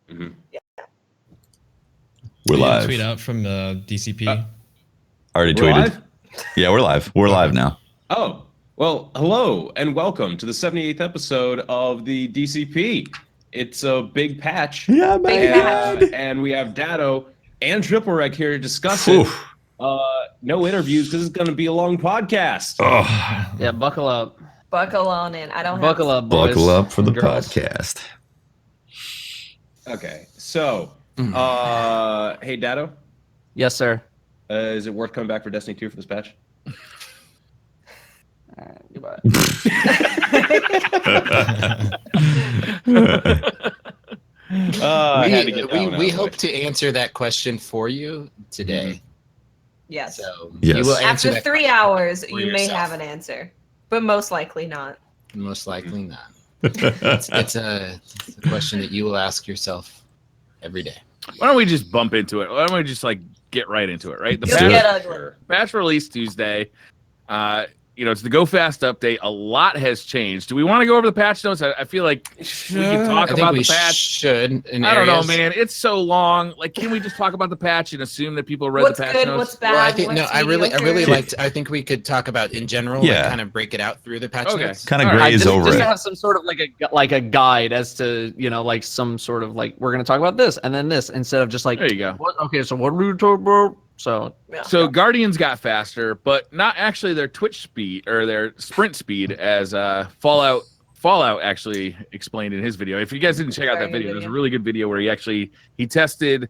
Mm-hmm. Yeah. We're live. Tweet out from DCP. I already We're tweeted. live? Yeah, we're live. We're live now. Oh, well, hello and welcome to the 78th episode of the DCP. It's a big patch. Yeah, man. And we have Dado and Triple Rec here to discuss Whew. it. No interviews because it's going to be a long podcast. Oh, Yeah, buckle up. Buckle on in. I don't Buckle have up, boys. buckle up for the and girls. podcast. Okay, so, hey, Dado, Yes, sir. is it worth coming back for Destiny 2 for this patch? All right, goodbye. I had to get that one out we of the hope way. to answer that question for you today. Yes. So Yes. you will answer After that 3 hours, for you may yourself. have an answer, but most likely not. Most likely not. It's a question that you will ask yourself every day. Why don't we just bump into it? Why don't we just like get right into it? Right, the You'll do get it. ugly. patch release Tuesday. It's the Go Fast update. A lot has changed. Do we want to go over the patch notes? I feel like we can talk I think about we the patch. should. In I don't know, areas. man. It's so long. Like, can we just talk about the patch and assume that people read What's the patch good? notes? What's bad? Well, I think what's I really mediocre? liked. I think we could talk about in general. Yeah. Like, kind of break it out through the patch Okay. notes. Kind of All right. graze just, over just it. to have some sort of like a guide as to like some sort of like we're gonna talk about this and then this instead of just like There you go. what, okay, so what are we talking about? So Yeah. So Guardians got faster, but not actually their Twitch speed or their sprint speed, as Fallout actually explained in his video. If you guys didn't check out Very that good video, there's a video. really good video where he tested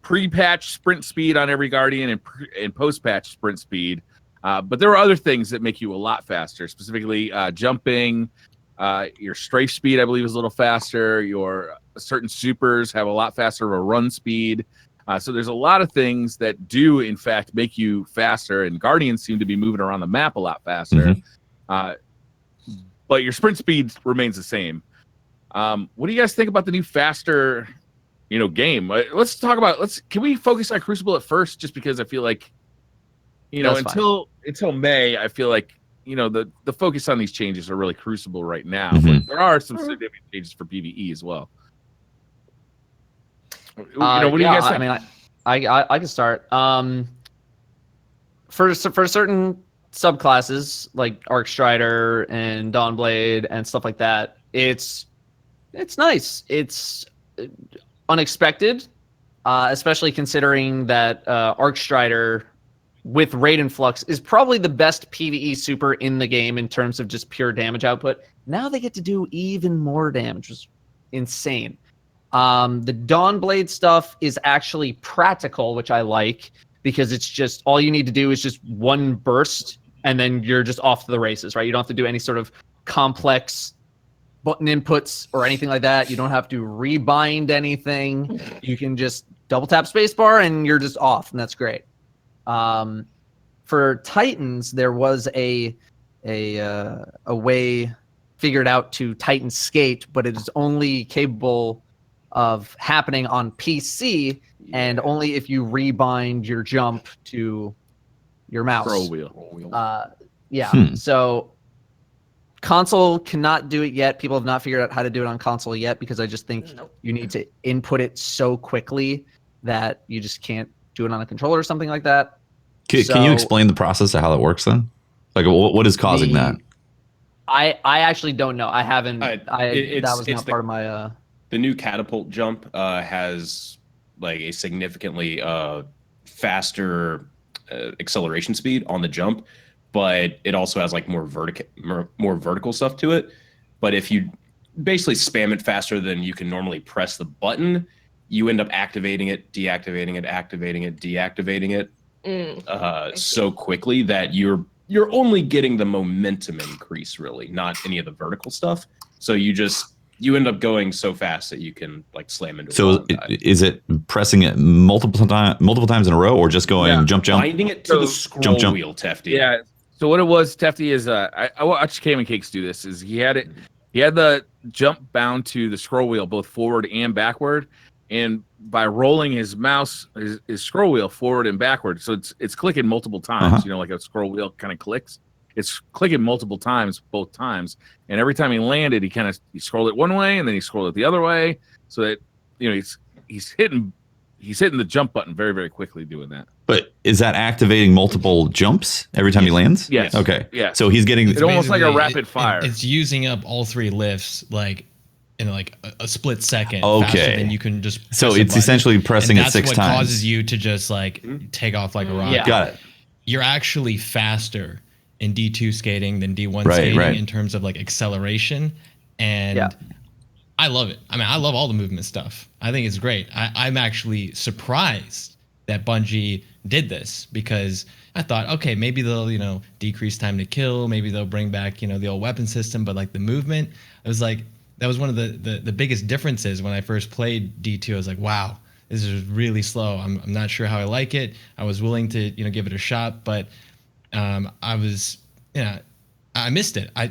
pre-patch sprint speed on every Guardian and post-patch sprint speed. But there were other things that make you a lot faster, specifically jumping. Your strafe speed, I believe, is a little faster. Your certain supers have a lot faster of a run speed. So there's a lot of things that do, in fact, make you faster, and Guardians seem to be moving around the map a lot faster. But your sprint speed remains the same. What do you guys think about the new faster, game? Let's talk about. Can we focus on Crucible at first, just because I feel like, That's fine. until May, I feel like the focus on these changes are really Crucible right now. Mhm. But there are some significant changes for PvE as well. What do you guys think? I mean, I can start. For certain subclasses like Arc Strider and Dawnblade and stuff like that, it's nice. It's unexpected, especially considering that Arc Strider with Raid and Flux is probably the best PvE super in the game in terms of just pure damage output. Now they get to do even more damage, which is insane. The Dawnblade stuff is actually practical, which I like, because it's just all you need to do is just one burst and then you're just off to the races, right? You don't have to do any sort of complex button inputs or anything like that. You don't have to rebind anything. You can just double tap spacebar and you're just off, and that's great. For Titans, there was a way figured out to Titan skate, but it is only capable of happening on PC and only if you rebind your jump to your mouse. Scroll wheel. Yeah. So console cannot do it yet. People have not figured out how to do it on console yet, because I just think Nope. you need to input it so quickly that you just can't do it on a controller or something like that. Can you So- explain the process of how that works then? Like, what is causing that? I actually don't know. I haven't. It's- That was it's not part of my. The new catapult jump has like a significantly faster acceleration speed on the jump, but it also has like more vertical stuff to it. But if you basically spam it faster than you can normally press the button, you end up activating it, deactivating it, activating it, deactivating it so quickly that you're only getting the momentum increase, really, not any of the vertical stuff. So you end up going so fast that you can like slam into. So is it pressing it multiple times in a row, or just going jump? Binding it to the So- scroll jump. wheel, Tefty. Yeah. So what it was, Tefty, is I watched Cam and Cakes do this. Is he had the jump bound to the scroll wheel both forward and backward, and by rolling his mouse, his scroll wheel forward and backward, so it's clicking multiple times. Like a scroll wheel kind of clicks. It's clicking multiple times, both times, and every time he landed, he scrolled it one way and then he scrolled it the other way, so that he's hitting the jump button very, very quickly doing that. But is that activating multiple jumps every time he lands? Yes. Okay. Yeah. So he's getting. It's almost like a basically- rapid fire. It's using up all 3 lifts like in like a split second. Okay. Faster than you can just. So press a it's button. essentially pressing And it 6 that's times. what causes you to just like take off like a rocket. Yeah. Got it. You're actually faster in D2 skating than D1 Right, skating right. in terms of like acceleration. And Yeah. I love it. I mean, I love all the movement stuff. I think it's great. I'm actually surprised that Bungie did this because I thought, okay, maybe they'll, decrease time to kill. Maybe they'll bring back, the old weapon system. But like the movement, it was like, that was one of the biggest differences when I first played D2. I was like, wow, this is really slow. I'm not sure how I like it. I was willing to, give it a shot, but I was, I missed it. I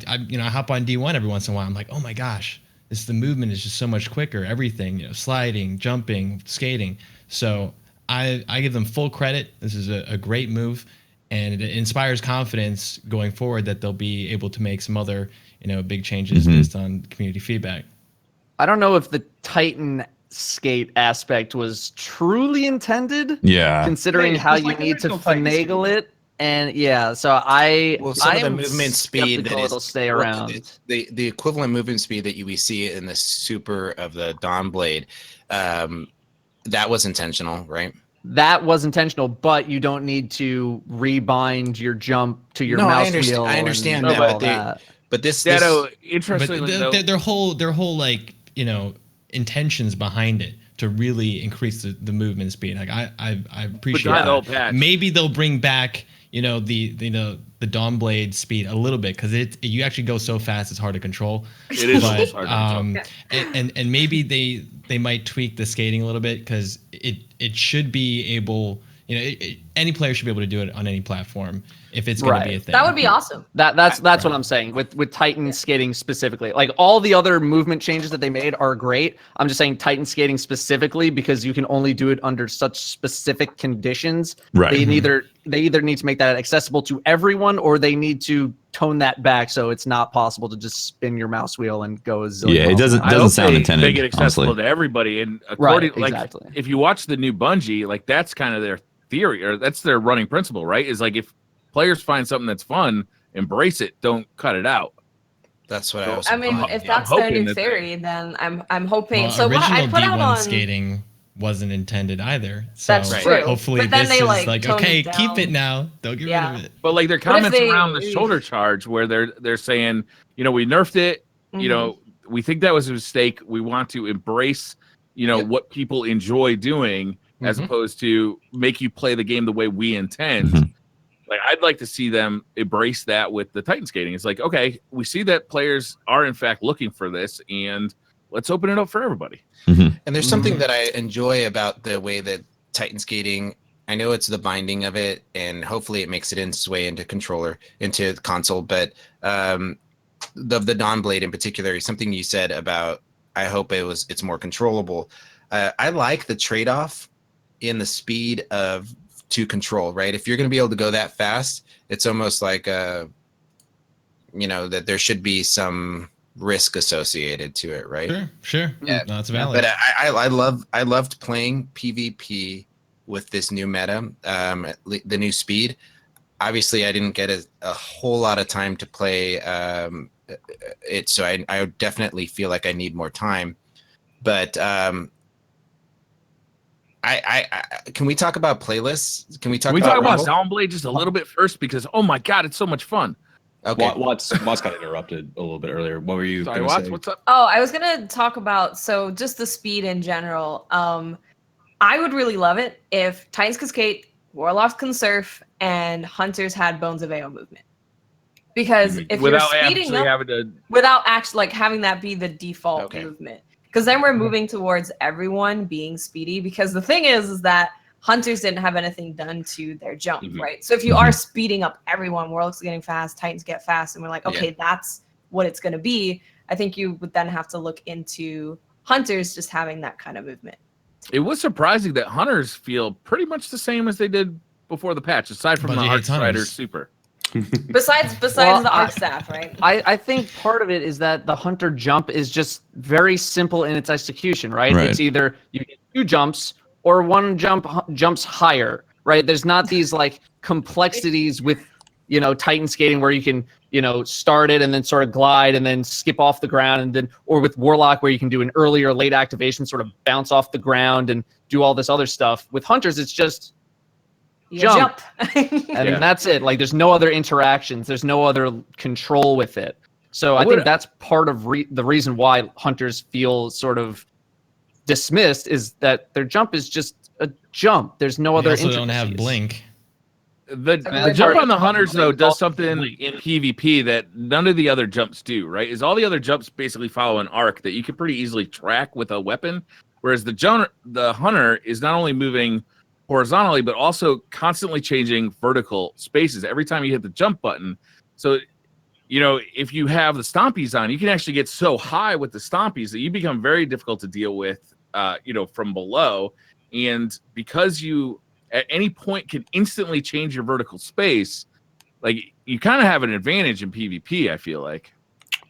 hop on D1 every once in a while. I'm like, oh my gosh, the movement is just so much quicker. Everything, sliding, jumping, skating. So I give them full credit. This is a great move, and it inspires confidence going forward that they'll be able to make some other, big changes based on community feedback. I don't know if the Titan skate aspect was truly intended, Yeah. considering Hey, how it's you like need to original Titan finagle it. And yeah, so I Some I of the am movement speed that skeptical is it'll stay around. the equivalent movement speed that we see in the super of the Dawnblade, that was intentional, right? That was intentional, but you don't need to rebind your jump to your No, I mouse understand- wheel. I understand and that, all but that. But this, Yeah, this no, But interestingly, though, their whole like intentions behind it to really increase the movement speed. Like I appreciate behind the whole that. patch. Maybe they'll bring back the Dawnblade speed a little bit because you actually go so fast it's hard to control. it is But almost hard to control. and maybe they might tweak the skating a little bit because it should be able. Any player should be able to do it on any platform if it's going to be a thing. That would be awesome. That's what I'm saying with Titan skating specifically. Like all the other movement changes that they made are great. I'm just saying Titan skating specifically because you can only do it under such specific conditions. Right. They either need to make that accessible to everyone or they need to tone that back so it's not possible to just spin your mouse wheel and go a zillion. Yeah, it miles doesn't an hour. I hope sound they intended, make it accessible honestly. to everybody. And according, Right, like, exactly. if you watch the new Bungie, like that's kind of their theory, or that's their running principle, right? Is like if players find something that's fun, embrace it, don't cut it out. that's what I was. I mean, hoping, if yeah. that's their hoping new that they- theory, then I'm hoping. Well, So what I original put out D1 on skating wasn't intended either. So That's true. hopefully But then this they, is like, like toned okay, it keep down. it now. Don't get Yeah. rid of it. But like their What if comments they- around the shoulder charge, where they're saying, we nerfed it. Mhm. We think that was a mistake. We want to embrace, Yep. what people enjoy doing, as Mhm. opposed to make you play the game the way we intend. Mhm. Like I'd like to see them embrace that with the Titan skating. It's like, okay, we see that players are in fact looking for this, and let's open it up for everybody. And there's something that I enjoy about the way that Titan skating. I know it's the binding of it, and hopefully it makes it its way into the console. But the Dawnblade in particular is something you said about. I hope it's more controllable. I like the trade-off in the speed to control. Right, if you're going to be able to go that fast, it's almost like that there should be some risk associated to it, right? Sure. Yeah. No, that's valid. But I loved playing PvP with this new meta, the new speed. Obviously, I didn't get a whole lot of time to play it, so I definitely feel like I need more time. But I can we talk about playlists? Can we talk Can we talk about Rumble? Dawnblade just a little bit first? Because oh my god, it's so much fun. Okay. Watts got interrupted a little bit earlier. What were you Sorry, gonna Watts, say? what's up? Oh, I was gonna talk about just the speed in general. I would really love it if Titans could skate, Warlocks can surf, and Hunters had Bones of AO movement. Because if Without you're speeding actually up having to. without actually like having that be the default Okay. movement, because then we're moving towards everyone being speedy. Because the thing is that Hunters didn't have anything done to their jump, Mhm. right? So if you are speeding up everyone, Warlocks are getting fast, Titans get fast, and we're like, okay, that's what it's going to be. I think you would then have to look into Hunters just having that kind of movement. It was surprising that Hunters feel pretty much the same as they did before the patch, aside from Bungie the hates Arc Strider Hunters. Super. Besides Well, the arc staff, right? I think part of it is that the hunter jump is just very simple in its execution, right? Right. It's either you get 2 jumps or one jumps higher, right? There's not these like complexities with Titan skating where you can start it and then sort of glide and then skip off the ground, and then or with Warlock where you can do an early or late activation, sort of bounce off the ground and do all this other stuff. With hunters, it's just You jump. jump. and that's it. Like there's no other interactions, there's no other control with it. So I think that's part of the reason why hunters feel sort of dismissed, is that their jump is just a jump. There's no They other also don't have intricacies. blink. The That's jump part- on the hunters though does something in PvP that none of the other jumps do, right? Is all the other jumps basically follow an arc that you can pretty easily track with a weapon, whereas the hunter is not only moving horizontally but also constantly changing vertical spaces every time you hit the jump button. So if you have the stompies on, you can actually get so high with the stompies that you become very difficult to deal with from below. And because you at any point can instantly change your vertical space, like you kind of have an advantage in PvP, I feel like.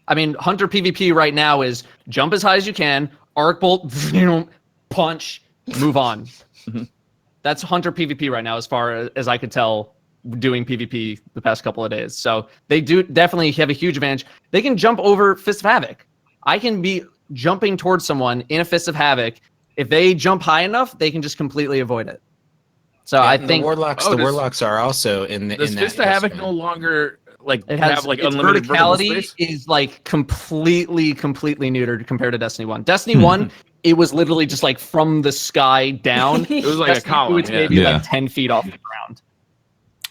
I mean, hunter PvP right now is jump as high as you can, arc bolt, punch, move on. That's hunter PvP right now, as far as I could tell, doing PvP the past couple of days. So they do definitely have a huge advantage. They can jump over Fist of Havoc. I can be jumping towards someone in a Fist of Havoc. If they jump high enough, they can just completely avoid it. So I and think the warlocks are also in the. Does in Fist that of Havoc list, no longer it has have like its unlimited vertical verticality space? is like completely neutered compared to Destiny 1. Destiny 1, it was literally just like from the sky down. It was like a Destiny 2, column. it's Yeah. maybe Yeah. like 10 feet off the ground.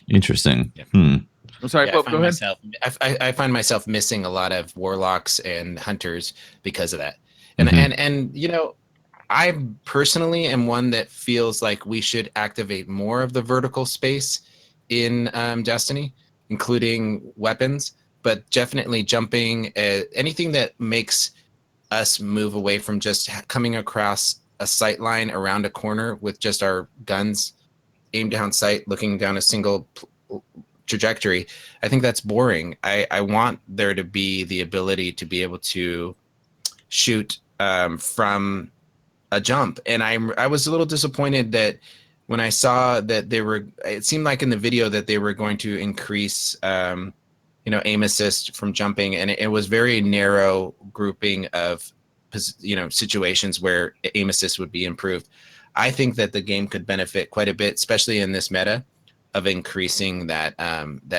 Interesting. Yeah. Hmm. I'm sorry, Yeah, Pope, go ahead. I find myself missing a lot of warlocks and hunters because of that. And Mhm. and I personally am one that feels like we should activate more of the vertical space in Destiny, including weapons, but definitely jumping, anything that makes us move away from just coming across a sight line around a corner with just our guns aimed down sight, looking down a single trajectory. I think that's boring. I want there to be the ability to be able to shoot from a jump, and I was a little disappointed that when I saw that it seemed like in the video that they were going to increase aim assist from jumping, and it was very narrow grouping of situations where aim assist would be improved. I think that the game could benefit quite a bit, especially in this meta, of increasing that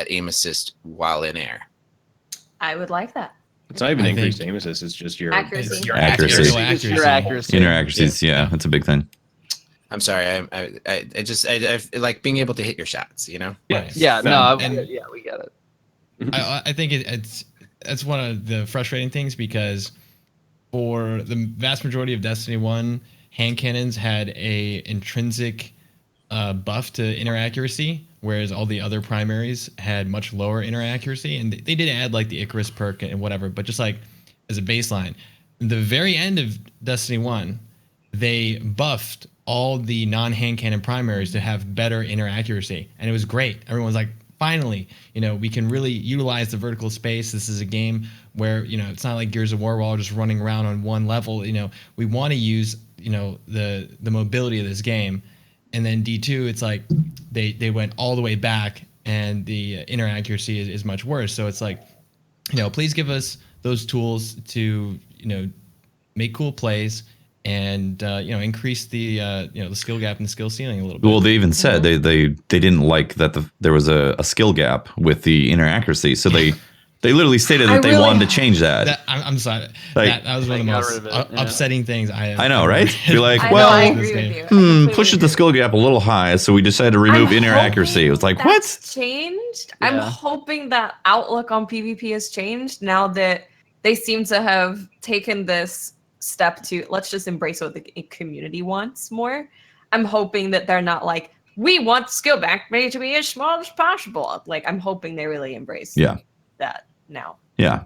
aim assist while in air. I would like that. It's not even I increased think- aim assist. It's just your Accuracy. It's your Accuracy. actual It's your accuracy. Inner accuracies. Yeah, that's a big thing. I'm sorry. I like being able to hit your shots. Right. Yeah, And- yeah, we get it. I think that's one of the frustrating things, because for the vast majority of Destiny 1, hand cannons had a intrinsic buff to inner accuracy, whereas all the other primaries had much lower inner accuracy. And they did add like the Icarus perk and whatever, but just like as a baseline, the very end of Destiny 1, they buffed all the non-hand cannon primaries to have better inner accuracy, and it was great. Everyone's like, finally, we can really utilize the vertical space. This is a game where, it's not like Gears of War, we're all just running around on one level. We want to use, the mobility of this game. And then D2, it's like they went all the way back, and the inner accuracy is much worse. So it's like, please give us those tools to, make cool plays and increase the the skill gap and the skill ceiling a little bit. Well, they even said they didn't like that there was a skill gap with the inner accuracy, so they literally stated that they wanted to change that. I'm sorry. Like- that was one of the Got most rid of it, yeah. upsetting things I have. I know, right? You're like, I know, well, I agree with you. I completely pushes the agree. skill gap a little high, so we decided to remove I'm inner accuracy. It was like, hoping what? that's changed. Yeah. I'm hoping that outlook on PvP has changed now that they seem to have taken this step to let's just embrace what the community wants more. I'm hoping that they're not like, we want skill back to be as small as possible. Like, I'm hoping they really embrace that now. Yeah.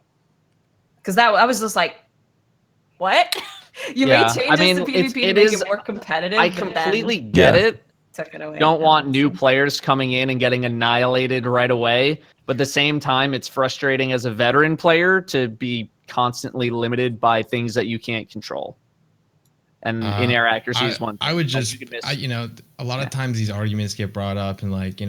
Because that I was just like, what? You Yeah, made changes I mean, to PvP to it make is- it more competitive. I but then completely get Yeah. it. took it away. don't want new players coming in and getting annihilated right away. But at the same time, it's frustrating as a veteran player to be constantly limited by things that you can't control. And in air accuracy is one thing. I would Like, just, you could miss- a lot of times these arguments get brought up, and like,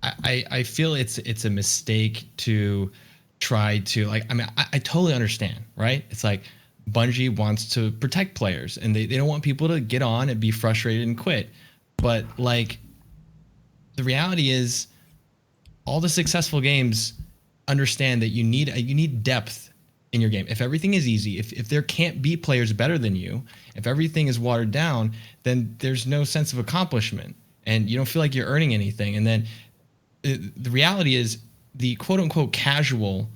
I feel it's a mistake to try to like. I mean, I totally understand, right? It's like Bungie wants to protect players, and they don't want people to get on and be frustrated and quit. But like, the reality is, all the successful games understand that you need depth in your game. If everything is easy, if there can't be players better than you, if everything is watered down, then there's no sense of accomplishment, and you don't feel like you're earning anything. And then the reality is, the quote unquote casual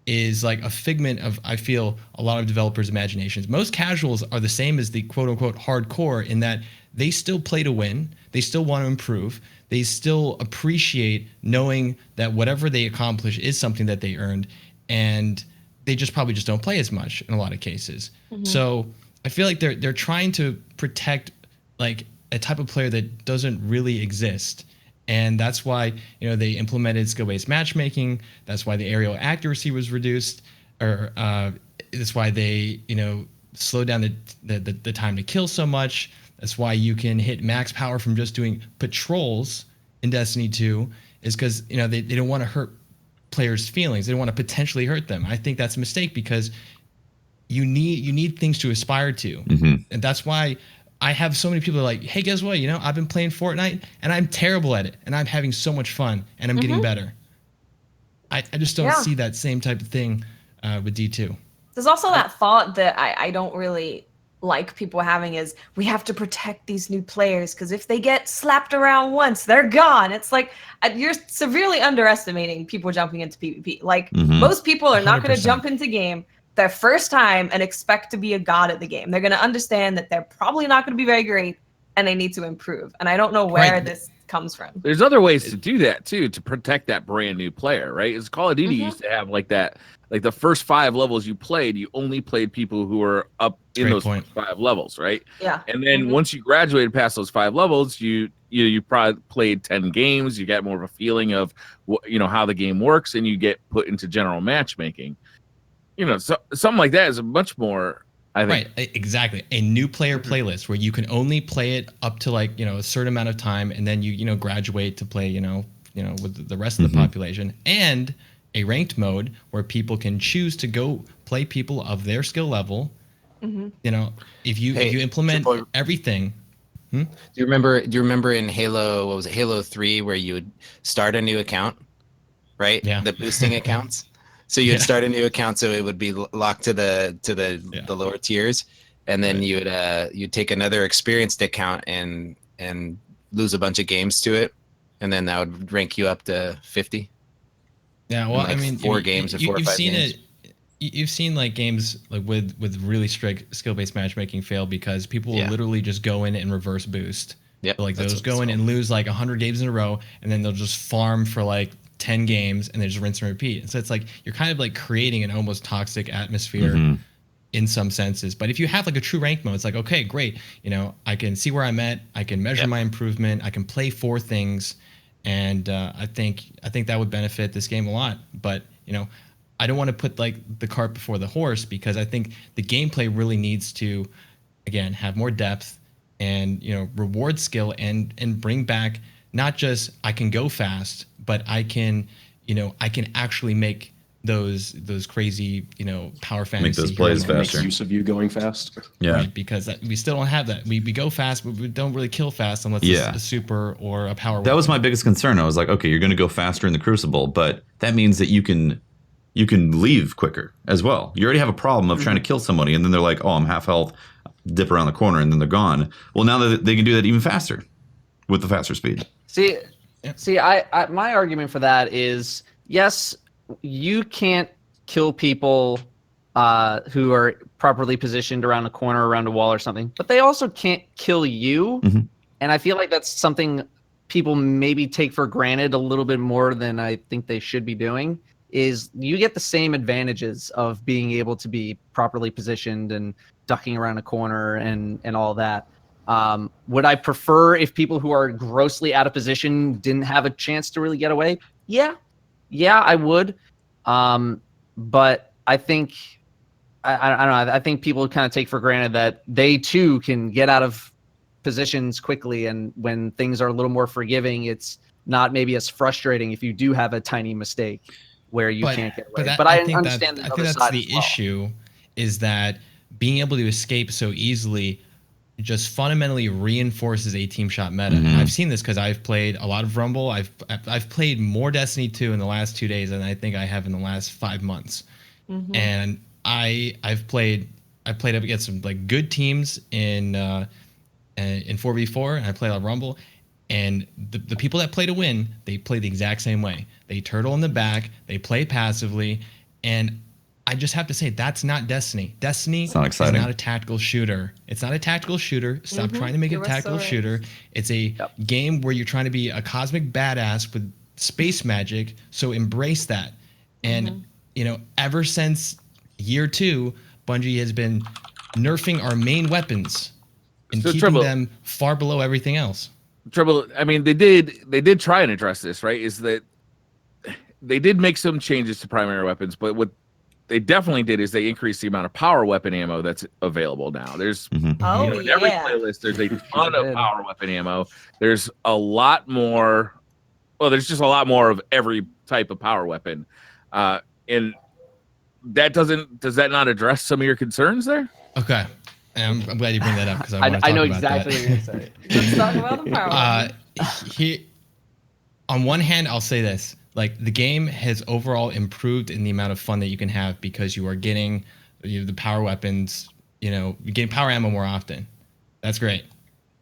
is like a figment of, I feel, a lot of developers' imaginations. Most casuals are the same as the quote unquote hardcore in that they still play to win, they still want to improve, they still appreciate knowing that whatever they accomplish is something that they earned, and they just probably just don't play as much in a lot of cases. So I feel like they're trying to protect like a type of player that doesn't really exist. And that's why, they implemented skill-based matchmaking. That's why the aerial accuracy was reduced, or that's why they, slowed down the time to kill so much. That's why you can hit max power from just doing patrols in Destiny 2, is because, they don't want to hurt players' feelings. They don't want to potentially hurt them. I think that's a mistake, because you need things to aspire to. And that's why I have so many people that are like, hey, guess what? I've been playing Fortnite and I'm terrible at it, and I'm having so much fun, and I'm getting better. I just don't see that same type of thing with D2. There's also that thought that I don't really like people having, is we have to protect these new players because if they get slapped around once, they're gone. It's like you're severely underestimating people jumping into PvP. Like most people are not going to 100%. jump into game their first time and expect to be a god at the game. They're going to understand that they're probably not going to be very great and they need to improve. And I don't know where this comes from. There's other ways to do that too, to protect that brand new player, right? As Call of Duty used to have like that, like the first 5 levels you played, you only played people who were up in those first 5 levels, right? Yeah. And then once you graduated past those 5 levels, you probably played 10 games, you got more of a feeling of how the game works, and you get put into general matchmaking. So something like that is a much more, I think. Right, exactly. A new player playlist where you can only play it up to like, a certain amount of time, and then you graduate to play, with the rest of the population, and a ranked mode where people can choose to go play people of their skill level. If you implement everything. Do you remember in Halo, what was it, Halo 3, where you would start a new account, right? Yeah. The boosting accounts. So you'd start a new account, so it would be locked to the lower tiers, and then you'd take another experienced account and lose a bunch of games to it, and then that would rank you up to 50. Yeah, well, I mean, 4 games or 4 or 5 games. You've seen like games like with really strict skill-based matchmaking fail because people will literally just go in and reverse boost. Yep, So, like those go in and lose like 100 games in a row, and then they'll just farm for like 10 games and they just rinse and repeat. And so it's like you're kind of like creating an almost toxic atmosphere in some senses. But if you have like a true rank mode, it's like, okay, great. I can see where I'm at. I can measure my improvement. I can play 4 things. And I think that would benefit this game a lot. But, I don't want to put like the cart before the horse, because I think the gameplay really needs to, again, have more depth and, reward skill and bring back not just I can go fast, but I can actually make those crazy, power fantasy. Make those plays faster. Makes use of you going fast. Yeah. Right, because we still don't have that. We go fast, but we don't really kill fast unless it's a super or a power. That was my biggest concern. I was like, okay, you're going to go faster in the Crucible, but that means that you can leave quicker as well. You already have a problem of trying to kill somebody, and then they're like, oh, I'm half health, dip around the corner, and then they're gone. Well, now that they can do that even faster with the faster speed. See, I my argument for that is, yes, you can't kill people who are properly positioned around a corner, around a wall or something, but they also can't kill you. And I feel like that's something people maybe take for granted a little bit more than I think they should be doing, is you get the same advantages of being able to be properly positioned and ducking around a corner and all that. Would I prefer if people who are grossly out of position didn't have a chance to really get away? Yeah, I would. But I think I don't know. I think people kind of take for granted that they too can get out of positions quickly, and when things are a little more forgiving, it's not maybe as frustrating if you do have a tiny mistake where you can't get away. But I understand I think that's the issue, is that being able to escape so easily just fundamentally reinforces a team shot meta. And I've seen this because I've played a lot of Rumble. I've played more Destiny 2 in the last 2 days than I think I have in the last 5 months. And I've played up against some like good teams in 4v4, and I play a lot of Rumble. And the people that play to win, they play the exact same way. They turtle in the back, they play passively, and I just have to say that's not Destiny. Destiny is not a tactical shooter. It's not a tactical shooter. Stop trying to make it a tactical shooter. It's a game where you're trying to be a cosmic badass with space magic, so embrace that. And ever since year 2, Bungie has been nerfing our main weapons and keeping them far below everything else. I mean, they did try and address this, right? Is that they did make some changes to primary weapons, but what they definitely did is they increased the amount of power weapon ammo that's available now. There's in every playlist, there's a ton of power weapon ammo. There's a lot more. Well, there's just a lot more of every type of power weapon, and that does that not address some of your concerns there? Okay. I'm glad you bring that up because I know about exactly that. what you're saying. Let's talk about the power. On one hand, I'll say this: like the game has overall improved in the amount of fun that you can have because you are getting the power weapons. You're getting power ammo more often. That's great,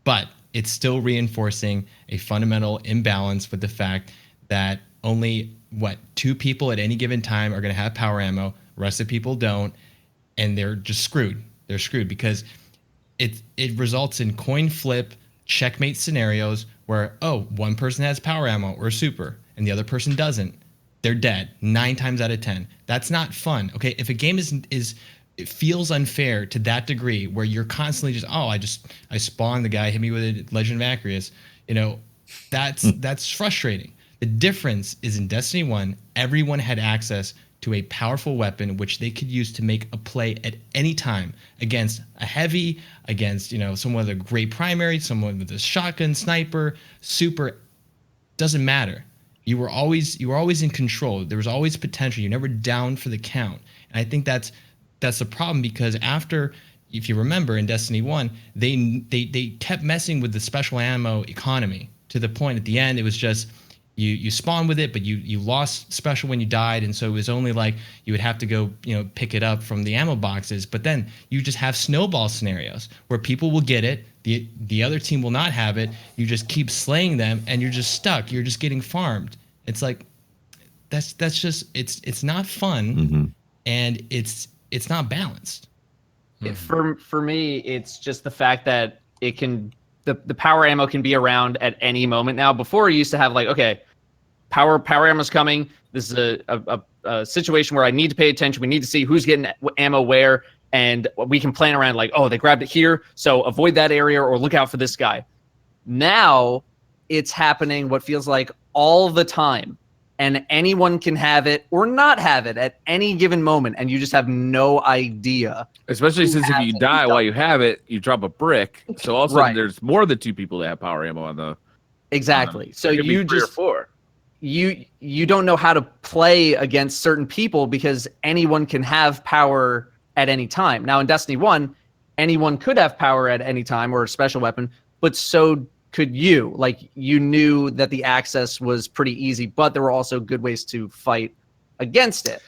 but it's still reinforcing a fundamental imbalance with the fact that only 2 people at any given time are going to have power ammo. The rest of the people don't, and they're just screwed. They're screwed because it results in coin flip checkmate scenarios where one person has power ammo or super and the other person doesn't. They're dead 9 times out of 10. That's not fun. Okay, if a game it feels unfair to that degree where you're constantly just I spawned the guy, hit me with a Legend of Acreus, that's frustrating. The difference is in Destiny 1, everyone had access to a powerful weapon which they could use to make a play at any time against a heavy, against someone with a great primary, someone with a shotgun, sniper, super. Doesn't matter. You were always in control. There was always potential. You're never down for the count. And I think that's the problem, because after, if you remember in Destiny 1, they kept messing with the special ammo economy to the point at the end it was just you spawn with it, but you lost special when you died, and so it was only like you would have to go pick it up from the ammo boxes. But then you just have snowball scenarios where people will get it, the other team will not have it. You just keep slaying them, and you're just stuck. You're just getting farmed. It's like that's just it's not fun, and it's not balanced. For me, it's just the fact that it can the power ammo can be around at any moment now. Before, you used to have power ammo's coming. This is a situation where I need to pay attention. We need to see who's getting ammo where, and we can plan around they grabbed it here, so avoid that area or look out for this guy. Now it's happening what feels like all the time, and anyone can have it or not have it at any given moment, and you just have no idea. Especially since if you die while you have it, you drop a brick. So also there's more than 2 people that have power ammo on the. Exactly. So you just 3 or 4. You don't know how to play against certain people because anyone can have power at any time. Now in Destiny 1, anyone could have power at any time or a special weapon, but so could you. You knew that the access was pretty easy, but there were also good ways to fight against it.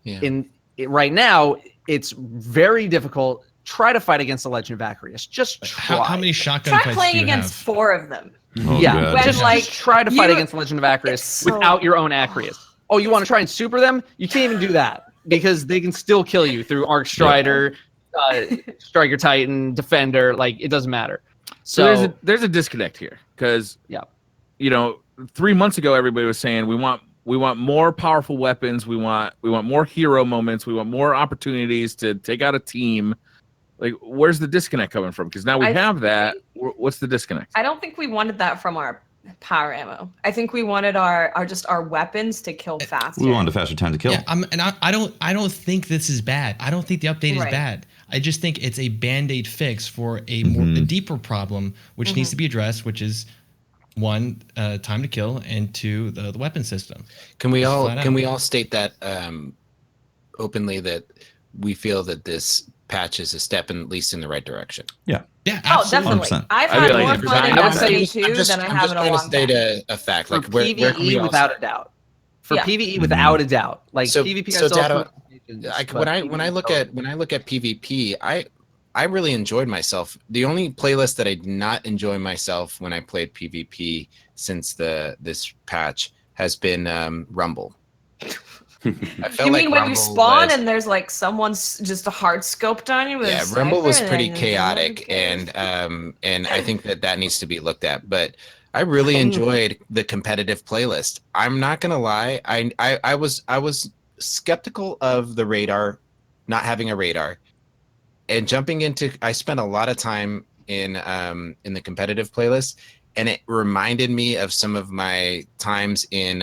Yeah. Right now, it's very difficult. Try to fight against the Legend of Acreus. Just try. How many shotgun fights do you have? Try playing against 4 of them. Oh, God. Just try to fight against the Legend of Acreus without your own Acreus. Oh, you want to try and super them? You can't even do that because they can still kill you through Arc Strider, Striker Titan, Defender. It doesn't matter. So there's a disconnect here because 3 months ago everybody was saying we want more powerful weapons, we want more hero moments, we want more opportunities to take out a team, Like, where's the disconnect coming from? Because now we I have that. think- What's the disconnect? I don't think we wanted that from our power ammo. I think we wanted our weapons to kill faster. We wanted a faster time to kill. Yeah, I don't think this is bad. I don't think the update is Right. bad. I just think it's a band-aid fix for a deeper problem, which needs to be addressed, which is one, time to kill, and two, the weapon system. Can we all Flat out. can we all state that openly that we feel that this patch is a step at least in the right direction? Yeah, Oh, absolutely. definitely. 100%. I've I mean, had like, more every fun time- in I would Destiny say- 2 than I have in a trying to long state time. a fact. For Like where can PvE, we all without start? a doubt. For Yeah. PvE, without a doubt. Like So- PvP, so I still have Dado, qualifications, Like but when I look at PvP, I really enjoyed myself. The only playlist that I did not enjoy myself when I played PvP since this patch has been Rumble. I felt You like mean when you Rumble spawn was- and there's like someone's just a hard scoped on you? With yeah, a Rumble was sniper pretty and then chaotic, and I think that needs to be looked at. But I really enjoyed the competitive playlist. I'm not gonna lie, I was skeptical of the radar, not having a radar, and jumping into. I spent a lot of time in the competitive playlist, and it reminded me of some of my times in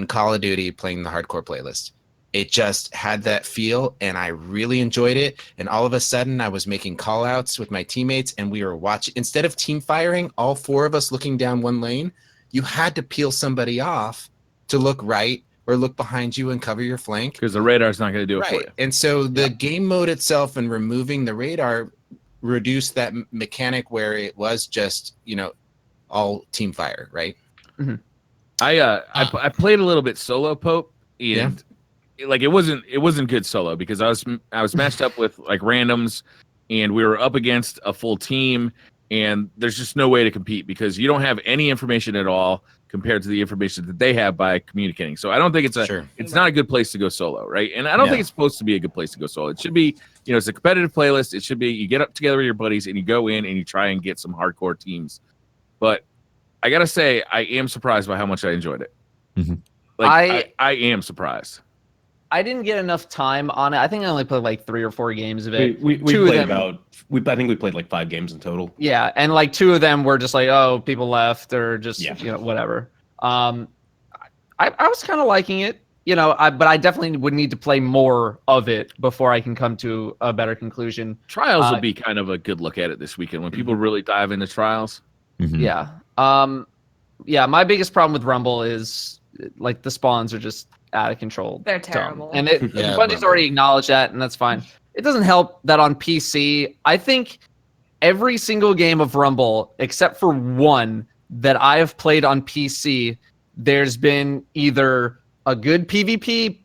Call of Duty playing the hardcore playlist. It just had that feel, and I really enjoyed it. And all of a sudden, I was making call outs with my teammates, and we were watching. Instead of team firing, all four of us looking down one lane, you had to peel somebody off to look right or look behind you and cover your flank. Because the radar's not going to do it for Right. you. And so the game mode itself and removing the radar reduced that mechanic where it was just, all team fire, right? I played a little bit solo Pope, and like it wasn't good solo because I was matched up with like randoms, and we were up against a full team, and there's just no way to compete because you don't have any information at all compared to the information that they have by communicating. So I don't think it's not a good place to go solo, right? And I don't think it's supposed to be a good place to go solo. It should be, it's a competitive playlist. It should be you get up together with your buddies and you go in and you try and get some hardcore teams. But I gotta say, I am surprised by how much I enjoyed it. Mhm. Like I am surprised. I didn't get enough time on it. I think I only played like 3 or 4 games of it. We Two of played them- I think we played like 5 games in total. Yeah, and like 2 of them were just like, oh, people left or just Yeah. whatever. I was kind of liking it, but I definitely would need to play more of it before I can come to a better conclusion. Trials will be kind of a good look at it this weekend when people really dive into trials. Mhm. Yeah. Yeah, my biggest problem with Rumble is like the spawns are just out of control. They're dumb. terrible. And Yeah, Bungie's Rumble. already acknowledged that, and that's fine. It doesn't help that on PC, I think every single game of Rumble, except for one that I have played on PC, there's been either a good PvP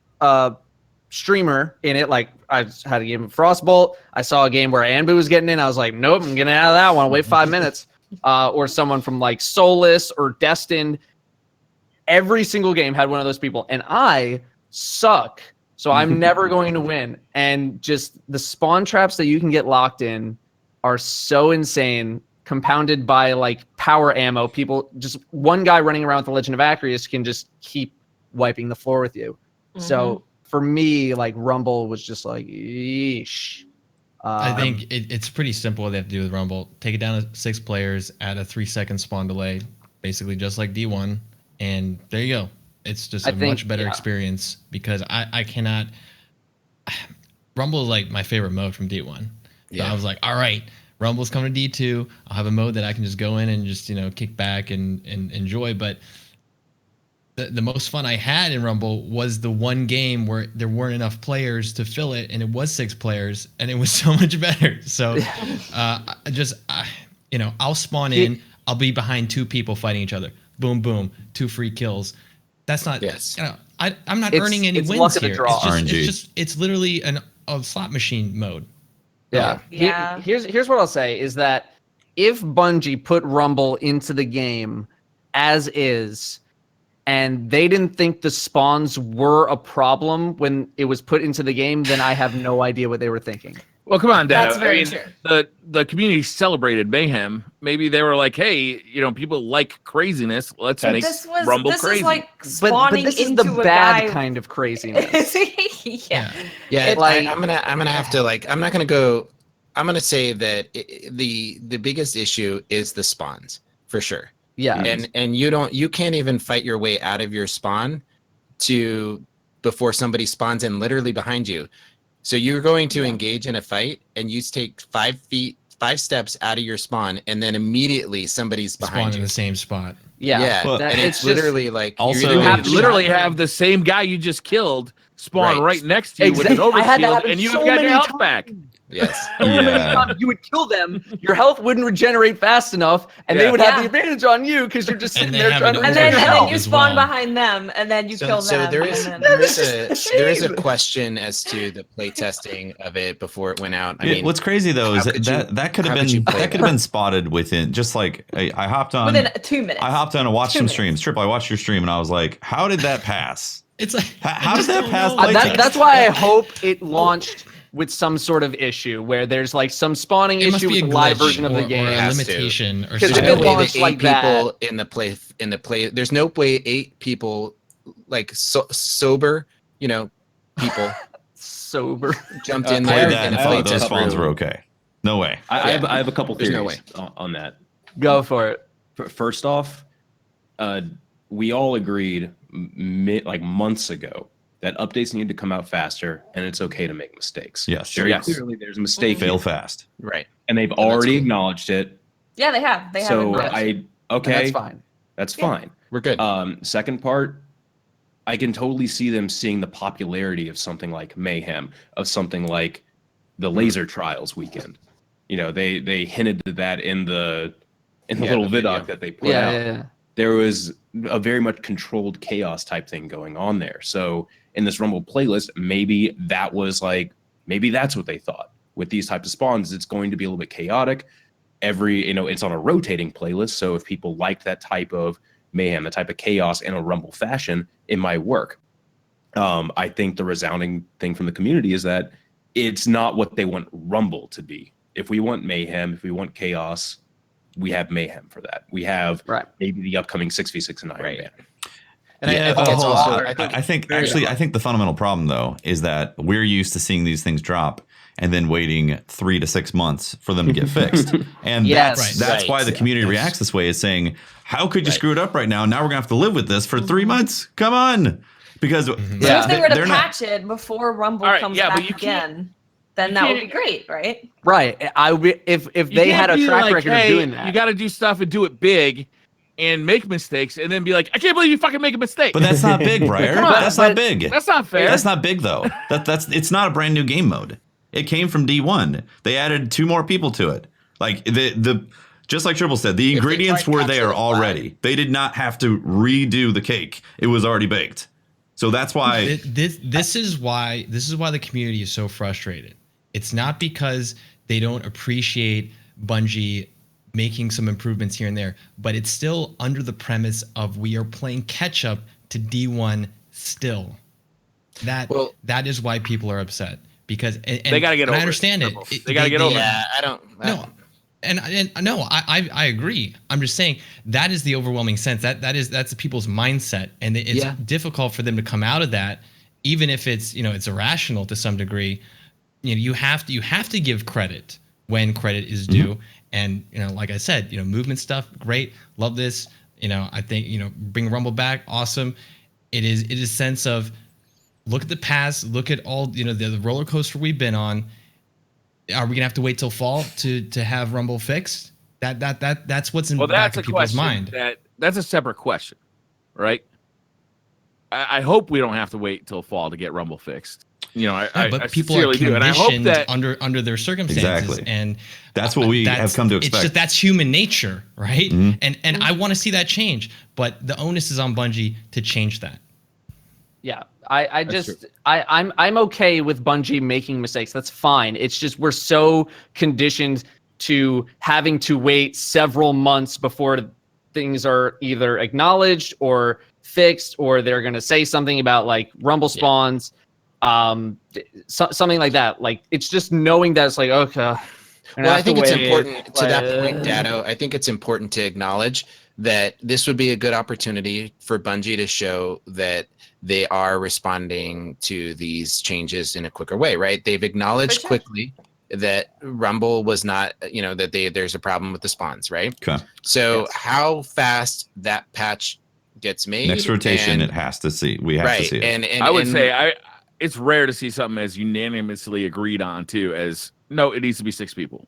streamer in it. Like I had a game of Frostbolt. I saw a game where Anbu was getting in. I was like, nope, I'm getting out of that one. I'll wait 5 minutes. Or someone from like Solus or Destined. Every single game had one of those people, and I suck. So I'm never going to win. And just the spawn traps that you can get locked in are so insane, compounded by like power ammo. People, just one guy running around with the Legend of Acreus can just keep wiping the floor with you. So for me, like Rumble was just like, yeesh. I think it's pretty simple what they have to do with Rumble. Take it down to 6 players, add a 3-second spawn delay, basically just like D1, and there you go. It's just a much better experience because I cannot. Rumble is like my favorite mode from D1. So Yeah. I was like, all right, Rumble's coming to D2. I'll have a mode that I can just go in and just kick back and enjoy. But the most fun I had in Rumble was the one game where there weren't enough players to fill it, and it was 6 players, and it was so much better. So, I'll spawn in. I'll be behind 2 people fighting each other. Boom, boom, 2 free kills. That's not. Yes. I'm not It's- earning any it's wins luck of the here. draw. It's literally a slot machine mode. Yeah. Yeah. Here's what I'll say is that if Bungie put Rumble into the game as is, and they didn't think the spawns were a problem when it was put into the game, then I have no idea what they were thinking. Well, come on, Dad. That's very true. The community celebrated mayhem. Maybe they were like, "Hey, people like craziness. Let's make Rumble this crazy." is like But spawning this is into the a bad guy. kind of craziness. Yeah. Yeah, Like- I'm gonna have to I'm not gonna go. I'm gonna say that the biggest issue is the spawns for sure. Yeah. And you can't even fight your way out of your spawn before somebody spawns in literally behind you. So you're going to engage in a fight and you take 5 steps out of your spawn, and then immediately somebody's Spawn behind in you. the same spot. Yeah. Well, And it's just- literally like Also- you're You either have have to literally have the same guy you just killed spawn Right. right next to you with an Exactly. I had that overshield, happen and you've so got your many health times. back. yes. So many Yeah. times you would kill them, your health wouldn't regenerate fast enough, and they Yeah. would have Yeah. the advantage on you because you're just And sitting they there have trying an to And regenerate then, your and then health. you as spawn well. behind them, and then you So, kill so them. there and is then- there is a Shame. question as to the play testing of it before it went out. I Yeah, mean, what's crazy though is how could that you- that could have how could you been play that could that? have been spotted within just like I hopped on within 2 minutes. I hopped on and watched 2 some minutes. streams. Triple, I watched your stream and I was like, how did that pass? It's like How I does just that don't pass know. play test? That's why I hope it launched with some sort of issue where there's like some spawning It must issue be with a the live glitch version of the or game. a Has to. limitation or Because there's if no it way something. launched that 8 like that- people in the play. There's no way 8 people sober, people Sober. jumped in I there Played have- that and and I thought have those a spawns couple- were okay. No way. I have a couple There's no theories on that. Go for it. First off, we all agreed like months ago that updates need to come out faster, and it's okay to make mistakes. Yes. Very Yes. clearly, there's a mistake Fail here, fast. right. and they've that's already cool. acknowledged it. Yeah, they have. They have. So acknowledged. And that's fine. That's Yeah. fine. We're good. Second part, I can totally see them seeing the popularity of something like Mayhem, of something like the Laser Trials weekend. They hinted to that in the little the video. vidoc that they put out. Yeah. There was a very much controlled chaos type thing going on there. So in this Rumble playlist, maybe that's what they thought. With these types of spawns, it's going to be a little bit chaotic. It's on a rotating playlist. So if people liked that type of mayhem, the type of chaos in a Rumble fashion, it might work. I think the resounding thing from the community is that it's not what they want Rumble to be. If we want mayhem, if we want chaos, we have mayhem for that. We have Right. maybe the upcoming 6v6 and Iron Right. Man. And Yeah, I think it's hold also. on. I think the fundamental problem though is that we're used to seeing these things drop and then waiting 3 to 6 months for them to get fixed. And Yes. that's Right. why the community Yes. reacts this way, is saying, how could you Right. screw it up right now? Now we're gonna have to live with this for 3 months. Come on. Because So if they were to they're not patch it before Rumble All right, comes yeah, but back you can't- again, then you that would be can't- great, right? Right. If You they had can't a be track like, record "Hey, of doing that. You got to do stuff and do it big, and make mistakes, and then be like, "I can't believe you fucking make a mistake." But that's not big, Briar. Come on, That's not but big. That's not fair. That's not big though. It's not a brand new game mode. It came from D1. They added 2 more people to it. Like the just like Triple said, the they ingredients tried were capture there the flag. already. They did not have to redo the cake. It was already baked. So that's why This is why the community is so frustrated. It's not because they don't appreciate Bungie making some improvements here and there, but it's still under the premise of we are playing catch up to D1 still. That is why people are upset, because and They gotta get and over I it, understand it. Triple. They gotta get over it. Yeah, I don't. No. And no, I agree. I'm just saying that is the overwhelming sense. That's people's mindset, and it's difficult for them to come out of that, even if it's it's irrational to some degree. You have to give credit when credit is due, and like I said, movement stuff, great, love this. I think bring Rumble back, awesome. It is a sense of look at the past, look at all the roller coaster we've been on. Are we gonna have to wait till fall to have Rumble fixed? That's what's in the back that's of a people's question. mind. That's a separate question, right? I hope we don't have to wait till fall to get Rumble fixed. I But people are sincerely do, and I hope conditioned that under their circumstances, Exactly. and that's what we have come to It's expect. just that's human nature, right? Mhm. And I want to see that change, but the onus is on Bungie to change that. Yeah, I'm okay with Bungie making mistakes. That's fine. It's just we're so conditioned to having to wait several months before things are either acknowledged or fixed, or they're going to say something about like Rumble spawns. Something like that. Like it's just knowing that it's like okay. Well, I think it's important to that point, Dado. I think it's important to acknowledge that this would be a good opportunity for Bungie to show that they are responding to these changes in a quicker way, right? They've acknowledged quickly that Rumble was not, that there's a problem with the spawns, right? Okay. So how fast that patch gets made? Next rotation, it has to see. We have to see it. And I would say it's rare to see something as unanimously agreed on too as no, it needs to be 6 people.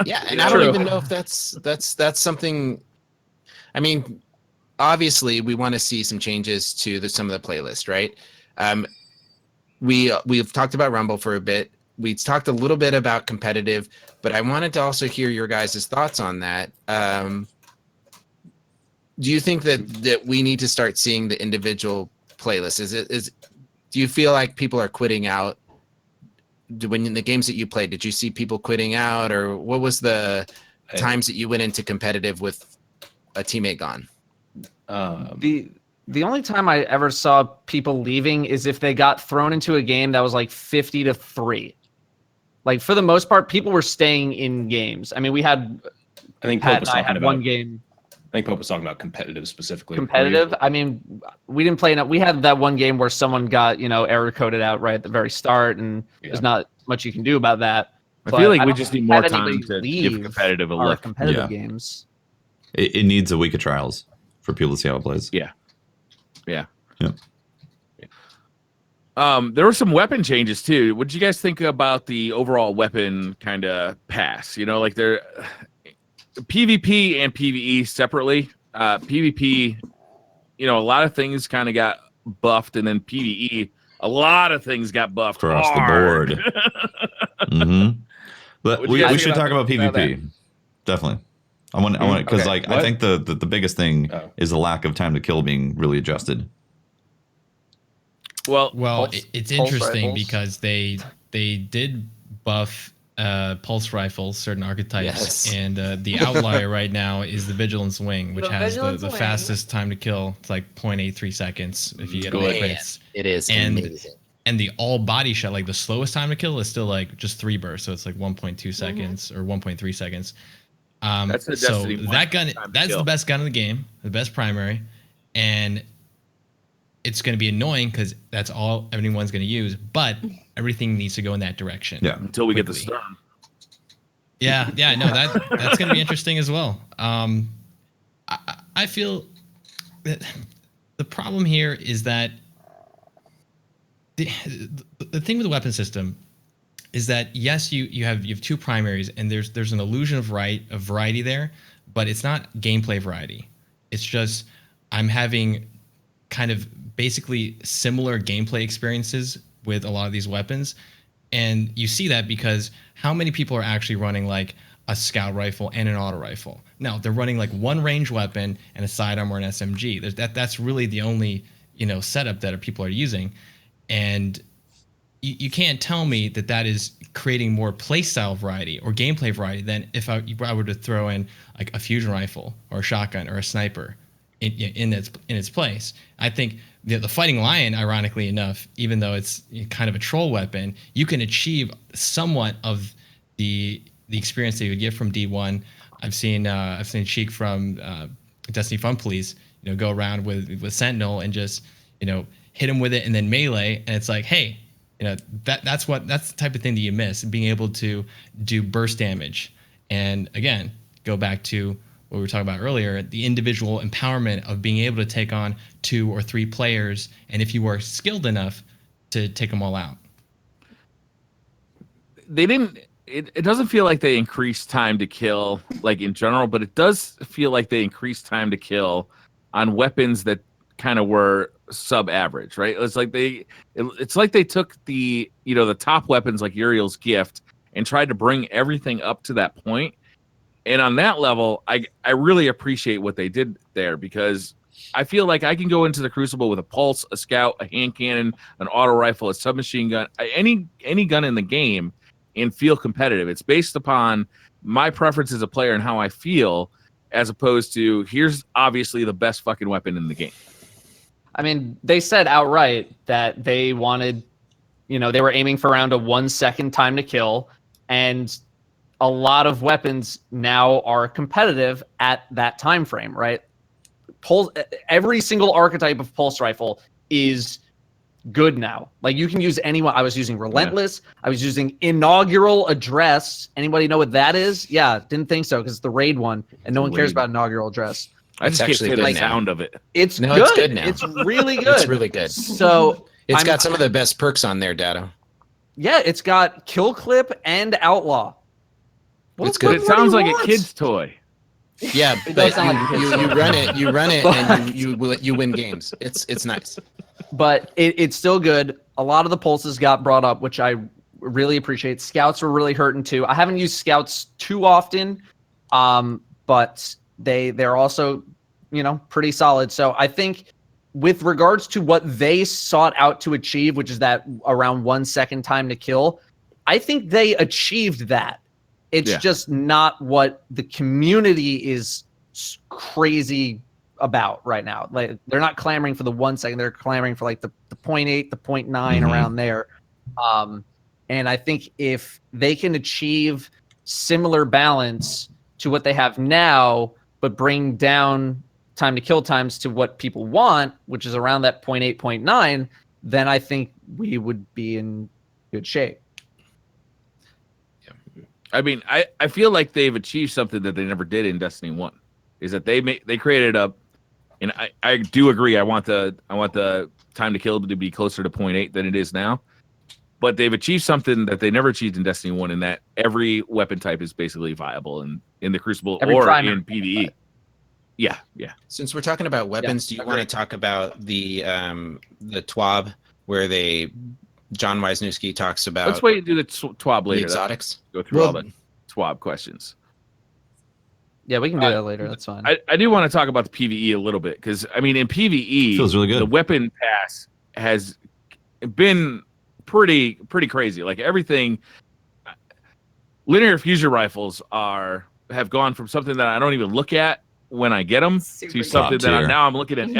Yeah, and I don't even know if that's something. I mean, obviously, we want to see some changes to some of the playlist, right? We've talked about Rumble for a bit. We talked a little bit about competitive, but I wanted to also hear your guys' thoughts on that. Do you think that we need to start seeing the individual playlists? Do you feel like people are quitting out? When in the games that you played, did you see people quitting out, or what was the times that you went into competitive with a teammate gone? The only time I ever saw people leaving is if they got thrown into a game that was like 50-3. Like for the most part, people were staying in games. I mean, we had. I think Pat Pope was and I talking had about one game. I think Pope was talking about competitive specifically. Competitive. I mean, we didn't play enough. We had that one game where someone got error coded out right at the very start, and there's not much you can do about that. I feel like we just need more time to give competitive a look. Competitive games. It needs a week of trials for people to see how it plays. Yeah. There were some weapon changes too. What did you guys think about the overall weapon kind of pass? Like they're PvP and PvE separately. PvP, a lot of things kind of got buffed, and then PvE, a lot of things got buffed across the board. But we should talk about PvP. Definitely. I want because I think the biggest thing is the lack of time to kill being really adjusted. Well, it's interesting because they did buff pulse rifles, certain archetypes, and the outlier right now is the Vigilance Wing, which has the fastest time to kill. It's like 0.83 seconds if you get all the crits. It is amazing. And the all body shot, like the slowest time to kill, is still like just 3 bursts, so it's like 1.2 seconds or 1.3 seconds. That's the so Destiny that gun, that's the best gun in the game, the best primary, and it's going to be annoying because that's all anyone's going to use, but everything needs to go in that direction. Yeah, until we get the Storm. Yeah, no, that's going to be interesting as well. I feel that the problem here is that the thing with the weapon system is that yes, you have 2 primaries, and there's an illusion of variety there, but it's not gameplay variety. It's just I'm having kind of basically similar gameplay experiences with a lot of these weapons, and you see that because how many people are actually running like a scout rifle and an auto rifle? No, they're running like one range weapon and a sidearm or an SMG. That's really the only setup that people are using, and you can't tell me that is creating more playstyle variety or gameplay variety than if I were to throw in like a fusion rifle or a shotgun or a sniper in its place. I think the Fighting Lion, ironically enough, even though it's kind of a troll weapon, you can achieve somewhat of the experience that you would get from D1. I've seen Cheek from Destiny Fun Police, go around with Sentinel and just hit him with it and then melee, and it's like, hey, that's the type of thing that you miss, being able to do burst damage. And again, go back to what we were talking about earlier, the individual empowerment of being able to take on 2 or 3 players, and if you are skilled enough to take them all out. They didn't. It doesn't feel like they increased time to kill, like in general, but it does feel like they increased time to kill on weapons that kind of were sub-average, right? It's like they took the the top weapons like Uriel's Gift and tried to bring everything up to that point. And on that level, I really appreciate what they did there, because I feel like I can go into the Crucible with a pulse, a scout, a hand cannon, an auto rifle, a submachine gun, any gun in the game, and feel competitive. It's based upon my preference as a player and how I feel, as opposed to here's obviously the best fucking weapon in the game. I mean, they said outright that they wanted, they were aiming for around a 1 second time to kill, and a lot of weapons now are competitive at that time frame, right? Every single archetype of pulse rifle is good now. Like you can use anyone. I was using Relentless. I was using Inaugural Address. Anybody know what that is? Yeah, didn't think so because it's the raid one, and no one cares about Inaugural Address. I just can't say the sound of it. It's No, good. it's good now. It's really good. It's really good. So It's got some of the best perks on there, Dado. yeah, it's got Kill Clip and Outlaw. It's good. It sounds like a kid's toy. Yeah, It but does sound like you run it, and you win games. It's nice. But it's still good. A lot of the pulses got brought up, which I really appreciate. Scouts were really hurting too. I haven't used scouts too often, but they're also, pretty solid. So I think with regards to what they sought out to achieve, which is that around 1 second time to kill, I think they achieved that. It's just not what the community is crazy about right now. Like they're not clamoring for the 1 second; they're clamoring for like the 0.8, the 0.9 around there. And I think if they can achieve similar balance to what they have now, but bring down time to kill times to what people want, which is around that 0.8, 0.9, then I think we would be in good shape. I mean, I feel like they've achieved something that they never did in Destiny 1. Is that they created and I do agree. I want the time to kill to be closer to 0.8 than it is now. But they've achieved something that they never achieved in Destiny 1, in that every weapon type is basically viable in the Crucible or in PvE. Yeah. Since we're talking about weapons, do you want to talk about the TWAB where John Wisniewski talks about? Let's wait and do the TWAB later. The exotics. Go through all the TWAB questions. Yeah, we can do that later. That's fine. I do want to talk about the PvE a little bit because I mean in PvE feels really good. The weapon pass has been pretty crazy. Like everything, linear fusion rifles have gone from something that I don't even look at when I get them to something that now I'm looking at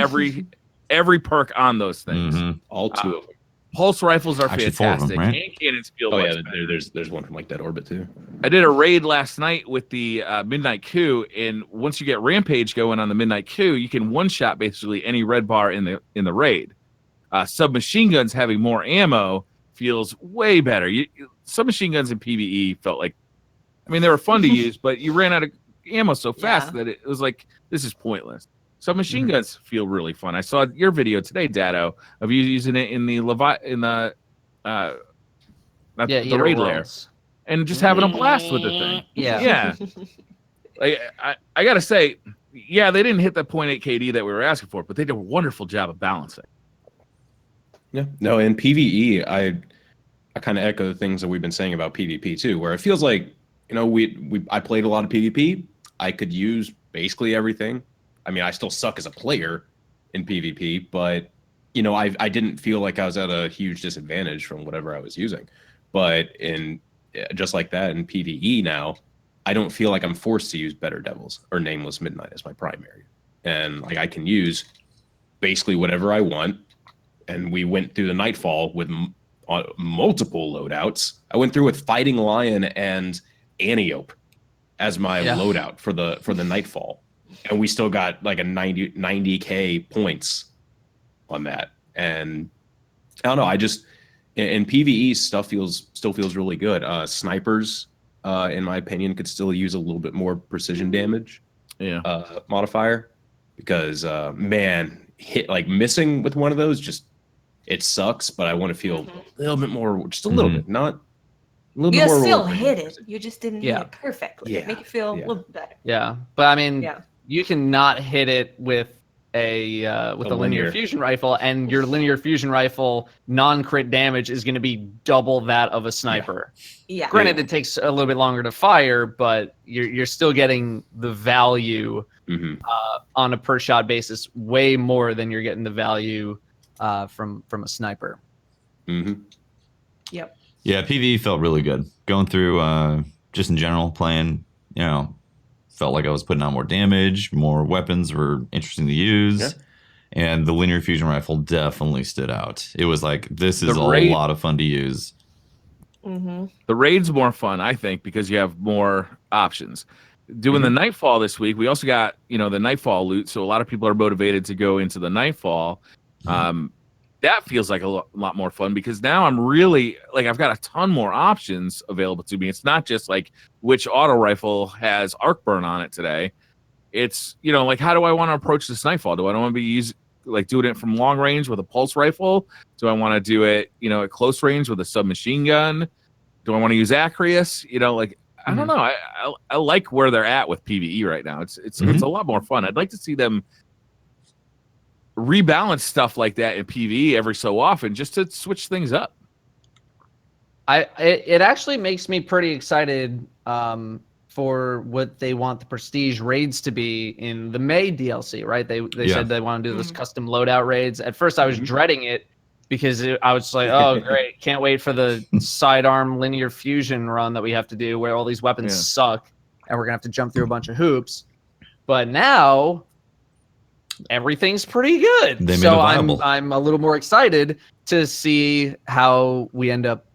every perk on those things. All two of them. Pulse rifles are Actually, 4 of them, fantastic. right? Hand cannons feel Oh much yeah, better. there's one from like Dead Orbit too. I did a raid last night with the Midnight Coup, and once you get Rampage going on the Midnight Coup, you can one-shot basically any red bar in the raid. Submachine guns having more ammo feels way better. Submachine guns in PvE felt like, I mean, they were fun to use, but you ran out of ammo so fast that it was like, this is pointless. Submachine guns feel really fun. I saw your video today, Dado, of you using it in the raid lair, and just having a blast with the thing. Yeah. Like I gotta say, yeah, they didn't hit the 0.8 KD that we were asking for, but they did a wonderful job of balancing. Yeah. No, in PvE, I kind of echo the things that we've been saying about PvP too, where it feels like, I played a lot of PvP. I could use basically everything. I mean, I still suck as a player in PvP, but I didn't feel like I was at a huge disadvantage from whatever I was using. But just like that in PvE now, I don't feel like I'm forced to use Better Devils or Nameless Midnight as my primary, and like I can use basically whatever I want. And we went through the Nightfall with multiple loadouts. I went through with Fighting Lion and Antiope as my loadout for the Nightfall, and we still got like a 90k points on that. And I don't know, I just in PvE stuff still feels really good. Snipers, in my opinion, could still use a little bit more precision damage modifier, because missing with one of those, just it sucks. But I want to feel a little bit more, just a little bit, not a little You bit more. still hit it. You just didn't hit it perfectly. Yeah. Make it feel a little better. Yeah, but I mean, you cannot hit it with a linear fusion rifle, and your linear fusion rifle non-crit damage is going to be double that of a sniper. Yeah. Granted, it takes a little bit longer to fire, but you're still getting the value on a per shot basis way more than you're getting the value from a sniper. Yep. Yeah, PvE felt really good. Going through, just in general, playing, felt like I was putting out more damage, more weapons were interesting to use. and the linear fusion rifle definitely stood out. It was like, this is The a raid- lot of fun to use. Mm-hmm. The raid's more fun, I think, because you have more options. Doing the Nightfall this week, we also got the Nightfall loot, so a lot of people are motivated to go into the Nightfall. That feels like a lot more fun because now I'm really like I've got a ton more options available to me. It's not just like which auto rifle has arc burn on it today. It's like how do I want to approach this Nightfall? Do I want to be doing it from long range with a pulse rifle? Do I want to do it at close range with a submachine gun? Do I want to use Acreus? I don't know. I like where they're at with PvE right now. It's a lot more fun. I'd like to see them rebalance stuff like that in PvE every so often, just to switch things up. It actually makes me pretty excited for what they want the prestige raids to be in the May DLC. Right? They said they want to do this custom loadout raids. At first, I was dreading it because I was like, oh great, can't wait for the sidearm linear fusion run that we have to do, where all these weapons suck, and we're gonna have to jump through a bunch of hoops. But now everything's pretty good. They made So it viable. I'm a little more excited to see how we end up,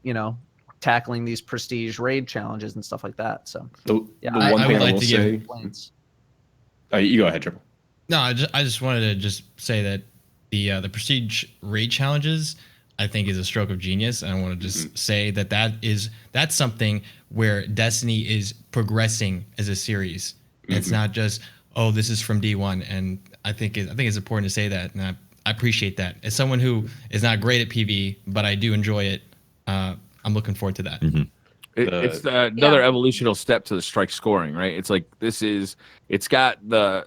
tackling these prestige raid challenges and stuff like that. So The I one thing would I like will to say. You go ahead, Triple. No, I just wanted to just say that the prestige raid challenges I think is a stroke of genius, and I want to just say that's something where Destiny is progressing as a series. It's not just this is from D1, and I think it's important to say that, and I appreciate that. As someone who is not great at PvE, but I do enjoy it, I'm looking forward to that. It's another evolutional step to the strike scoring, right? It's like it's got the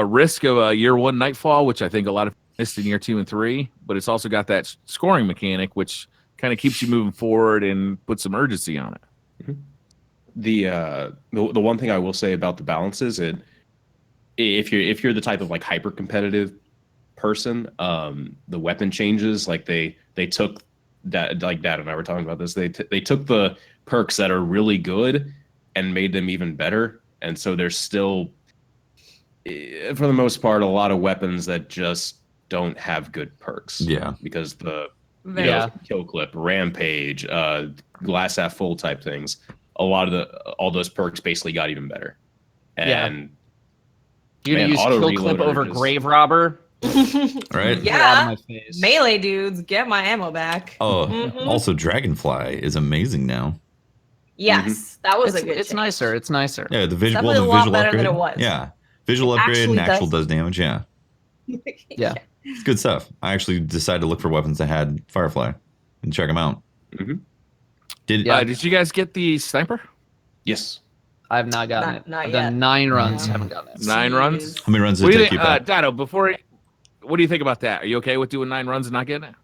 risk of a year one Nightfall, which I think a lot of missed in year 2 and 3, but it's also got that scoring mechanic, which kind of keeps you moving forward and puts some urgency on it. The one thing I will say about the balance is if you're the type of like hyper competitive person, the weapon changes, like they took that, like Dad and I were talking about this, they took the perks that are really good and made them even better, and so there's still, for the most part, a lot of weapons that just don't have good perks. Yeah. Because kill clip, rampage, glass half full type things, all those perks basically got even better. And you're gonna use auto kill clip reloader over just- grave robber. Right? Get out of Yeah. my face. Melee dudes, get my ammo back. Oh, also Dragonfly is amazing now. Yes, that was It's, a good it's change. nicer. It's nicer. Yeah, the visual, definitely the a lot visual better upgrade. than it was. Yeah, visual It upgrade and actually actual does damage. Yeah, Yeah. it's good stuff. I actually decided to look for weapons that had Firefly and check them out. Did Did you guys get the sniper? Yes. I have not gotten it. Not I've yet. done 9 runs. Yeah. Haven't gotten it. 9 runs? how many runs did What it do you take you think, back? Dado, what do you think about that? Are you okay with doing 9 runs and not getting it?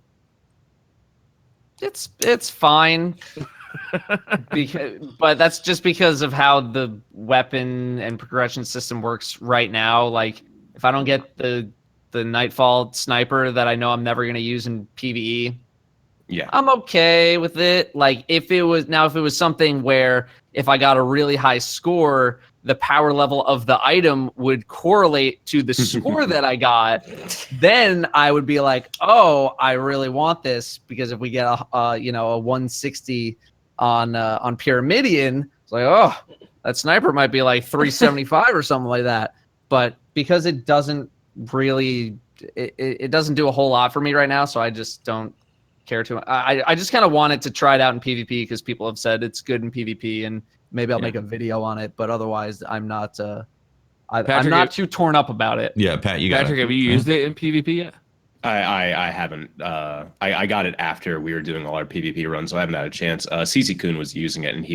It's fine. But that's just because of how the weapon and progression system works right now. Like, if I don't get the Nightfall sniper that I know I'm never going to use in PvE, Yeah. I'm okay with it. Like, if it was something where if I got a really high score, the power level of the item would correlate to the score that I got, then I would be like, oh, I really want this, because if we get a 160 on Pyramidion, it's like, oh, that sniper might be like 375 or something like that. But because it doesn't really, it doesn't do a whole lot for me right now, so I just don't care too much. I just kind of wanted to try it out in PvP because people have said it's good in PvP, and maybe I'll make a video on it. But otherwise, I'm not. I'm not too torn up about it. Yeah, Pat, you got Patrick, it. have you used it in PvP yet? I haven't. I got it after we were doing all our PvP runs, so I haven't had a chance. CC Kun was using it, and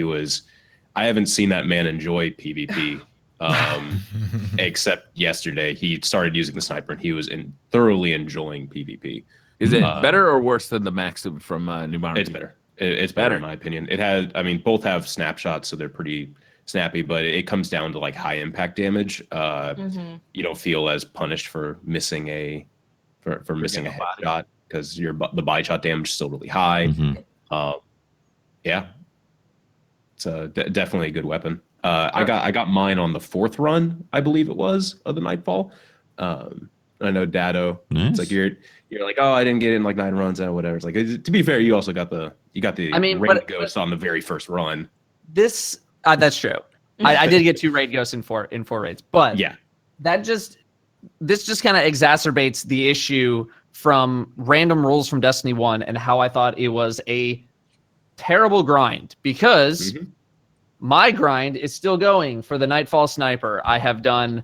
I haven't seen that man enjoy PvP, except yesterday. He started using the sniper, and he was thoroughly enjoying PvP. Is it better or worse than the Maxim from New Monarchy? It's better. It's better in my opinion. Both have snapshots, so they're pretty snappy, but it comes down to like high impact damage. You don't feel as punished for missing a headshot because the body shot damage is still really high. Yeah, it's definitely a good weapon. I got mine on the 4th run, I believe it was, of the Nightfall. I know Dado. Nice. It's like you're like, oh, I didn't get in like 9 runs and whatever. It's like to be fair, you also got the I mean, raid ghost on the very first run. This that's true. I did get 2 raid ghosts in four raids, but Yeah. This just kind of exacerbates the issue from random rules from Destiny 1 and how I thought it was a terrible grind, because my grind is still going for the Nightfall Sniper. I have done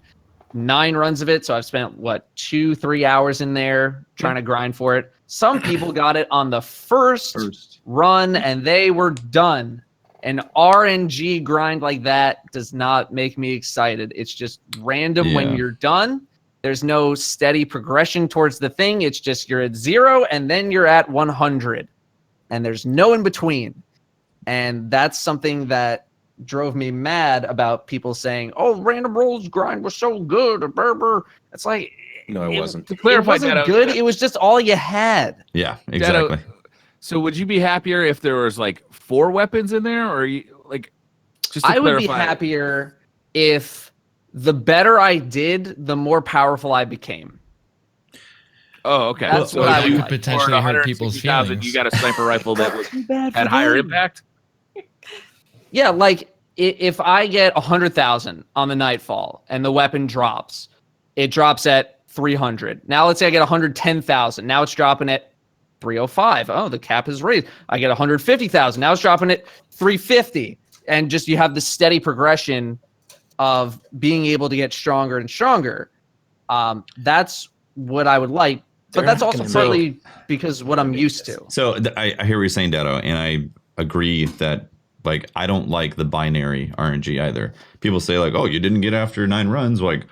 9 runs of it, so I've spent 2-3 hours in there trying to grind for it. Some people got it on the first run and they were done. An RNG grind like that does not make me excited. It's just random when you're done. There's no steady progression towards the thing. It's just you're at 0 and then you're at 100. And there's no in between. And that's something that drove me mad about people saying, oh, random rolls grind was so good. It's like, No, it wasn't. To clarify, it wasn't Dado, good. It was just all you had. Yeah, exactly. So would you be happier if there was like 4 weapons in there, or like just to I would be clarify- happier if the better I did, the more powerful I became. Oh, okay. That's So what I you would could like. potentially hurt people's 160,000, feelings. You got a sniper rifle that was, Bad had for higher them. impact. Yeah, like if I get 100,000 on the Nightfall and the weapon drops, it drops at 300. Now let's say I get 110,000. Now it's dropping at 305. Oh, the cap is raised. I get 150,000. Now it's dropping at 350. And just you have the steady progression of being able to get stronger and stronger. That's what I would like. But that's also partly because what I'm used to. So I hear what you're saying, Dado, and I agree that like I don't like the binary RNG either. People say like, "Oh, you didn't get after 9 runs." Like,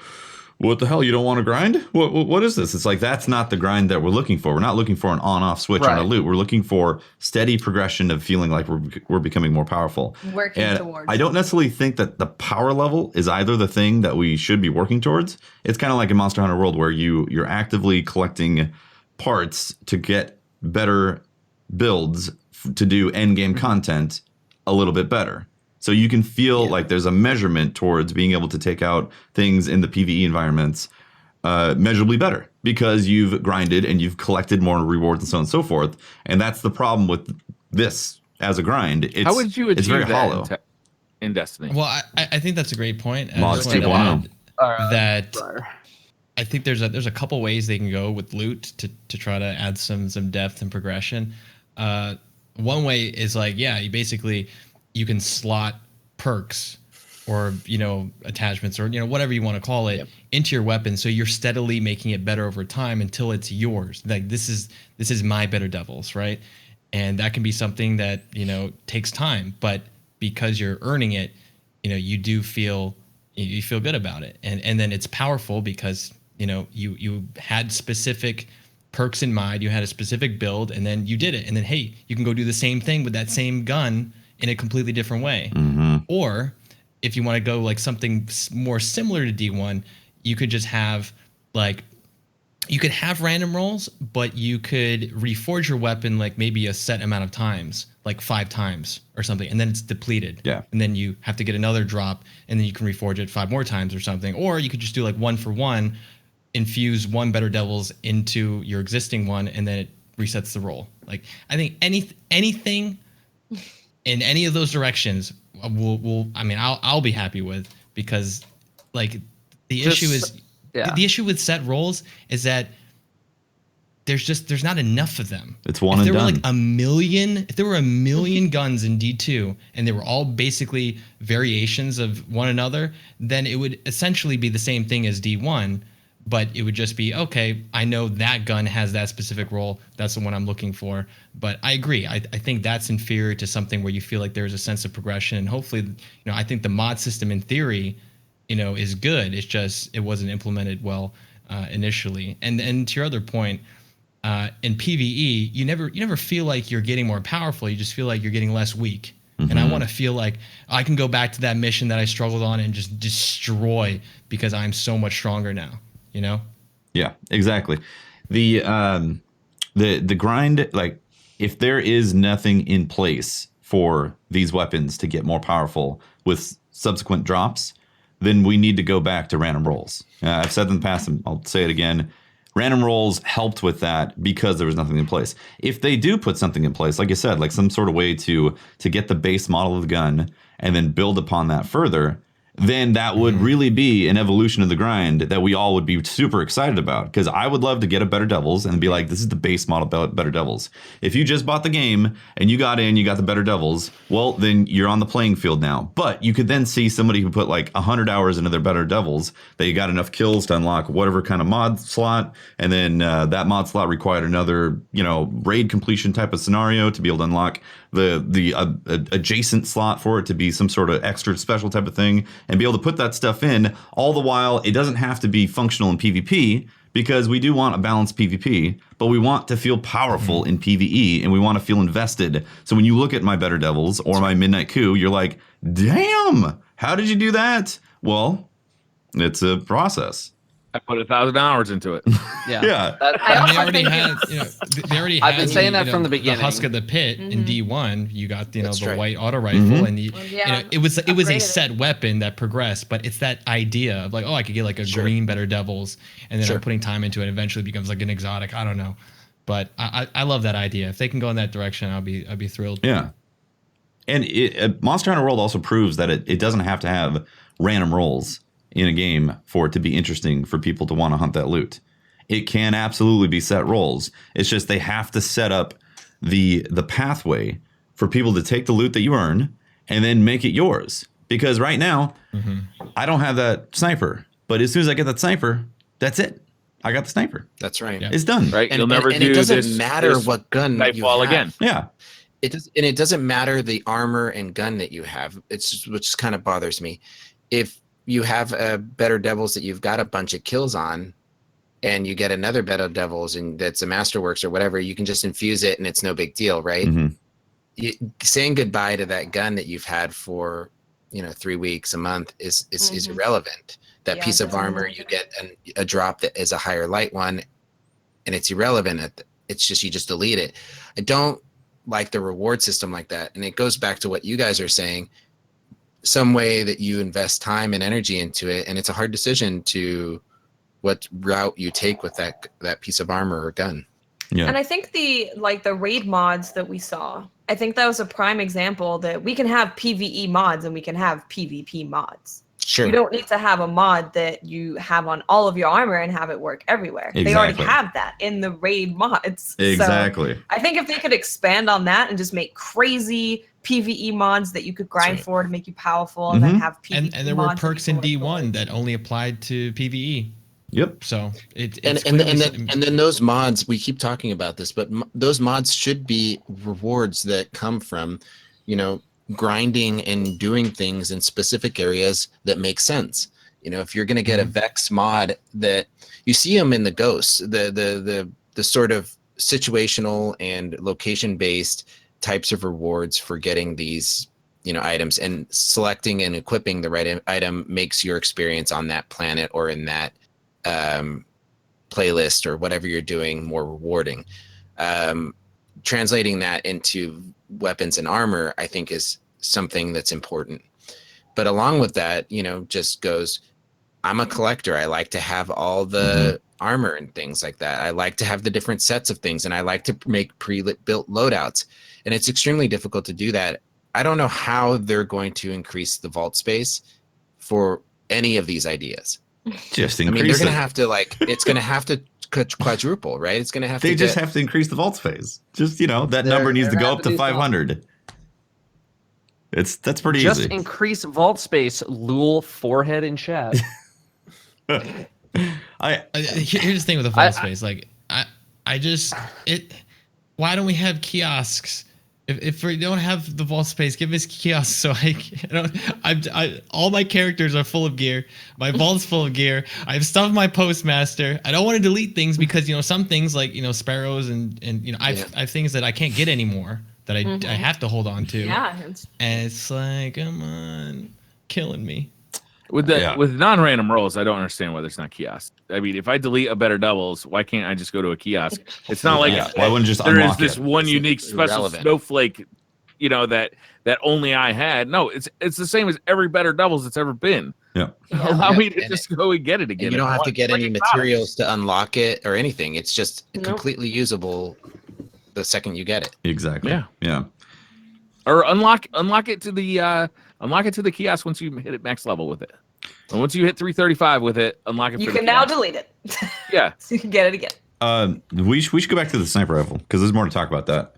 what the hell? You don't want to grind? What is this? It's like that's not the grind that we're looking for. We're not looking for an on-off switch on a loot. We're looking for steady progression of feeling like we're becoming more powerful. Working And towards. I don't necessarily think that the power level is either the thing that we should be working towards. It's kind of like in Monster Hunter World where you're actively collecting parts to get better builds to do end game content a little bit better. So you can feel like there's a measurement towards being able to take out things in the PvE environments measurably better because you've grinded and you've collected more rewards and so on and so forth. And that's the problem with this as a grind. How would you achieve it's very that hollow. in Destiny? Well, I think that's a great point. I Mods just wanted to 2.0. add that I think there's a couple ways they can go with loot to try to add some depth and progression. One way is like, you can slot perks or attachments or whatever you want to call it into your weapon, so you're steadily making it better over time until it's yours. Like this is my Better Devils, right? And that can be something that takes time, but because you're earning it, you do feel good about it, and then it's powerful because you had specific perks in mind, you had a specific build, and then you did it, and then hey, you can go do the same thing with that same gun in a completely different way. Or if you want to go like something more similar to D1, you could just have you could have random rolls, but you could reforge your weapon like maybe a set amount of times, like 5 times or something, and then it's depleted. Yeah. And then you have to get another drop, and then you can reforge it 5 more times or something. Or you could just do like 1 for 1, infuse 1 Better Devils into your existing one, and then it resets the roll. Like I think anything in any of those directions I'll be happy with, because like the issue with set rolls is that there's not enough of them. It's one if and there done. Were like if there were a million guns in D2 and they were all basically variations of one another, then it would essentially be the same thing as D1. But it would just be, okay, I know that gun has that specific role. That's the one I'm looking for. But I agree. I think that's inferior to something where you feel like there's a sense of progression. And hopefully, I think the mod system in theory, is good. It's just it wasn't implemented well initially. And to your other point, in PvE, you never feel like you're getting more powerful. You just feel like you're getting less weak. And I want to feel like I can go back to that mission that I struggled on and just destroy because I'm so much stronger now. Yeah, exactly. The grind, like if there is nothing in place for these weapons to get more powerful with subsequent drops, then we need to go back to random rolls. I've said in the past, and I'll say it again. random rolls helped with that because there was nothing in place. If they do put something in place, like you said, like some sort of way to get the base model of the gun and then build upon that further, then that would really be an evolution of the grind that we all would be super excited about. Because I would love to get a Better Devils and be like, this is the base model Better Devils. If you just bought the game and you got the Better Devils, well, then you're on the playing field now. But you could then see somebody who put like 100 hours into their Better Devils, they got enough kills to unlock whatever kind of mod slot, and then that mod slot required another, raid completion type of scenario to be able to unlock the adjacent slot for it to be some sort of extra special type of thing, and be able to put that stuff in. All the while, it doesn't have to be functional in PvP, because we do want a balanced PvP, but we want to feel powerful in PvE, and we want to feel invested. So when you look at my Better Devils or my Midnight Coup, you're like, damn, how did you do that? Well, it's a process. I put 1,000 hours into it. Yeah. Yeah. And they already had, they already I've had been saying that from the beginning. The Husk of the Pit in D1. You got, That's the right. white auto rifle, and Yeah, it was a upgraded set weapon that progressed, but it's that idea of like, oh, I could get like a green Better Devils, and then I'm putting time into it. Eventually, becomes like an exotic. I don't know, but I love that idea. If they can go in that direction, I'd be thrilled. Yeah. And Monster Hunter World also proves that it doesn't have to have random rolls in a game for it to be interesting for people to want to hunt that loot. It can absolutely be set rolls. It's just they have to set up the pathway for people to take the loot that you earn and then make it yours. Because right now, I don't have that sniper. But as soon as I get that sniper, that's it. I got the sniper. That's right. Yeah. It's done. Right? And, You'll never and do it doesn't this, matter this what gun you Nightfall have. again. Yeah. It doesn't matter the armor and gun that you have. It's just, which kind of bothers me. If you have a Better Devils that you've got a bunch of kills on, and you get another Better Devils and that's a Masterworks or whatever, you can just infuse it and it's no big deal, right? Saying goodbye to that gun that you've had for 3 weeks, a month is irrelevant. That piece of armor, you get a drop that is a higher light one, and it's irrelevant. It's just you just delete it. I don't like the reward system like that, and it goes back to what you guys are saying. Some way that you invest time and energy into it, and it's a hard decision to what route you take with that piece of armor or gun. Yeah. And I think the raid mods that we saw, I think that was a prime example that we can have PvE mods and we can have PvP mods. Sure. You don't need to have a mod that you have on all of your armor and have it work everywhere. They already Exactly. have that in the raid mods. Exactly. So I think if they could expand on that and just make crazy PvE mods that you could grind right. for to make you powerful, and then have PvP And there were mods that perks in people would D1 that only applied to PvE. Yep. So it's and then those mods, we keep talking about this, but those mods should be rewards that come from grinding and doing things in specific areas that make sense. If you're going to get a Vex mod, that you see them in the ghosts, the sort of situational and location based types of rewards for getting these items, and selecting and equipping the right item makes your experience on that planet or in that playlist or whatever you're doing more rewarding. Translating that into weapons and armor, I think, is something that's important. But along with that, just goes, I'm a collector. I like to have all the armor and things like that. I like to have the different sets of things, and I like to make pre-built loadouts. And it's extremely difficult to do that. I don't know how they're going to increase the vault space for any of these ideas. Just I mean, they're increase going to it. have to it's going to have to quadruple, right? It's going to have They to just get, have to increase the vault space. Just that number needs to they're go gonna up have to to do 500. That's pretty Just easy. increase vault space. Lul forehead in chat. Here's the thing with the vault space. Like why don't we have kiosks? If we don't have the vault space, give us kiosks so all my characters are full of gear. My vault's full of gear. I've stuffed my postmaster. I don't want to delete things because some things like sparrows and I have things that I can't get anymore that I have to hold on to. Yeah. And it's like, come on, killing me. With non-random rolls, I don't understand why there's not kiosks. I mean, if I delete a Better Doubles, why can't I just go to a kiosk? It's not like Why wouldn't just there is unlock this it? one unique special irrelevant. snowflake that only I had. No, it's the same as every better doubles it's ever been. Yeah. Allow Yeah, me to and just go and get it again. And you if don't I have to want. get Like any exotics. materials to unlock it or anything. It's just Nope. completely usable the second you get it. Exactly. Yeah. Yeah. Or unlock it to the kiosk once you hit it max level with it. And once you hit 335 with it, unlock it. You for the can now kiosk. delete it. Yeah. So you can get it again. We should go back to the sniper rifle because there's more to talk about that.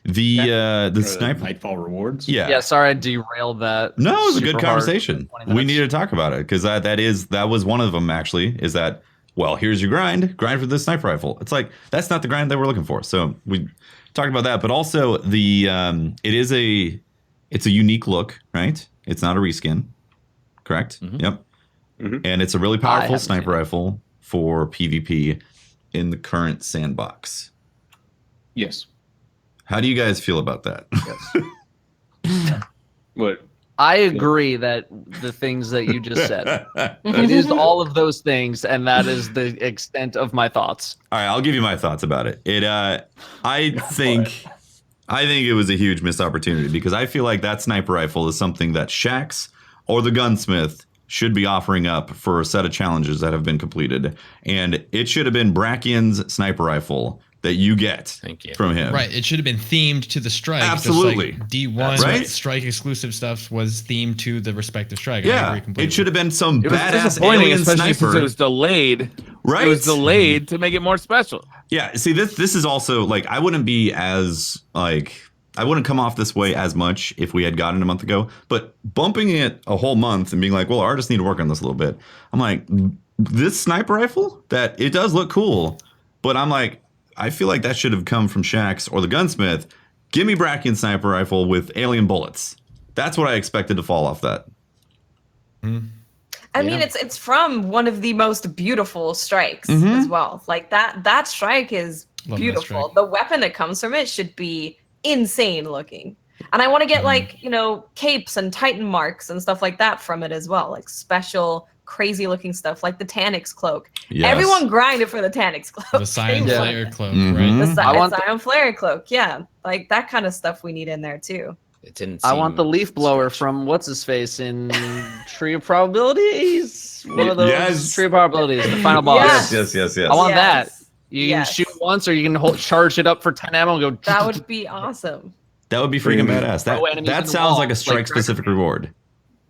The sniper Nightfall rewards. Yeah, sorry I derailed that. No, it was a super good hard conversation. 20 We minutes. need to talk about it because that was one of them actually. Is that well? Here's your grind for this sniper rifle. It's like that's not the grind that we're looking for. So we talked about that, but also it's a unique look, right? It's not a reskin, correct? Mhm. Yep. Mhm. And it's a really powerful haven't sniper seen it. rifle for PvP in the current sandbox. Yes. How do you guys feel about that? What? I agree that the things that you just said. It is all of those things, and that is the extent of my thoughts. All right, I'll give you my thoughts about it. I think it was a huge missed opportunity because I feel like that sniper rifle is something that Shaxx or the gunsmith should be offering up for a set of challenges that have been completed, and it should have been Brackian's sniper rifle that you get Thank you. from him. Right. It should have been themed to the strike. Absolutely. Just like D1 Right? strike exclusive stuff was themed to the respective strike. I Yeah, agree completely. it should have been some It was badass disappointing, alien especially sniper. since it was delayed. Right? It was delayed to make it more special. Yeah, see this is also like I wouldn't come off this way as much if we had gotten a month ago, but bumping it a whole month and being like, well, artists need to work on this a little bit. I'm like, this sniper rifle, that it does look cool, but I'm like, I feel like that should have come from Shaxx or the gunsmith. Give me Brackian sniper rifle with alien bullets. That's what I expected to fall off that. I mean, it's from one of the most beautiful strikes Mhm. as well. Like that strike is Love that beautiful. strike. The weapon that comes from it should be insane looking. And I want to get like, capes and Titan marks and stuff like that from it as well. Like special, crazy looking stuff like the Tanix cloak. Yes. Everyone grinded for the Tanix cloak. the Scion They Slayer want cloak, Mhm. The right? I want the- Scion Flare cloak. Yeah. Like that kind of stuff we need in there too. It didn't. I want seem the leaf blower stretched. from what's his face in Tree of Probabilities. One of those Yes. Tree of Probabilities, the final boss. Yes. Yes. I want that. Yes. You Yes. can shoot once, or you can charge it up for 10 ammo and go. That would be awesome. That would be freaking badass. Throw enemies in That the sounds wall, like a like strike specific reward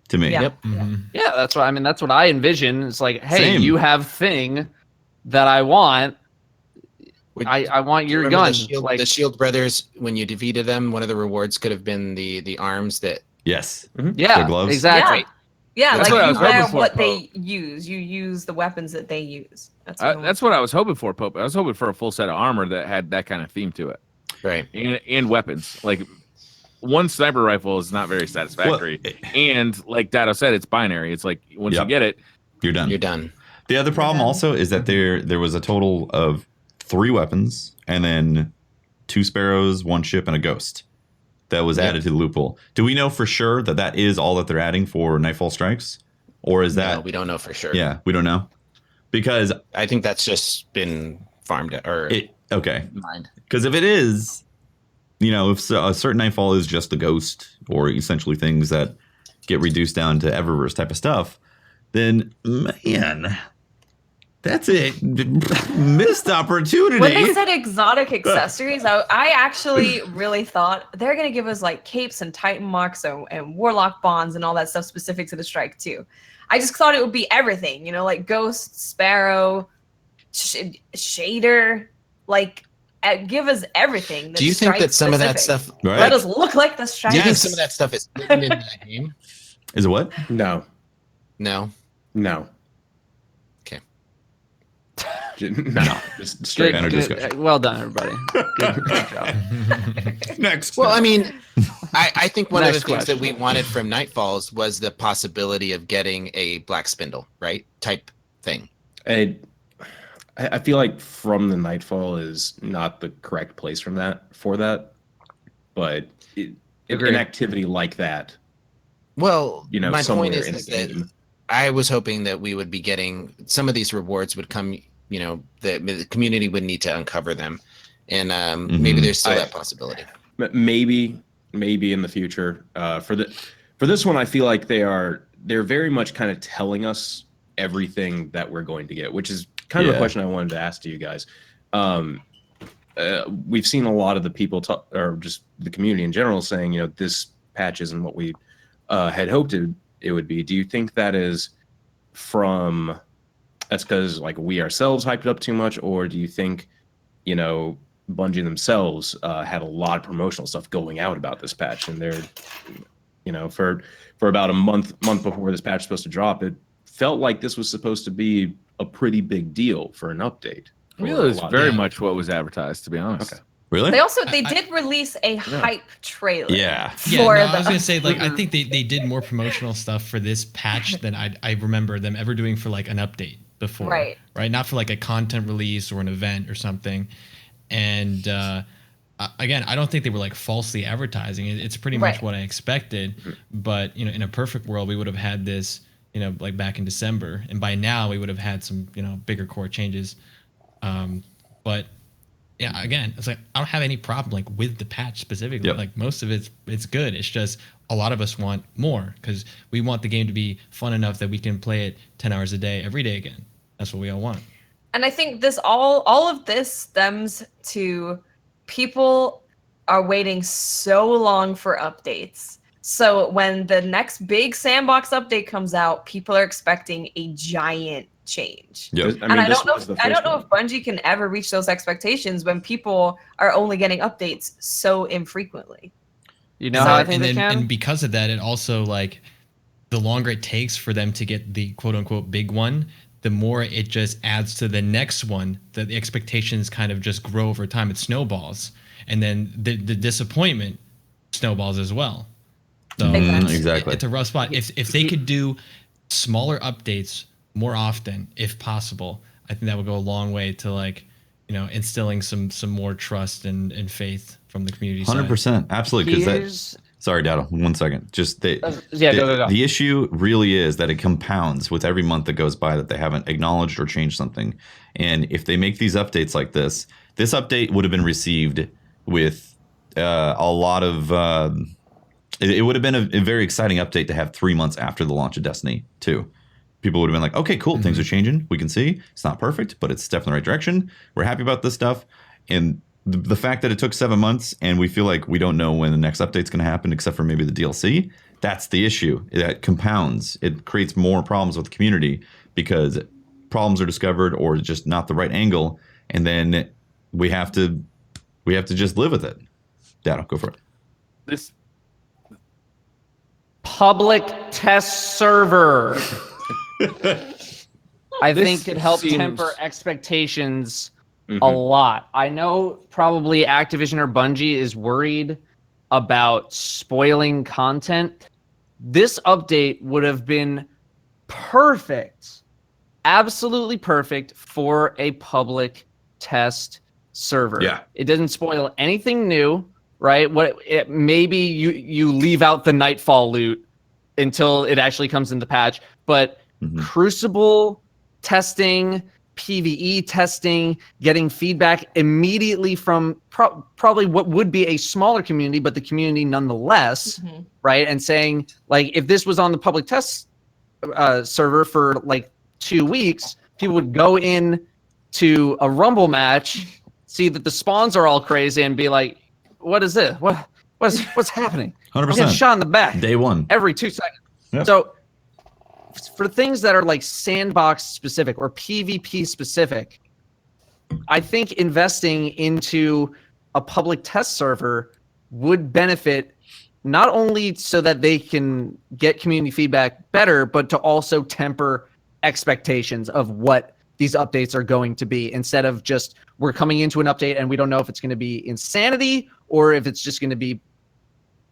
to me. Yeah. Yep. Mhm. Yeah, that's what I mean. That's what I envision. It's like, hey, Same. you have thing that I want. Would- I want Do you your remember gun. The Shield brothers, when you defeated them, one of the rewards could have been the arms that. Yes. yeah, their gloves. exactly. Yeah, That's like what I you was hoping wear for, what Pope. they use. You use the weapons that they use. That's what I was hoping for, Pope. I was hoping for a full set of armor that had that kind of theme to it, Right. and weapons. Like one sniper rifle is not very satisfactory, and like Dado said, it's binary. It's like once Yep. you get it, You're done. You're done. The other problem Yeah. also is that there was a total of 3 weapons and then 2 sparrows, 1 ship, and a ghost that was Yep. added to the loophole. Do we know for sure that is all that they're adding for Nightfall Strikes? Or is No, that... we don't know for sure. Yeah, we don't know. Because I think that's just been farmed or okay. mined. Because if it is, if a certain Nightfall is just the ghost or essentially things that get reduced down to Eververse type of stuff, then, man, that's it. Missed opportunity. When they said exotic accessories, I actually really thought they're gonna give us like capes and Titan marks and warlock bonds and all that stuff specific to the strike too. I just thought it would be everything, like ghost, sparrow, shader, like give us everything. Do you think strike that some of that specific. stuff? Right? Let us look like the strike? Do you think some of that stuff is hidden in that game? Is it what? No. No. No. Okay. No. Just straight Good, Banner good. discussion. Well done, everybody. Good job. Next. Well, I mean, I think one of the Next things that question. we wanted from Nightfalls was the possibility of getting a black spindle, right? Type thing. I feel like From the Nightfall is not the correct place for that, but an Agreed. activity like that, Well, my somewhere point is, in the is that game. I was hoping that we would be getting some of these rewards would come, the community would need to uncover them. And maybe there's still that possibility. maybe in the future. For this one, I feel like they're very much kind of telling us everything that we're going to get, which is kind of a Yeah. question I wanted to ask to you guys. We've seen a lot of the people talk, or just the community in general, saying, this patch isn't what we had hoped it would be. Do you think that's because like we ourselves hyped it up too much, or do you think, Bungie themselves had a lot of promotional stuff going out about this patch, and they're, for about a month before this patch was supposed to drop, it felt like this was supposed to be a pretty big deal for an update. Really, it's very Yeah. much what was advertised, to be honest. Okay. Really? They did release a hype trailer. Yeah. Yeah, for no, the I was gonna say, like, I think they did more promotional stuff for this patch than I remember them ever doing for like an update before. Right. Not for like a content release or an event or something. And again, I don't think they were like falsely advertising. It's pretty much Right. what I expected. But in a perfect world, we would have had this, like back in December, and by now we would have had some, bigger core changes. But yeah, again, it's like I don't have any problem like with the patch specifically. Yep. Like most of it's good. It's just a lot of us want more because we want the game to be fun enough that we can play it 10 hours a day every day again. That's what we all want. And I think this all of this stems to people are waiting so long for updates. So when the next big sandbox update comes out, people are expecting a giant change. Yep. And I this don't know was the I don't first know one. if Bungie can ever reach those expectations when people are only getting updates so infrequently. You know how I think and they then, can? and because of that, it also like the longer it takes for them to get the quote unquote big one, the more it just adds to the next one. That the expectations kind of just grow over time. It snowballs, and then the disappointment snowballs as well. So Exactly. it's a rough spot. If they could do smaller updates more often, if possible, I think that would go a long way to like, instilling some more trust and faith from the community side. 100%. Absolutely. Because Here's sorry, Dado, 1 second. Just go. the issue really is that it compounds with every month that goes by that they haven't acknowledged or changed something. And if they make these updates like this update would have been received with a lot of it would have been a very exciting update to have 3 months after the launch of Destiny 2. People would have been like, okay, cool, things are changing. We can see it's not perfect, but it's a step in the right direction. We're happy about this stuff. And the fact that it took 7 months and we feel like we don't know when the next update's going to happen, except for maybe the DLC, that's the issue. That compounds. It creates more problems with the community because problems are discovered or just not the right angle, and then we have to just live with it. Dado, go for it. This public test server. I think it helped seems- temper expectations a lot. I know probably Activision or Bungie is worried about spoiling content. This update would have been perfect, absolutely perfect for a public test server. Yeah. It doesn't spoil anything new, right? Maybe you leave out the Nightfall loot until it actually comes in the patch, but Crucible testing, PvE testing, getting feedback immediately from probably what would be a smaller community, but the community nonetheless, right? And saying, like, if this was on the public test server for like 2 weeks, people would go in to a Rumble match, see that the spawns are all crazy, and be like, "What is this? What's happening? I'm getting 100%. shot in the back Day one. every 2 seconds." Yep. So for things that are like sandbox specific or PvP specific, I think investing into a public test server would benefit not only so that they can get community feedback better, but to also temper expectations of what these updates are going to be, instead of just we're coming into an update and we don't know if it's going to be insanity or if it's just going to be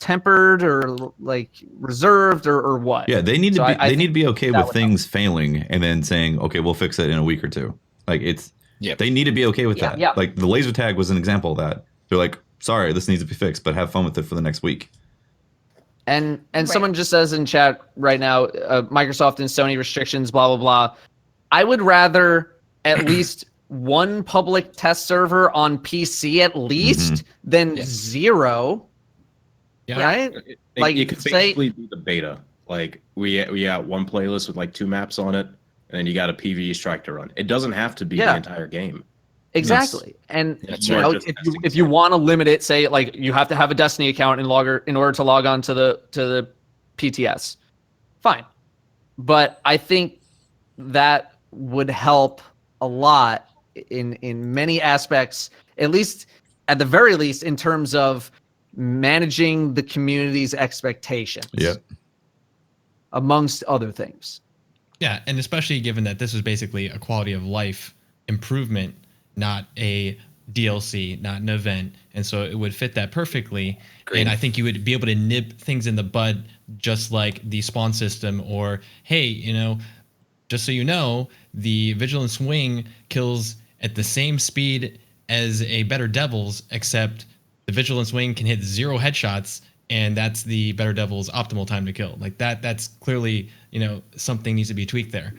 tempered or like reserved or what. Yeah, they need to So be they need to be think okay that with would things failing and then saying, okay, we'll fix it in a week or two. Like Yep. they need to be okay with Yeah. that. Yeah. Like the laser tag was an example of that. They're like, sorry, this needs to be fixed, but have fun with it for the next week. And Right. someone just says in chat right now, Microsoft and Sony restrictions, blah blah blah. I would rather at least one public test server on PC at least than Yeah. 0. Yeah. Right? Like, it could say- basically be the beta. Like we got one playlist with like 2 maps on it, and then you got a PvE strike to run. It doesn't have to be the Yeah. entire game. Exactly. And That's you right. know, Just if testing you want to limit it, say like you have to have a Destiny account in order to log on to the PTS. Fine. But I think that would help a lot in many aspects, at least at the very least in terms of managing the community's expectations. Yep. Amongst other things. Yeah, and especially given that this was basically a quality of life improvement, not a DLC, not an event, and so it would fit that perfectly. Agreed. And I think you would be able to nip things in the bud, just like the spawn system, or hey, you know, just so you know, the Vigilance Wing kills at the same speed as a Better Devil's, except the Vigilance Wing can hit 0 headshots, and that's the Better Devil's optimal time to kill. Like that's clearly, you know, something needs to be tweaked there.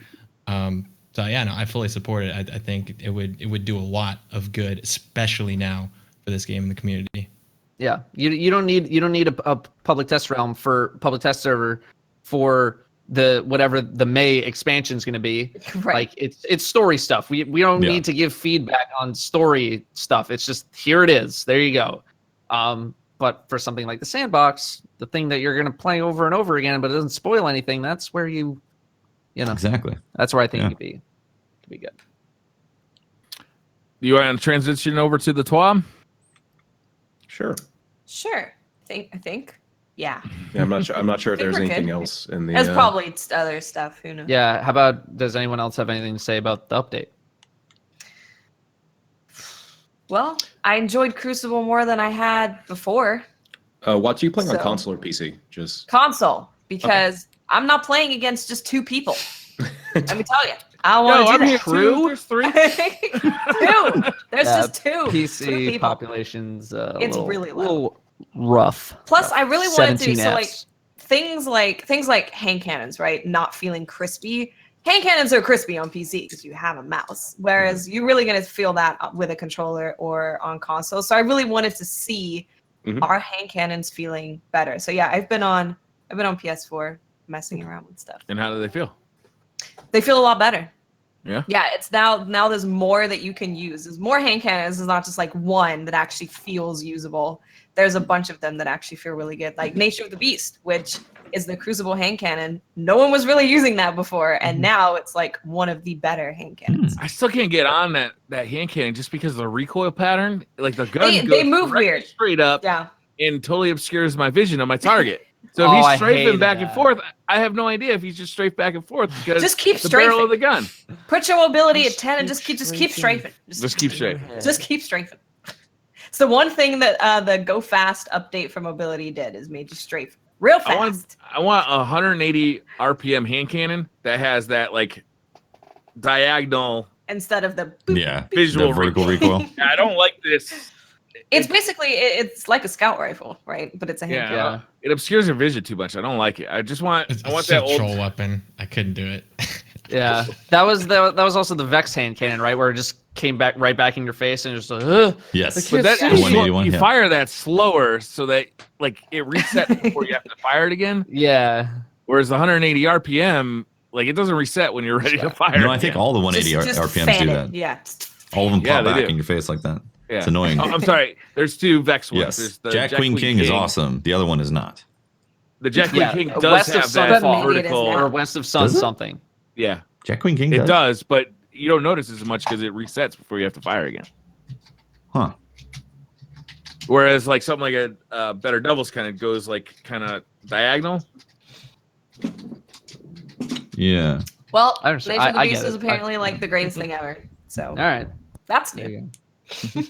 So yeah, no, I fully support it. I think it would do a lot of good, especially now for this game in the community. Yeah, you don't need a public test realm for public test server for the whatever the May expansion is going to be. Right. Like it's story stuff. We don't Yeah. need to give feedback on story stuff. It's just here it is. There you go. But for something like the sandbox, the thing that you're going to play over and over again, but it doesn't spoil anything, that's where you know, Exactly. that's where I think Yeah. it could be good. You want to transition over to the TWAB? Sure. Sure. I think. Yeah. Yeah, I'm not sure. I'm not sure if Think there's we're anything good. else in the. There's probably other stuff. Who knows? Yeah. How about, does anyone else have anything to say about the update? Well, I enjoyed Crucible more than I had before. What are you playing on So- console or PC? Just Console, because I'm not playing against just 2 people. Let me tell you. I don't want to do that. True. There's 3. 2. There's Yeah, just 2. 2 PC people. population's It's really low. little rough. Plus, I really wanted to. 17 So, like, Fs. things like hand cannons, right? Not feeling crispy. Hand cannons are crispy on PC because you have a mouse, whereas you're really gonna feel that with a controller or on console. So I really wanted to see our hand cannons feeling better. So yeah, I've been on PS4 messing around with stuff. And how do they feel? They feel a lot better. Yeah? Yeah, it's now there's more that you can use. There's more hand cannons. It's not just like one that actually feels usable. There's a bunch of them that actually feel really good. Like Nature of the Beast, which is the Crucible hand cannon. No one was really using that before, and now it's like one of the better hand cannons. I still can't get on that hand cannon just because of the recoil pattern. Like the gun They goes move directly weird. straight up Yeah. and totally obscures my vision of my target. So if Oh, I he's strafing hated back and that. forth, I have no idea if he's just strafed back and forth because Just keep the barrel strafing. of the gun. Put your mobility at Just 10 and keep just keep strafing. Just keep strafing. Just keep strafing. It's the one thing that the Go Fast update for mobility did is made you strafe real fast. I want a 180 RPM hand cannon that has that like diagonal Instead of the boop. Yeah. visual The vertical recoil. I don't like this. It's basically it's like a scout rifle, right? But it's a hand Yeah, cannon. it obscures your vision too much. I don't like it. I just want It's I want just that a old troll weapon. I couldn't do it. Yeah, that was also the Vex hand cannon, right? Where it just came back right back in your face and just like, ugh. Yes. But that The you 181, yeah. fire that slower so that like it resets before you have to fire it again. Yeah. Whereas the 180 RPM, like it doesn't reset when you're ready to fire. No, I think again. all the 180 Just RPMs fan do it. that. Yeah. All of them Yeah, pop they back do. in your face like that. Yeah. It's annoying. Oh, I'm sorry. There's 2 Vex ones. Yes. There's the Jack Queen King is awesome. The other one is not. The Jack Queen Yeah, King does West of have that Sunfall. Maybe it is vertical. now. Or West of Sun Does it? something. Yeah, Jack Queen King it does? does, but you don't notice as much because it resets before you have to fire again. Huh. Whereas like something like a Better Devils kind of goes like kind of diagonal. I Well, Yeah. Nature of the understand. I Beast get is it. apparently like the greatest thing ever. So All right. that's There new. you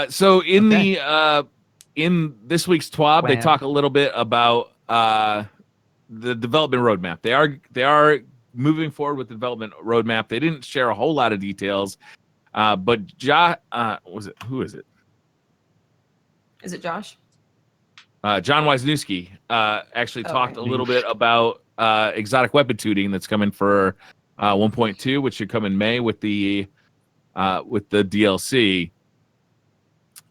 So in Okay. the in this week's TWAB, they Wham. talk a little bit about the development roadmap. They are moving forward with the development roadmap. They didn't share a whole lot of details, but who is it? Is it Josh? John Wisniewski actually Oh, talked right. a little bit about exotic weapon tuning that's coming for 1.2, which should come in May with the DLC.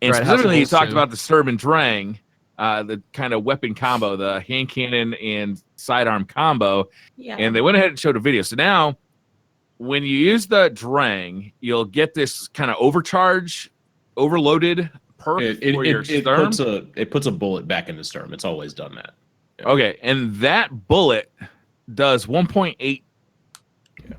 And Right, specifically, he House of talked Wolves about the Sturm and Drang, the kind of weapon combo, the hand cannon and sidearm combo. Yeah. And they went ahead and showed a video. So now, when you use the Drang, you'll get this kind of overloaded perk for your Sturm. It puts a bullet back in the Sturm. It's always done that. Yeah. Okay, and that bullet does 1.8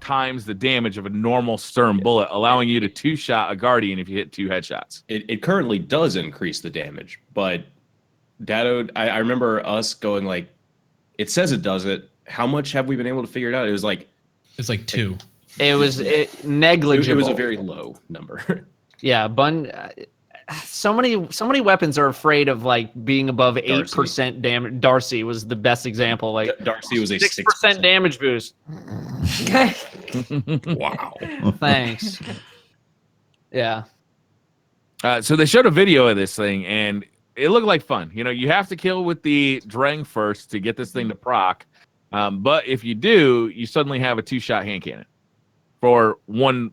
times the damage of a normal Sturm bullet, allowing you to two-shot a Guardian if you hit 2 headshots. It currently does increase the damage, but Dado, I remember us going like, it says it does it. How much have we been able to figure it out? It was like It's like 2. It was negligible. it was a very low number. Yeah, so many weapons are afraid of like being above 8% damage. Darcy was the best example. Like Darcy was a 6% damage boost. Wow. Thanks. Yeah. So they showed a video of this thing, and it looked like fun. You know, you have to kill with the Drang first to get this thing to proc. But if you do, you suddenly have a 2-shot hand cannon for one.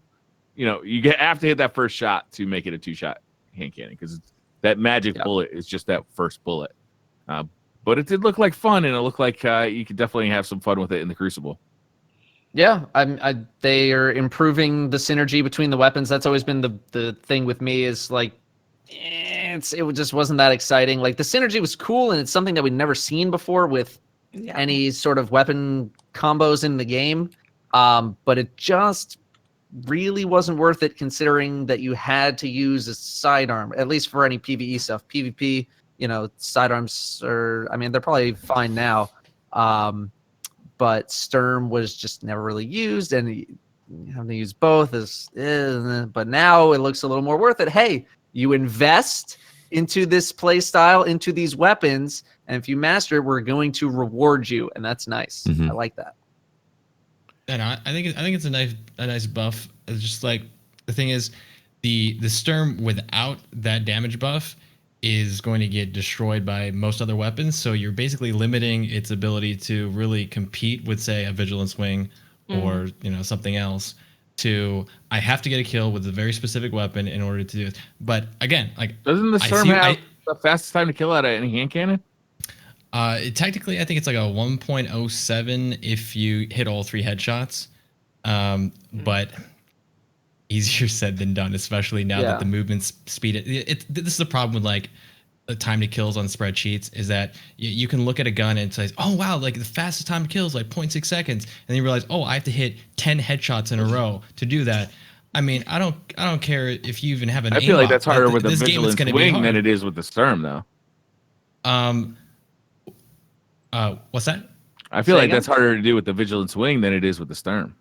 You know, you have to hit that first shot to make it a 2-shot hand cannon, because that magic bullet is just that first bullet. But it did look like fun, and it looked like you could definitely have some fun with it in the Crucible. Yeah, they are improving the synergy between the weapons. That's always been the thing with me, is like, it just wasn't that exciting. Like, the synergy was cool, and it's something that we'd never seen before with any sort of weapon combos in the game. But it just really wasn't worth it, considering that you had to use a sidearm, at least for any PvE stuff. PvP, you know, sidearms they're probably fine now. But Sturm was just never really used, and you have to use both but now it looks a little more worth it. Hey, you invest into this play style, into these weapons, and if you master it, we're going to reward you, and that's nice. Mhm. I like that. And I think it's a nice buff. It's just like, the thing is, the Sturm without that damage buff is going to get destroyed by most other weapons. So you're basically limiting its ability to really compete with, say, a Vigilance Wing or something else. I have to get a kill with a very specific weapon in order to do it. But again, like, Doesn't the Sturm have the fastest time to kill out of any hand cannon? Technically, I think it's like a 1.07 if you hit all 3 headshots. But easier said than done, especially now that the movement speed. This is the problem with like the time to kills on spreadsheets, is that you can look at a gun and it says, oh wow, like the fastest time to kill is like 0.6 seconds, and then you realize, oh, I have to hit 10 headshots in a row to do that. I mean, I don't care if you even have an. I feel like aimbot, that's harder with the this game is Vigilance gonna be Wing hard. than it is with the Sturm, though. What's that? I feel Say like again? that's harder to do with the Vigilance Wing than it is with the Sturm.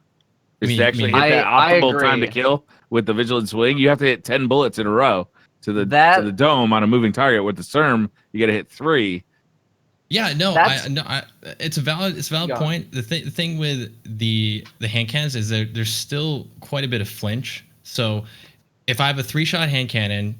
Is mean- to actually mean- hit that I optimal time to agree. kill with the Vigilance Wing, you have to hit 10 bullets in a row to the dome on a moving target. With the Sturm, you got to hit 3. Yeah, no, That's- it's a valid Yeah. point. The thing with the hand cannons is there's still quite a bit of flinch. So if I have a 3-shot hand cannon,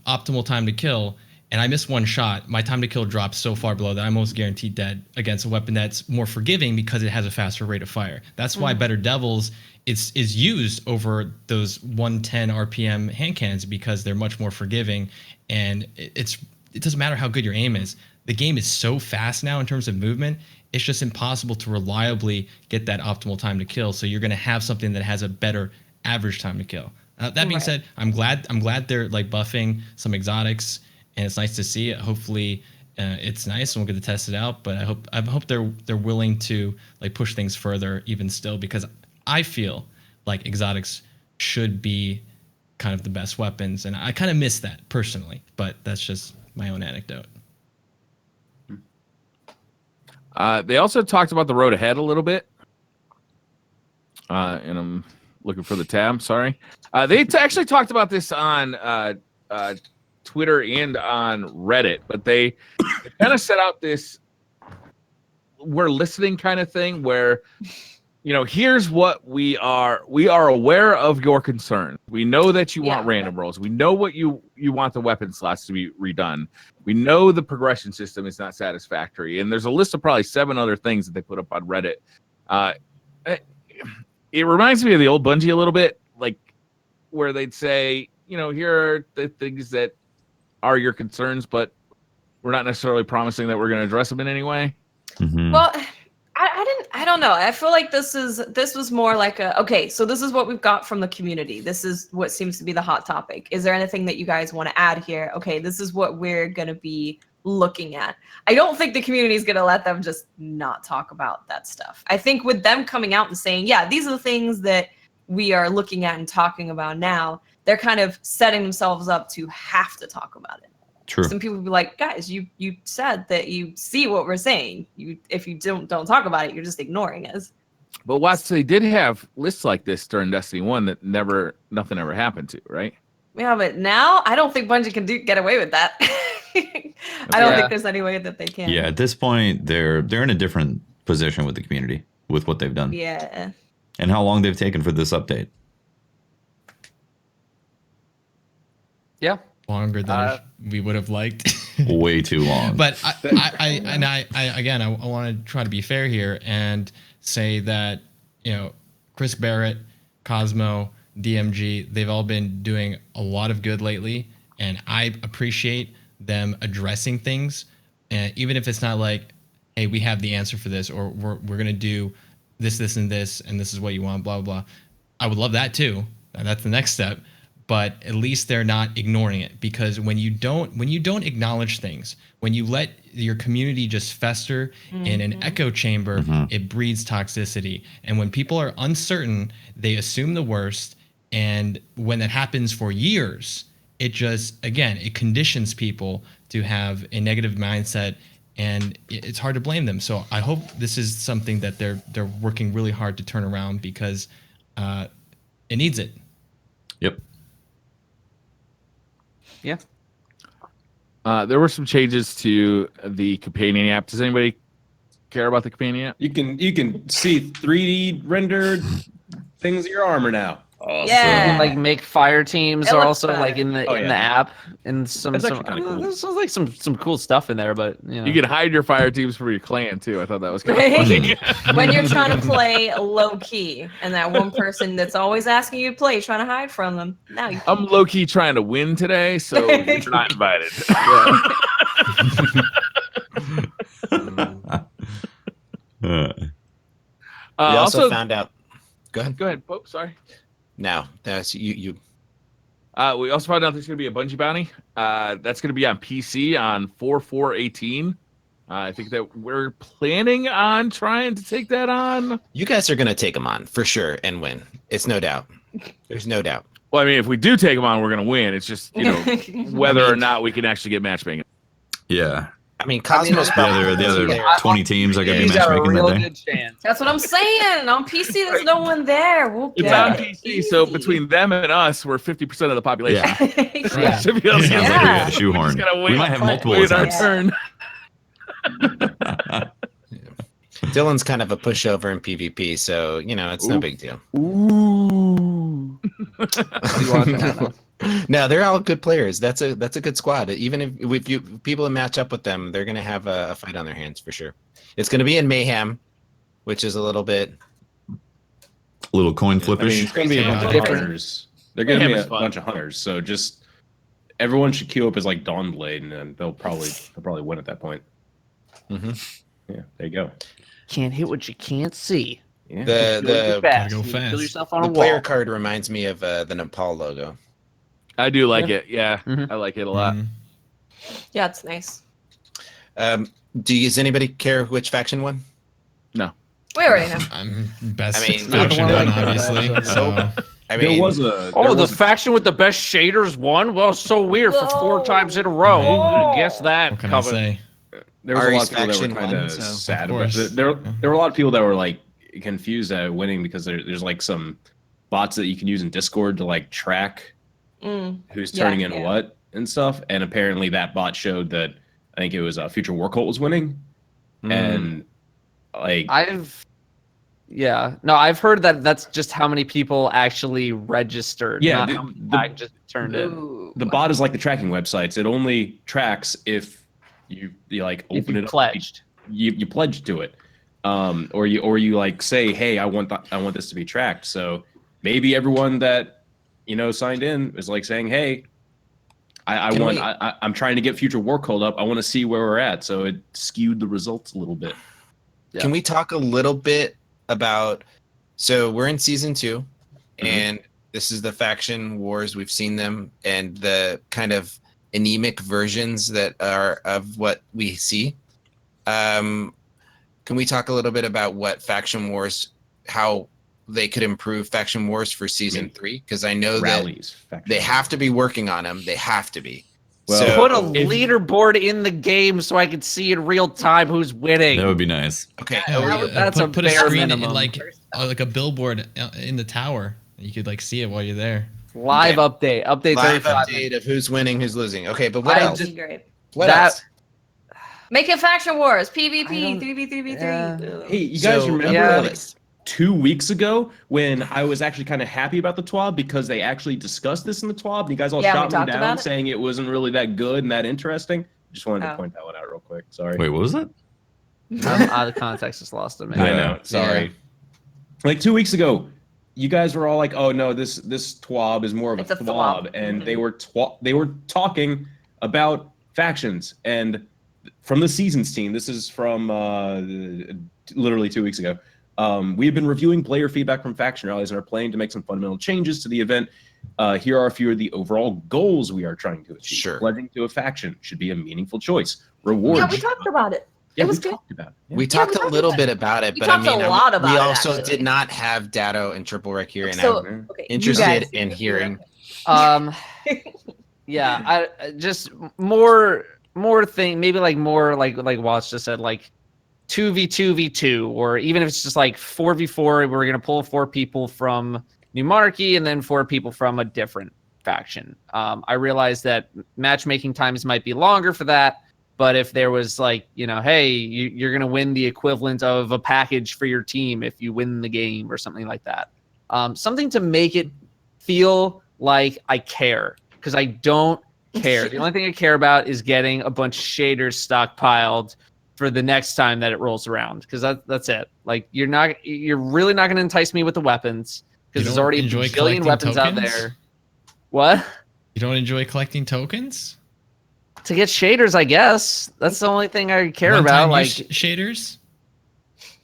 optimal time to kill, and I miss 1 shot, my time to kill drops so far below that I'm almost guaranteed dead against a weapon that's more forgiving because it has a faster rate of fire. That's why Better Devils is used over those 110 RPM hand cannons, because they're much more forgiving, and it doesn't matter how good your aim is. The game is so fast now in terms of movement, it's just impossible to reliably get that optimal time to kill. So you're going to have something that has a better average time to kill. That being said, I'm glad they're like buffing some exotics, and it's nice to see it. Hopefully, it's nice, and we'll get to test it out. But I hope they're willing to like push things further, even still, because I feel like exotics should be kind of the best weapons, and I kind of miss that personally. But that's just my own anecdote. They also talked about the road ahead a little bit. And I'm looking for the tab. Sorry. They actually talked about this on Twitter and on Reddit, but they kind of set out this we're listening kind of thing where, here's what we are aware of your concern. We know that you want random rolls. We know what you want the weapon slots to be redone. We know the progression system is not satisfactory. And there's a list of probably 7 other things that they put up on Reddit. it reminds me of the old Bungie a little bit, like where they'd say, here are the things that are your concerns, but we're not necessarily promising that we're going to address them in any way. Mhm. Well, I don't know. I feel like this was more like okay, so this is what we've got from the community. This is what seems to be the hot topic. Is there anything that you guys want to add here? Okay, this is what we're gonna be looking at. I don't think the community is gonna let them just not talk about that stuff. I think with them coming out and saying, yeah, these are the things that we are looking at and talking about now, they're kind of setting themselves up to have to talk about it. True. Some people will be like, guys, you said that you see what we're saying. If you don't talk about it, you're just ignoring us. But Watts, they did have lists like this during Destiny 1 that nothing ever happened to, right? Yeah, but now I don't think Bungie can get away with that. I don't think there's any way that they can. Yeah, at this point, they're in a different position with the community with what they've done. Yeah. And how long they've taken for this update. Yeah. Longer than we would have liked. Way too long. But I again, I want to try to be fair here and say that, Chris Barrett, Cosmo, DMG, they've all been doing a lot of good lately. And I appreciate them addressing things. And even if it's not like, hey, we have the answer for this, or we're going to do this, and this is what you want, blah, blah, blah. I would love that too. And that's the next step. But at least they're not ignoring it, because when you don't acknowledge things, when you let your community just fester in an echo chamber, it breeds toxicity. And when people are uncertain, they assume the worst. And when that happens for years, it just, again, it conditions people to have a negative mindset, and it's hard to blame them. So I hope this is something that they're working really hard to turn around, because it needs it. Yep. Yeah. There were some changes to the companion app. Does anybody care about the companion app? You can see 3D rendered things of your armor now. You Yeah. can like make fire teams It are looks also better. like in the app, and some That's actually kinda cool. there's like some cool stuff in there, but You can hide your fire teams for your clan too. I thought that was kind of Right? funny. When you're trying to play low key, and that one person that's always asking you to play, trying to hide from them. Now you I'm low key trying to win today, so you're not invited. Uh, We also also, found out. Go ahead. go ahead, Pope. Sorry. No, that's you. We also found out there's going to be a Bungie bounty. That's going to be on PC on 4/4/18. I think that we're planning on trying to take that on. You guys are gonna take them on for sure and win. It's no doubt. There's no doubt. Well, I mean, if we do take them on, we're going to win. It's just, whether or not we can actually get matchmaking. yeah. I mean, Cosmos. The other 20 teams are going to be He's got a matchmaking real that day. good chance. That's what I'm saying. On PC, there's no one there. We'll It's get on it. PC, so Easy. between them and us, we're 50% of the population. Yeah. Yeah. Should be able to Sounds get like we Yeah. got a shoehorn. We just gotta wait. We might have multiple wait our attempts. turn. Dylan's kind of a pushover in PvP, so it's no Ooh. big deal. Ooh. No, they're all good players. That's a good squad. Even if people match up with them, they're gonna have a fight on their hands for sure. It's gonna be in Mayhem, which is a little bit. Little coin I flippish. mean, it's going to be a bunch of Different. hunters. They're going to be Yeah, a it's fun. bunch of hunters. So just everyone should queue up as like Dawnblade, and then they'll probably win at that point. Mhm. Yeah, there you go. Can't hit what you can't see. Yeah. The Fast. go You fast. Kill yourself on the a player wall. card reminds me of the Nepal logo. I do like it. Yeah, Mhm. I like it a lot. Mhm. Yeah, it's nice. Does anybody care which faction won? We already know. I'm best I mean, faction not the one one, I- obviously. So I mean, There was a Oh, there the was a- faction with the best shaders won? Well, so weird for 4 Whoa. times in a row. Who would have guessed that what can I coming? say? there was a lot Ari's of people that faction were kind won, of so- sad Of about course. it. There were a lot of people that were like confused at winning because there's like some bots that you can use in Discord to like track Mm. who's Yeah, turning in yeah. what and stuff. And apparently that bot showed that I think it was Future War Cult was winning, and like I've heard that that's just how many people actually registered. Yeah, not the- how many the- back just turned in. Ooh. the bot is like the tracking websites. It only tracks if you like If open you it up. pledged. You pledge to it. or you like say, hey, I want this to be tracked. So maybe everyone that signed in is like saying, hey, I'm trying to get Future War Code up. I want to see where we're at. So it skewed the results a little bit. Yeah. Can we talk a little bit about? So we're in season 2, and this is the faction wars. We've seen them and the kind of anemic versions that are of what we see. Can we talk a little bit about what faction wars, how they could improve faction wars for season 3? Because I know Rallies, that they have to be working on them. They have to be. Well, So Put a leaderboard in the game so I could see in real time who's winning. That would be nice. okay, That's a put bare screen in, minimum. like a billboard in the tower. You could like see it while you're there. Live update. Updates every live 5 update minutes. of who's winning, who's losing. Okay, but what I else? That'd be great. What that- else? Make it faction wars, I PvP, don't- 3v3v3. Hey, you guys So, remember yeah. like 2 weeks ago when I was actually kind of happy about the TWAB because they actually discussed this in the TWAB and you guys all Yeah, we shot me talked down about it. saying it wasn't really that good and that interesting. Just wanted to Oh. point that one out real quick. Sorry. Wait, what was that? I'm out of context. Just lost it, man. I Yeah. know. Sorry. Like 2 weeks ago, you guys were all like, "Oh no, this TWAB is more of It's a a TWAB," TWAB. and Mhm. they were talking about factions and from the seasons team. This is from literally 2 weeks ago. We have been reviewing player feedback from faction rallies and are planning to make some fundamental changes to the event. Here are a few of the overall goals we are trying to achieve. Sure. Pledging to a faction should be a meaningful choice. Rewards. Yeah, we talked about it. Yeah, it was we good. talked about it. Yeah. We talked a talked little about bit it. about it, We but I talked a mean, lot about we it, also actually. did not have Datto and Triple Rec here, and So, I'm okay, you interested guys- in hearing. Yeah, I just more thing, maybe like more like Watts just said, like 2v2v2, or even if it's just like 4v4, we're gonna pull 4 people from New Monarchy and then 4 people from a different faction. I realize that matchmaking times might be longer for that, but if there was like, hey, you're gonna win the equivalent of a package for your team if you win the game or something like that, something to make it feel like I care, because I don't care. The only thing I care about is getting a bunch of shaders stockpiled for the next time that it rolls around, because that's it. Like you're really not going to entice me with the weapons, because You there's don't already a enjoy bajillion collecting weapons out tokens? there. What? You don't enjoy collecting tokens? To get shaders, I guess. That's the only thing I care One-time about. Like use shaders?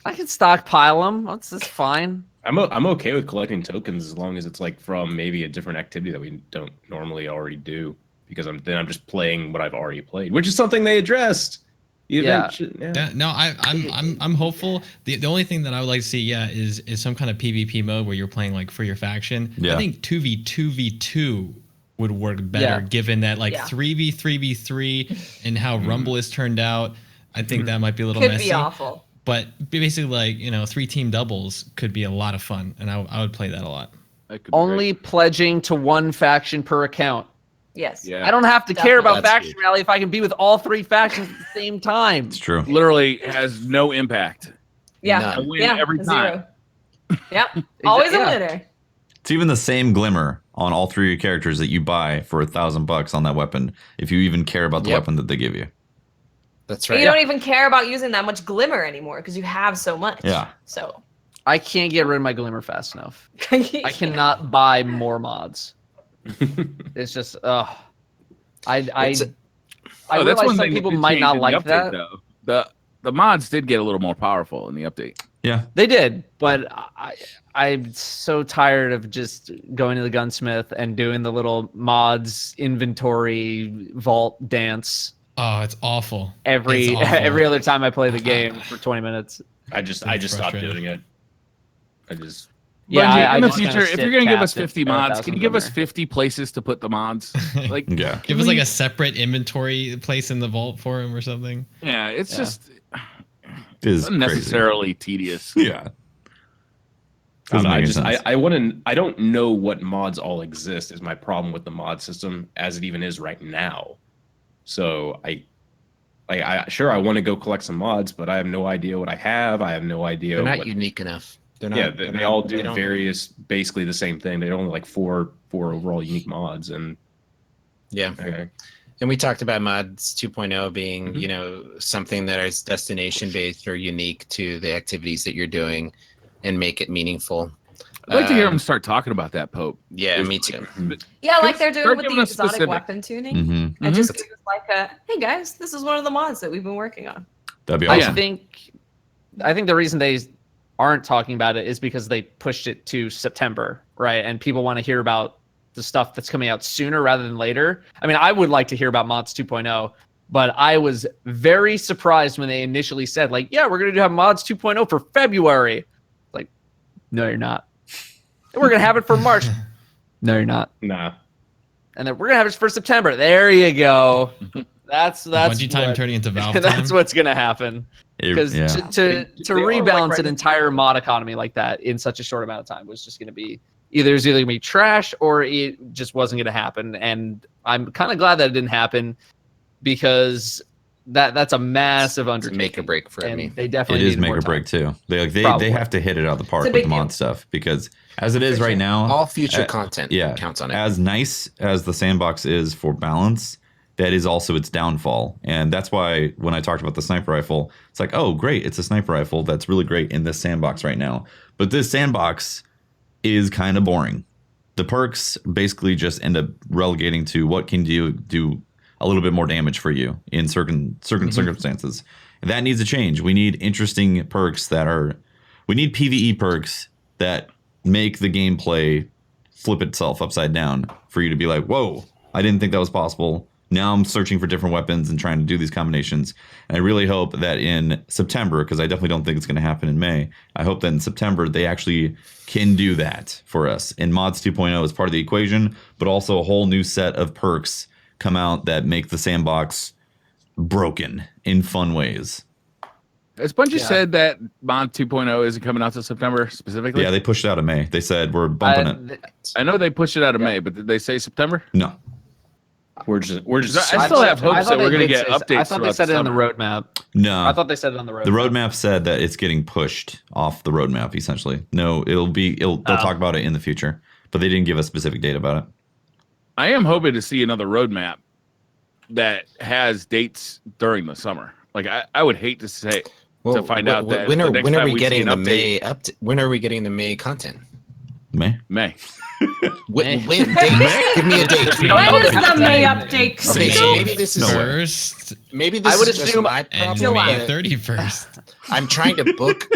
I can stockpile them. That's fine. I'm okay with collecting tokens as long as it's like from maybe a different activity that we don't normally already do, because I'm just playing what I've already played, which is something they addressed. The event should- Yeah, no, I'm hopeful. The only thing that I would like to see, is some kind of PvP mode where you're playing like for your faction. Yeah. I think 2v2v2 would work better, Yeah. given that like Yeah. 3v3v3 and how Rumble has turned out. I think that might be a little Could messy. be awful. But basically, like 3-team doubles could be a lot of fun, and I would play that a lot. That could be Only pledging to one faction per account. Yes. great. Yeah. I don't have to care about That's faction good. rally if I can be with all 3 factions at the same time. It's true. Literally has no impact. Yeah. None. I win Yeah. every time. Zero. Yep. Always a Yeah. winner. It's even the same glimmer on all 3 of your characters that you buy for $1,000 on that weapon, if you even care about the Yep. weapon that they give you. That's And right. you don't even care about using that much glimmer anymore because you have so much. Yeah. So I can't get rid of my glimmer fast enough. I cannot buy more mods. It's just I It's a- realize some people might not like that. Though. The mods did get a little more powerful in the update. Yeah. They did, but I'm so tired of just going to the gunsmith and doing the little mods inventory vault dance Oh, it's awful. every It's awful. every other time I play the game for 20 minutes. I just It's stopped frustrating. doing it. I just Yeah, Bungie, I in the just kinda future, if sit you're gonna give us capped at 50 mods, can you 1,000 give us glimmer. 50 places to put the mods? Like, Yeah. Give us like a separate inventory place in the vault for him or something. yeah, it's Yeah. just It is unnecessarily tedious. crazy. Yeah. Doesn't make any sense. I don't know what mods all exist is my problem with the mod system as it even is right now. So I want to go collect some mods, but I have no idea what I have. I have no idea. They're not what, unique enough. They're not. yeah, they're they not- all they do don't- various, basically the same thing. They only like four overall unique mods, and Yeah. okay. And we talked about mods 2.0 being, Mhm. you know, something that is destination based or unique to the activities that you're doing and make it meaningful. I'd like to hear Um, them start talking about that, Pope. Yeah, There's- me too. Yeah, like Give- they're doing start with giving the us exotic specific. weapon tuning. Mm-hmm. And Mhm. just give us like hey guys, this is one of the mods that we've been working on. That'd be I awesome. think the reason they aren't talking about it is because they pushed it to September, right? And people want to hear about the stuff that's coming out sooner rather than later. I mean, I would like to hear about mods 2.0, but I was very surprised when they initially said, like, yeah, we're going to have mods 2.0 for February. Like, no, you're not. We're going to have it for March. No, you're not. Nah. And then we're going to have it for September. There you go. That's Bungie time what- turning into Valve that's time. what's going to happen. Because Yeah. to They are, like, rebalance right an now. entire mod economy like that in such a short amount of time was just going to be either going to be trash or it just wasn't going to happen. And I'm kind of glad that it didn't happen because that's a massive It's a undertaking. make or break for and me. they It definitely is need make more or break time. too. They Probably. have to hit it out of the park It's a with the big mod deal. stuff because as it is right now, All future uh, content yeah, counts on it. as nice as the sandbox is for balance, that is also its downfall. And that's why when I talked about the sniper rifle, it's like, oh, great, it's a sniper rifle. That's really great in this sandbox right now. But this sandbox is kind of boring. The perks basically just end up relegating to what can you do a little bit more damage for you in certain circumstances. And that needs to change. We need interesting perks we need PvE perks that make the gameplay flip itself upside down for you to be like, whoa, I didn't think that was possible. Now I'm searching for different weapons and trying to do these combinations. And I really hope that in September, because I definitely don't think it's going to happen in May, I hope that in September they actually can do that for us. And Mods 2.0 is part of the equation, but also a whole new set of perks come out that make the sandbox broken in fun ways. Has Bungie Yeah. said that mod 2.0 isn't coming out till September specifically? Yeah, they pushed it out of May. They said we're bumping it. I know they pushed it out of Yeah. May, but did they say September? No. We're just I still have hopes that we're going to get updates. I thought they throughout said the it on the summer. roadmap. No. I thought they said it on the roadmap. The roadmap said that it's getting pushed off the roadmap, essentially. No, they'll talk about it in the future, but they didn't give a specific date about it. I am hoping to see another roadmap that has dates during the summer. Like I would hate to say to find out that when the are next when are time we see getting an the update- May when are we getting the May content? May? May. When date? Give me a date. When is the May update? Okay, so maybe this is No way. First maybe this I would is just assume- my and problem. May but 31st. I'm trying to book,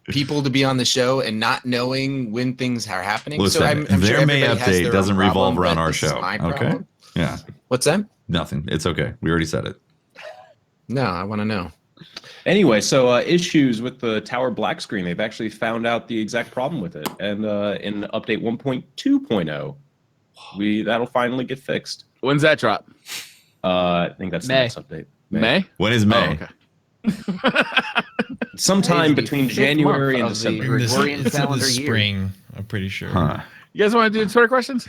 people to be on the show and not knowing when things are happening. Listen, so I'm sure their May everybody has update their doesn't own revolve problem, around but our this is show. my Okay? problem. Yeah. What's that? Nothing. It's okay. We already said it. No, I want to know. Anyway, so issues with the tower black screen. They've actually found out the exact problem with it, and in update 1.2.0, that'll finally get fixed. When's that drop? I think that's the May. next update. May? When is May? Oh, okay. Sometime May is the between 5th January and month of the December. Gregorian It's in the calendar year. spring, I'm pretty sure. Huh. You guys want to do Twitter questions?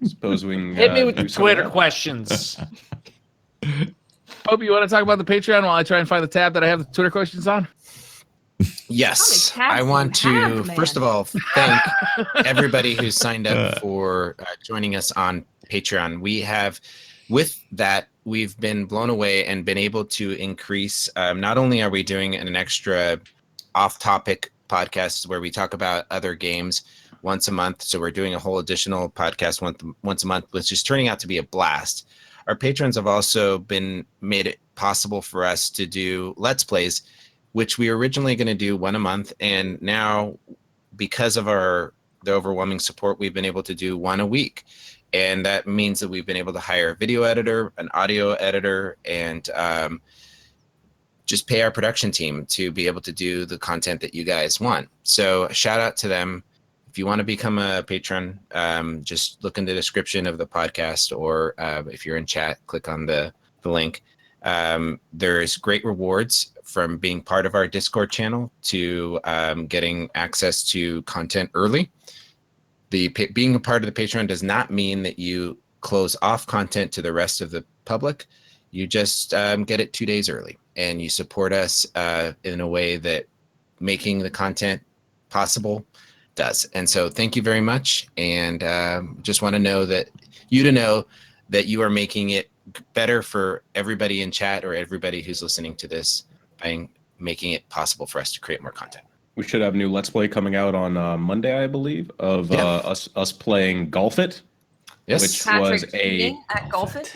Suppose we can, Hit me with do the some of Twitter that. questions. Hope you want to talk about the Patreon while I try and find the tab that I have the Twitter questions on. Yes, How many tabs I do want you to have, first of man? all thank everybody who's signed up for joining us on Patreon. With that, we've been blown away and been able to increase. Not only are we doing an extra off-topic podcast where we talk about other games once a month, so we're doing a whole additional podcast once a month, which is turning out to be a blast. Our patrons have also made it possible for us to do Let's Plays, which we were originally going to do one a month, and now because of the overwhelming support, we've been able to do one a week. And that means that we've been able to hire a video editor, an audio editor, and just pay our production team to be able to do the content that you guys want. So shout out to them. If you want to become a patron, just look in the description of the podcast, or if you're in chat, click on the link. There's great rewards from being part of our Discord channel to getting access to content early. Being a part of the Patreon does not mean that you close off content to the rest of the public. You just get it 2 days early, and you support us in a way that making the content possible does. And so thank you very much. And just want to know that you are making it better for everybody in chat or everybody who's listening to this by making it possible for us to create more content. We should have a new Let's Play coming out on Monday, I believe, of us playing Golf It. Yes. Which Patrick was a cheating at Golf It.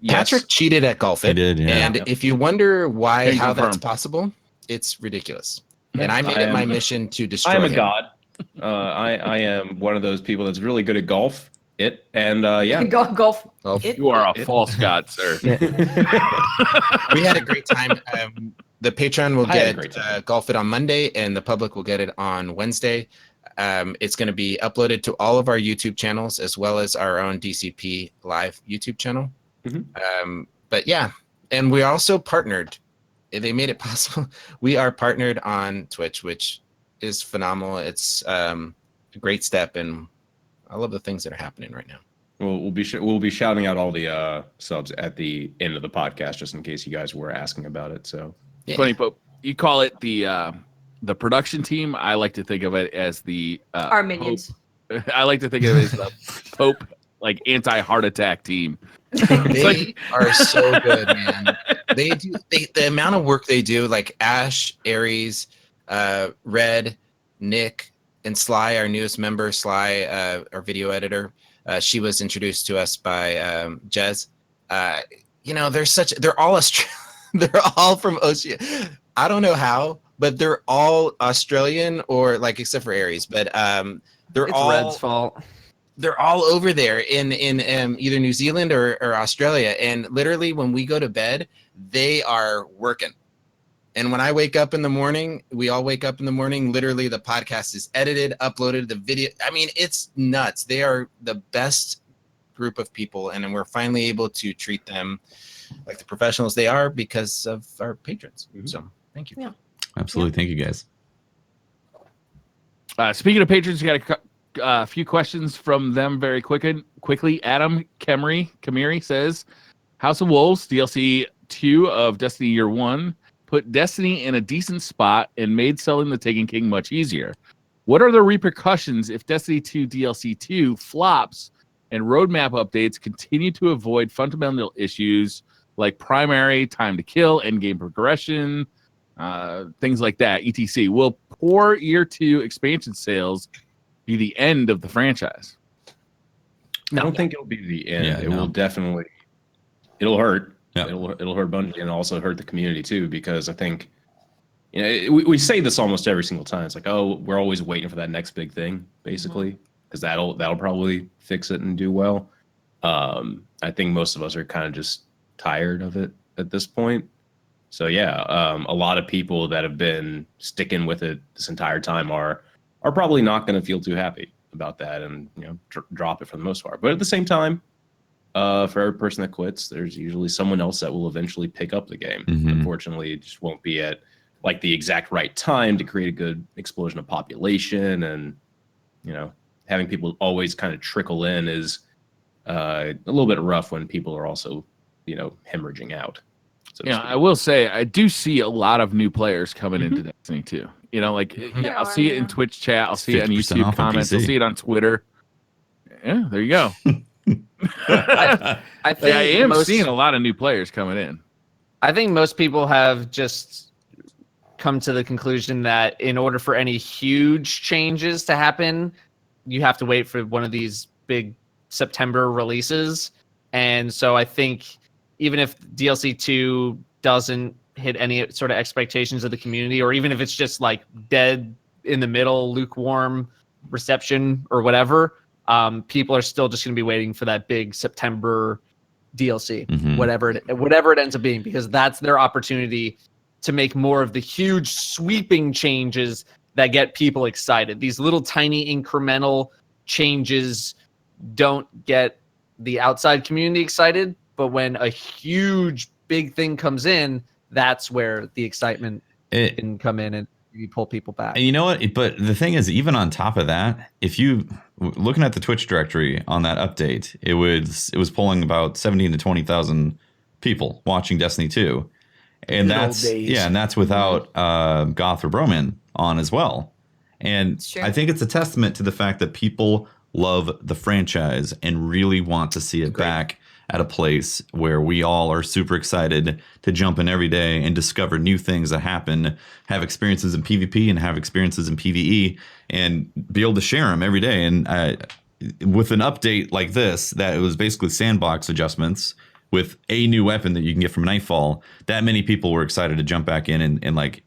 Patrick cheated at Golf It. He did, yeah. And if you wonder Can how that's confirm. possible, it's ridiculous. And I made it my mission to destroy I am a him. god. I am one of those people that's really good at golf. And Golf. Well, It. You are a false god, sir. we had a great time. The Patreon will I had a great get time. Golf It on Monday, and the public will get it on Wednesday. It's going to be uploaded to all of our YouTube channels as well as our own DCP Live YouTube channel. But yeah, and we also partnered. They made it possible. We are partnered on Twitch, which is phenomenal. It's a great step, and I love the things that are happening right now. we'll be shouting out all the subs at the end of the podcast, just in case you guys were asking about it. So Yeah. Funny Pope. You call it the production team. I like to think of it as the Our minions. Pope. I like to think of it as the Pope, like anti-heart attack team. They are so good, man. They do the amount of work they do, like Ash, Aries, Red, Nick, and Sly, our newest member, Sly, our video editor. She was introduced to us by Jez. They're all they're all from Oceania. I don't know how, but they're all Australian or like except for Aries, but they're It's all Red's fault. they're all over there in either New Zealand or Australia. And literally when we go to bed, they are working. And when I wake up in the morning, we all wake up in the morning, literally the podcast is edited, uploaded, the video. I mean, it's nuts. They are the best group of people. And we're finally able to treat them like the professionals they are because of our patrons. So thank you. Yeah. Absolutely. Thank you, guys. Speaking of patrons, you got a few questions from them very quickly. Adam Kamiri says, House of Wolves DLC 2 of Destiny Year 1 put Destiny in a decent spot and made selling the Taken King much easier. What are the repercussions if Destiny 2 DLC 2 flops and roadmap updates continue to avoid fundamental issues like primary time to kill, endgame progression, things like that, etc.? Will poor Year 2 expansion sales be the end of the franchise? I don't think it'll be the end. Yeah, It no. will definitely. It'll hurt. Yeah. It'll hurt Bungie and also hurt the community too, because I think, we say this almost every single time. It's like, oh, we're always waiting for that next big thing, basically, because that'll probably fix it and do well. I think most of us are kind of just tired of it at this point. So yeah, a lot of people that have been sticking with it this entire time are probably not going to feel too happy about that, and drop it for the most part. But at the same time, for every person that quits, there's usually someone else that will eventually pick up the game. Mhm. Unfortunately, it just won't be at like the exact right time to create a good explosion of population, and having people always kind of trickle in is a little bit rough when people are also hemorrhaging out. So to Yeah, speak. I will say I do see a lot of new players coming into Destiny 2. There I'll see it in are, Twitch chat, I'll see it on 50% YouTube off on comments, I'll PC. see it on Twitter. Yeah, there you go. I think I am most, seeing a lot of new players coming in. I think most people have just come to the conclusion that in order for any huge changes to happen, you have to wait for one of these big September releases. And so I think even if DLC 2 doesn't hit any sort of expectations of the community, or even if it's just like dead in the middle, lukewarm reception or whatever, people are still just going to be waiting for that big September DLC, Mhm. whatever it ends up being, because that's their opportunity to make more of the huge sweeping changes that get people excited. These little tiny incremental changes don't get the outside community excited, but when a huge big thing comes in, that's where the excitement can come in and you pull people back. And you know what? But the thing is, even on top of that, if you looking at the Twitch directory on that update, it was pulling about 17 to 20,000 people watching Destiny 2, and Good old that's days. and that's without Goth or Broman on as well. And Sure. I think it's a testament to the fact that people love the franchise and really want to see it Agreed. back at a place where we all are super excited to jump in every day and discover new things that happen, have experiences in PvP and have experiences in PvE, and be able to share them every day. And with an update like this, that it was basically sandbox adjustments with a new weapon that you can get from Nightfall, that many people were excited to jump back in and like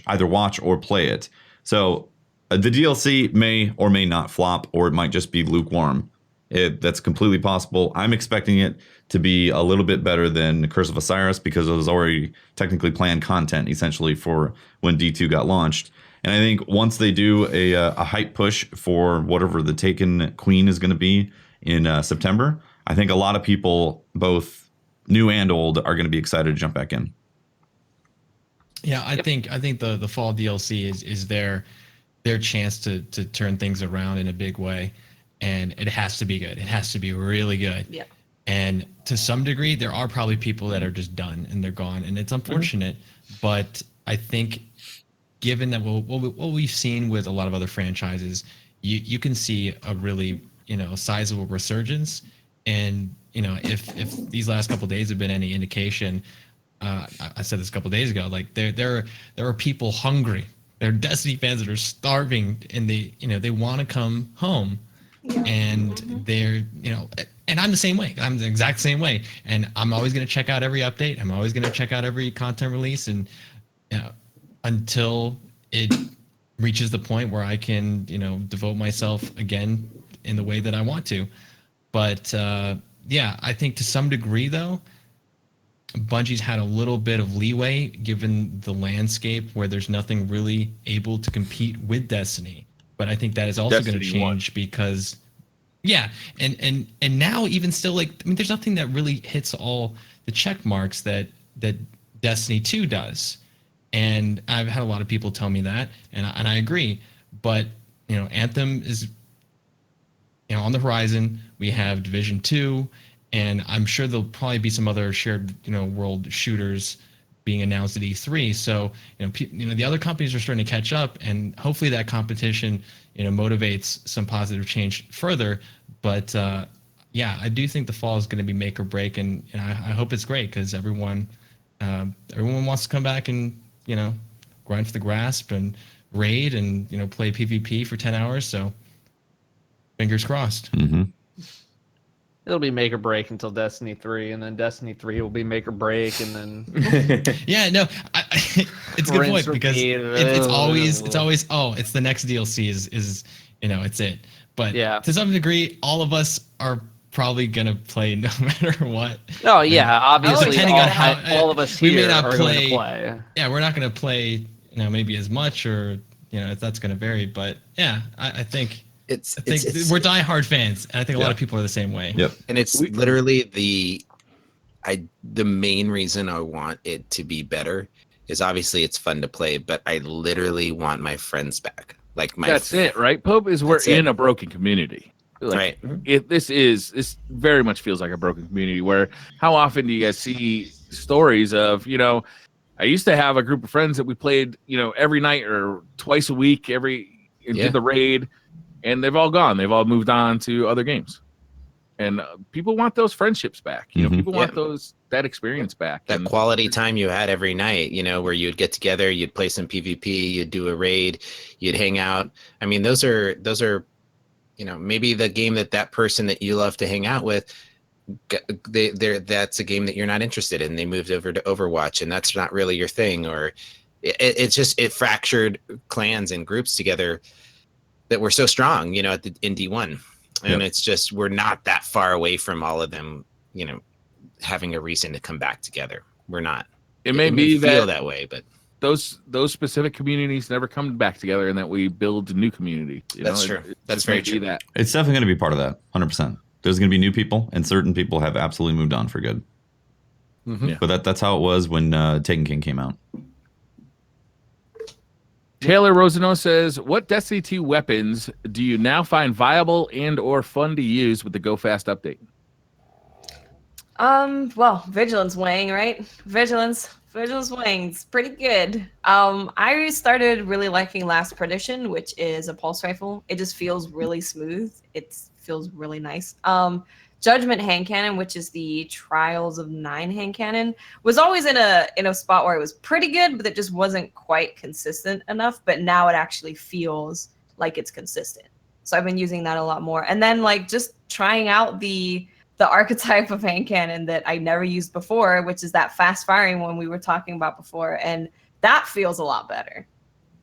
either watch or play it. So the DLC may or may not flop, or it might just be lukewarm. That's completely possible. I'm expecting it to be a little bit better than Curse of Osiris because it was already technically planned content essentially for when D2 got launched. And I think once they do a hype push for whatever the Taken Queen is going to be in September, I think a lot of people, both new and old, are going to be excited to jump back in. Yeah, I think the fall DLC is their chance to turn things around in a big way, and it has to be good. It has to be really good. Yeah. And to some degree, there are probably people that are just done and they're gone, and it's unfortunate. But I think, given that what we've seen with a lot of other franchises, you can see a really sizable resurgence. And if these last couple of days have been any indication, I said this a couple of days ago, like there are people hungry. There are Destiny fans that are starving, and they want to come home, and they're and I'm the same way. I'm the exact same way, and I'm always going to check out every update. I'm always going to check out every content release, and until it reaches the point where I can devote myself again in the way that I want to. But yeah, I think to some degree though, Bungie's had a little bit of leeway given the landscape where there's nothing really able to compete with Destiny. But I think that is also going to change because, yeah, and now even still, like, I mean, there's nothing that really hits all the check marks that Destiny 2 does. And I've had a lot of people tell me that, and I agree. But Anthem is on the horizon. We have Division 2. And I'm sure there'll probably be some other shared, world shooters being announced at E3. So, the other companies are starting to catch up, and hopefully that competition, motivates some positive change further. But yeah, I do think the fall is going to be make or break, and I hope it's great because everyone wants to come back and grind for the grasp and raid and play PvP for 10 hours. So, fingers crossed. Mm-hmm. It'll be make or break until Destiny 3, and then Destiny 3 will be make or break, and then yeah, no, it's a good point because it's always it's the next DLC is it's it. But yeah, to some degree, all of us are probably gonna play no matter what. Oh yeah, obviously, depending on how all of us we here may not are play. Going to play. Yeah, we're not gonna play maybe as much, or if that's gonna vary. But yeah, I think. I think we're diehard fans, and I think a lot of people are the same way. Yep. And it's literally the main reason I want it to be better is obviously it's fun to play, but I literally want my friends back. Like that's it, right? Pope is we're in a broken community. Like, right. This very much feels like a broken community. Where how often do you guys see stories of I used to have a group of friends that we played every night or twice a week did the raid. And they've all gone. They've all moved on to other games, and people want those friendships back. People want that experience back. That quality time you had every night. Where you'd get together, you'd play some PvP, you'd do a raid, you'd hang out. I mean, those are maybe the game that person that you love to hang out with. That's a game that you're not interested in. They moved over to Overwatch, and that's not really your thing. Or it fractured clans and groups together that were so strong, in D1, and it's just we're not that far away from all of them, having a reason to come back together. We're not. It may feel that way, but those specific communities never come back together, and that we build a new community. That's true. That's very true. It's definitely going to be part of that. 100%. There's going to be new people, and certain people have absolutely moved on for good. Mm-hmm. Yeah. But that's how it was when Taken King came out. Taylor Rosano says, what Destiny 2 weapons do you now find viable and or fun to use with the Go Fast update? Well, Vigilance Wang, right? Vigilance Wang's pretty good. I started really liking Last Perdition, which is a pulse rifle. It just feels really smooth. It feels really nice. Judgment hand cannon, which is the Trials of 9 hand cannon, was always in a spot where it was pretty good, but it just wasn't quite consistent enough. But now it actually feels like it's consistent. So I've been using that a lot more. And then like just trying out the archetype of hand cannon that I never used before, which is that fast firing one we were talking about before, and that feels a lot better.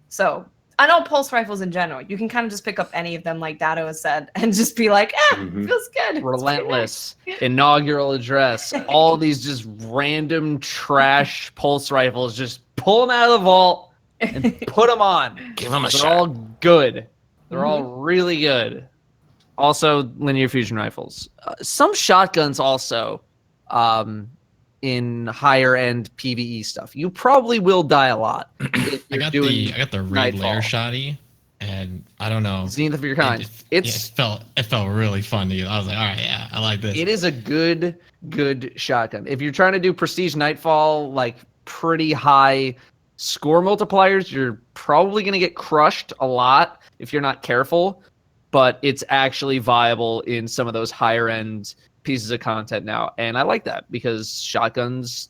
So I know pulse rifles in general, you can kind of just pick up any of them, like Dado has said, and just be like, feels good. It's Relentless, inaugural address, all these just random trash pulse rifles, just pull them out of the vault and put them on. Give them a They're shot. all good. They're all really good. Also, linear fusion rifles. Some shotguns also in higher end PvE stuff. You probably will die a lot. If I you're got doing the raid Nightfall. layer shoddy, and I don't know. Zenith of your kind. It felt really fun to you. I was like, all right, yeah, I like this. It is a good shotgun. If you're trying to do prestige Nightfall, like pretty high score multipliers, you're probably going to get crushed a lot if you're not careful, but it's actually viable in some of those higher end pieces of content now. And I like that because shotguns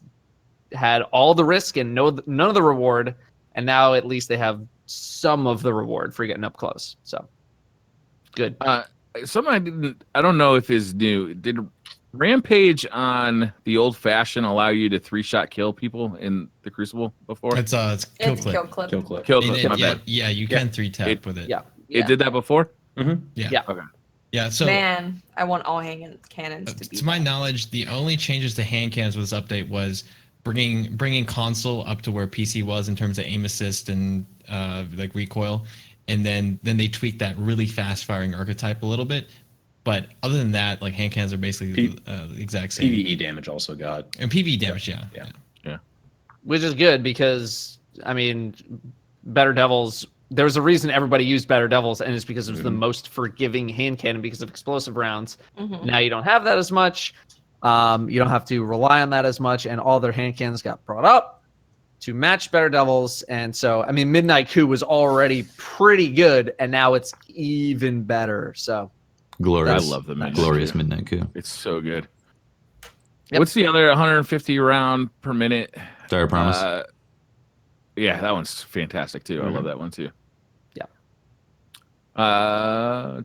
had all the risk and none of the reward, and now at least they have some of the reward for getting up close. So good. Something I don't know if is new. Did Rampage on the old fashioned allow you to 3-shot kill people in the Crucible before? It's kill It's clip. kill clip. Kill clip. Kill And clip, my bad. yeah, you can 3-tap with it. Yeah. It did that before? Yeah. Okay. Yeah. So Man, I want all hand cannons to be. to my knowledge, the only changes to hand cannons with this update was bringing console up to where PC was in terms of aim assist and like recoil, and then they tweaked that really fast firing archetype a little bit. But other than that, like hand cannons are basically the exact same. PvE damage also got. And PvE damage, yeah. Which is good because, I mean, Better Devils, there's a reason everybody used Better Devils, and it's because it was the most forgiving hand cannon because of explosive rounds. Now you don't have that as much. You don't have to rely on that as much, and all their hand cannons got brought up to match Better Devils. And so, I mean, Midnight Coup was already pretty good, and now it's even better. So Glorious. I love the Midnight Glorious Coup. Midnight Coup. It's so good. Yep. What's the other 150 round per minute? Dire Promise. Yeah, that one's fantastic too. I love that one too. Yeah.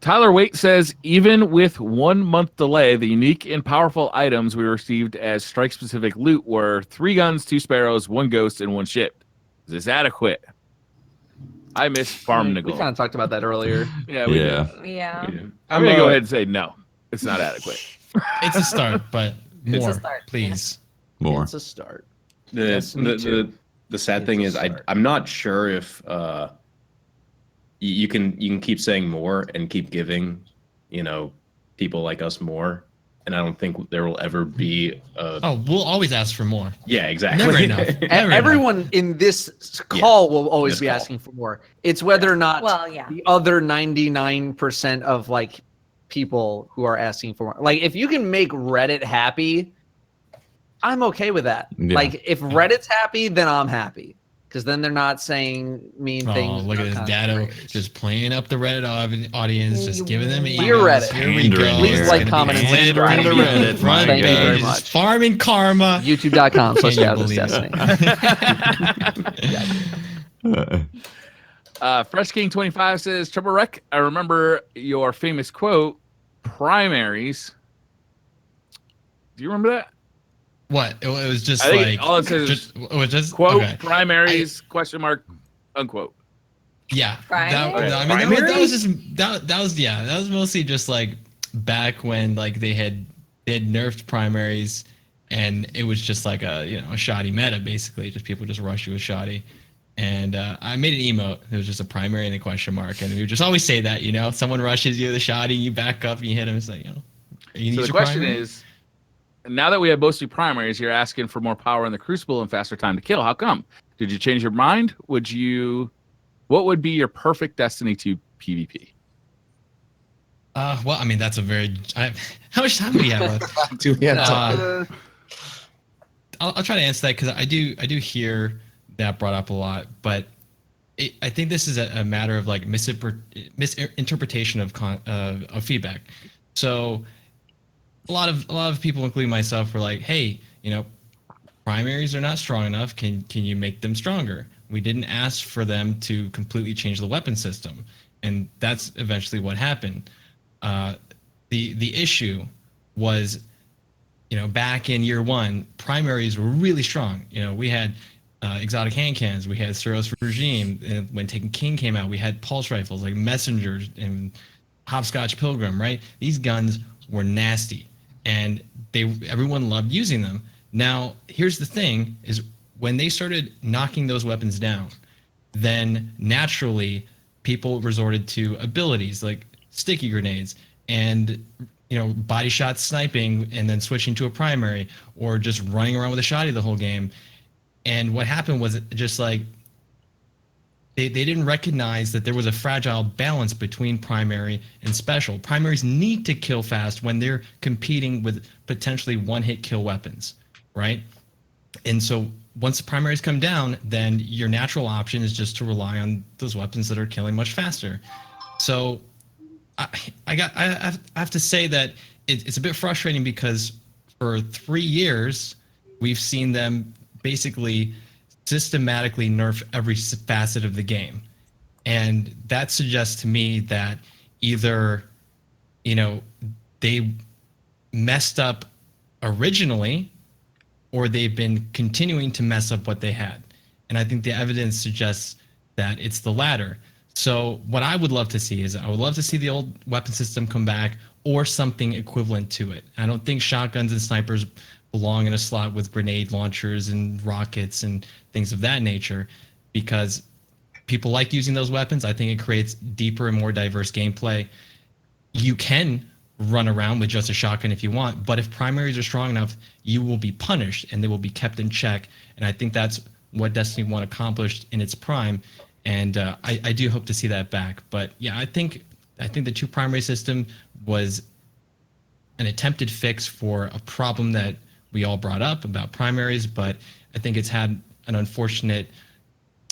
Tyler Waite says, even with 1 month delay, the unique and powerful items we received as strike-specific loot were 3 guns, 2 sparrows, 1 ghost, and 1 ship. Is this adequate? I miss Farm we Niggle. kind of talked about that earlier. Yeah, we Yeah. did. Yeah. I'm gonna go ahead and say no. It's not adequate. It's a start, but It's a more, start, please. More. It's a start. The Yes, me too. the sad It's thing a is start. I'm not sure if you can keep saying more and keep giving, people like us more, and I don't think there will ever be a Oh, we'll always ask for more. yeah, exactly. Never enough. Never enough. Everyone in this call will always This be call. asking for more. It's whether or not Well, yeah. the other 99% of like people who are asking for more. Like if you can make Reddit happy, I'm okay with that. Yeah. Like if Reddit's happy, then I'm happy. Because then they're not saying mean Oh, things. look at this about Dado content creators. just playing up the Reddit audience, just giving them Dear emails. Reddit. Here we Pandering go. here. It's Please like, gonna be comment, and pandering subscribe. to the Reddit. My Thank you God. very Just much. Farming karma. YouTube.com/Destiny. Fresh King 25 says, Trouble Wreck, I remember your famous quote, primaries. Do you remember that? What? It was just I think like all it says just, it was just Quote, okay. primaries, question mark, unquote. Yeah. Primary? That was just that was mostly just like back when like they had nerfed primaries, and it was just like a shoddy meta basically. Just people just rush you with shoddy. And I made an emote. It was just a primary and a question mark, and we would just always say that, someone rushes you with a shoddy, you back up, and you hit them. It's like, you need So the your question primary? is, now that we have mostly primaries, you're asking for more power in the Crucible and faster time to kill. How come? Did you change your mind? What would be your perfect Destiny 2 PvP? Well, I mean, that's a very. How much time do we have left? Do we have time? I'll try to answer that because I do hear that brought up a lot, but I think this is a matter of like misinterpretation of feedback. So a lot of people, including myself, were like, hey, primaries are not strong enough. Can you make them stronger? We didn't ask for them to completely change the weapon system, and that's eventually what happened. Uh, the issue was, back in year one, primaries were really strong. We had exotic hand cannons, we had Suros Regime, and when Taken King came out, we had pulse rifles like Messengers and Hopscotch Pilgrim. Right, these guns were nasty, and everyone loved using them. Now, here's the thing: is when they started knocking those weapons down, then naturally people resorted to abilities like sticky grenades and body shot sniping, and then switching to a primary, or just running around with a shotty the whole game. And what happened was just like they didn't recognize that there was a fragile balance between primary and special. Primaries need to kill fast when they're competing with potentially one-hit kill weapons, right? And so once the primaries come down, then your natural option is just to rely on those weapons that are killing much faster. So I have to say that it's a bit frustrating, because for 3 years we've seen them basically systematically nerf every facet of the game, and that suggests to me that either they messed up originally, or they've been continuing to mess up what they had. And I think the evidence suggests that it's the latter. So what I would love to see is, I would love to see the old weapon system come back, or something equivalent to it. I don't think shotguns and snipers belong in a slot with grenade launchers and rockets and things of that nature, because people like using those weapons. I think it creates deeper and more diverse gameplay. You can run around with just a shotgun if you want, but if primaries are strong enough, you will be punished and they will be kept in check. And I think that's what Destiny 1 accomplished in its prime. And I do hope to see that back. But yeah, I think the two primary system was an attempted fix for a problem that we all brought up about primaries, but I think it's had an unfortunate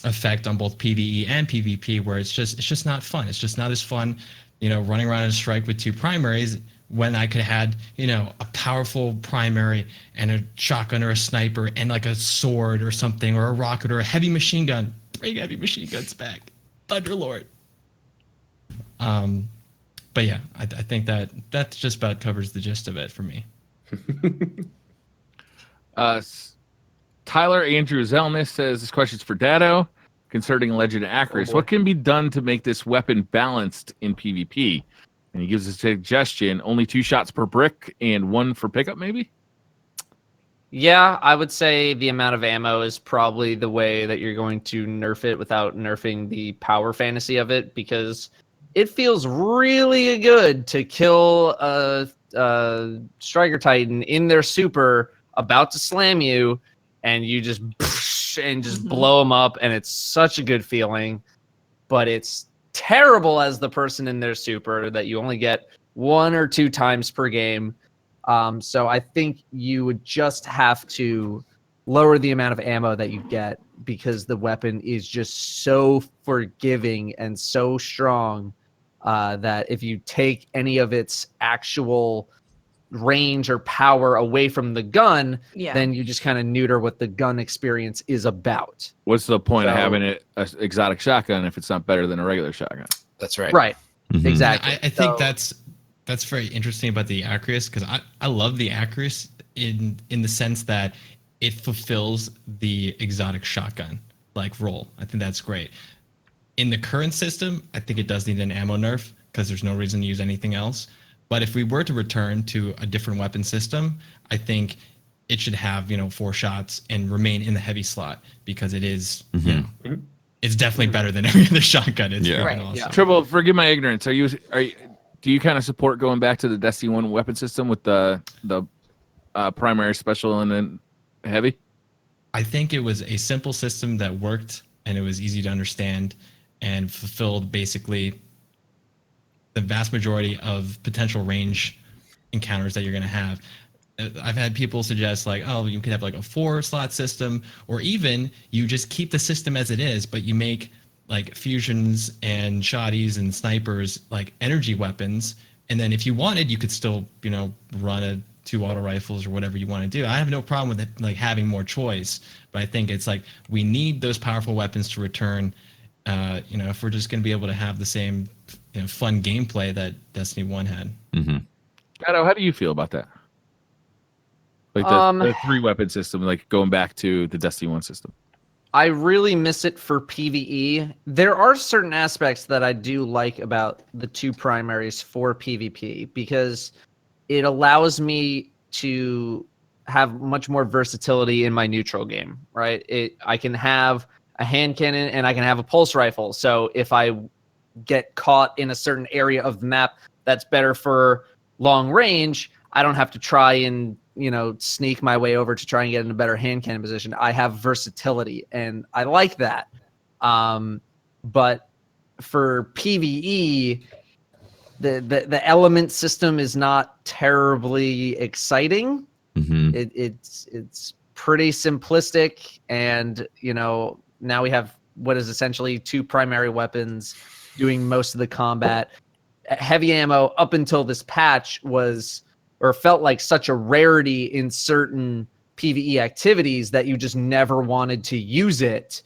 effect on both PvE and PvP, where it's just not fun. It's just not as fun, running around in a strike with two primaries, when I could have had, a powerful primary and a shotgun or a sniper and like a sword or something, or a rocket or a heavy machine gun. Bring heavy machine guns back, Thunderlord. But yeah, I think that just about covers the gist of it for me. Tyler Andrew Zelnis says this question's for Dado concerning Legend of Acris. What can be done to make this weapon balanced in PvP? And he gives a suggestion: only 2 shots per brick and 1 for pickup, maybe? Yeah, I would say the amount of ammo is probably the way that you're going to nerf it without nerfing the power fantasy of it, because it feels really good to kill a Striker Titan in their super about to slam you, and you just blow them up, and it's such a good feeling. But it's terrible as the person in their super that you only get 1 or 2 times per game. So I think you would just have to lower the amount of ammo that you get, because the weapon is just so forgiving and so strong that if you take any of its actual range or power away from the gun, then you just kind of neuter what the gun experience is about. What's the point of having an exotic shotgun if it's not better than a regular shotgun? That's right. Right. Mhm. Exactly. I think that's very interesting about the Acris, because I love the Acris in the sense that it fulfills the exotic shotgun like role. I think that's great. In the current system, I think it does need an ammo nerf, because there's no reason to use anything else. But if we were to return to a different weapon system, I think it should have 4 shots and remain in the heavy slot, because it is it's definitely better than every other shotgun. It's Yeah. Right. awesome. Yeah. Triple, forgive my ignorance. Do you kind of support going back to the Destiny 1 weapon system with the primary, special, and then heavy? I think it was a simple system that worked, and it was easy to understand and fulfilled basically the vast majority of potential range encounters that you're going to have. I've had people suggest like, oh, you could have like a 4-slot system, or even you just keep the system as it is, but you make like fusions and shotties and snipers like energy weapons, And then if you wanted, you could still, run a 2 auto rifles or whatever you want to do. I have no problem with it, like having more choice, but I think it's like we need those powerful weapons to return. If we're just going to be able to have the same, fun gameplay that Destiny 1 had. Mm-hmm. Shadow, how do you feel about that? Like the 3-weapon system, like going back to the Destiny 1 system. I really miss it for PvE. There are certain aspects that I do like about the 2 primaries for PvP because it allows me to have much more versatility in my neutral game, right? I can have a hand cannon and I can have a pulse rifle. So if I get caught in a certain area of the map that's better for long range, I don't have to try and sneak my way over to try and get in a better hand cannon position. I have versatility, and I like that. But for PvE, the element system is not terribly exciting. Mm-hmm. It's pretty simplistic, and now we have what is essentially 2 primary weapons doing most of the combat. Heavy ammo up until this patch felt like such a rarity in certain PvE activities that you just never wanted to use it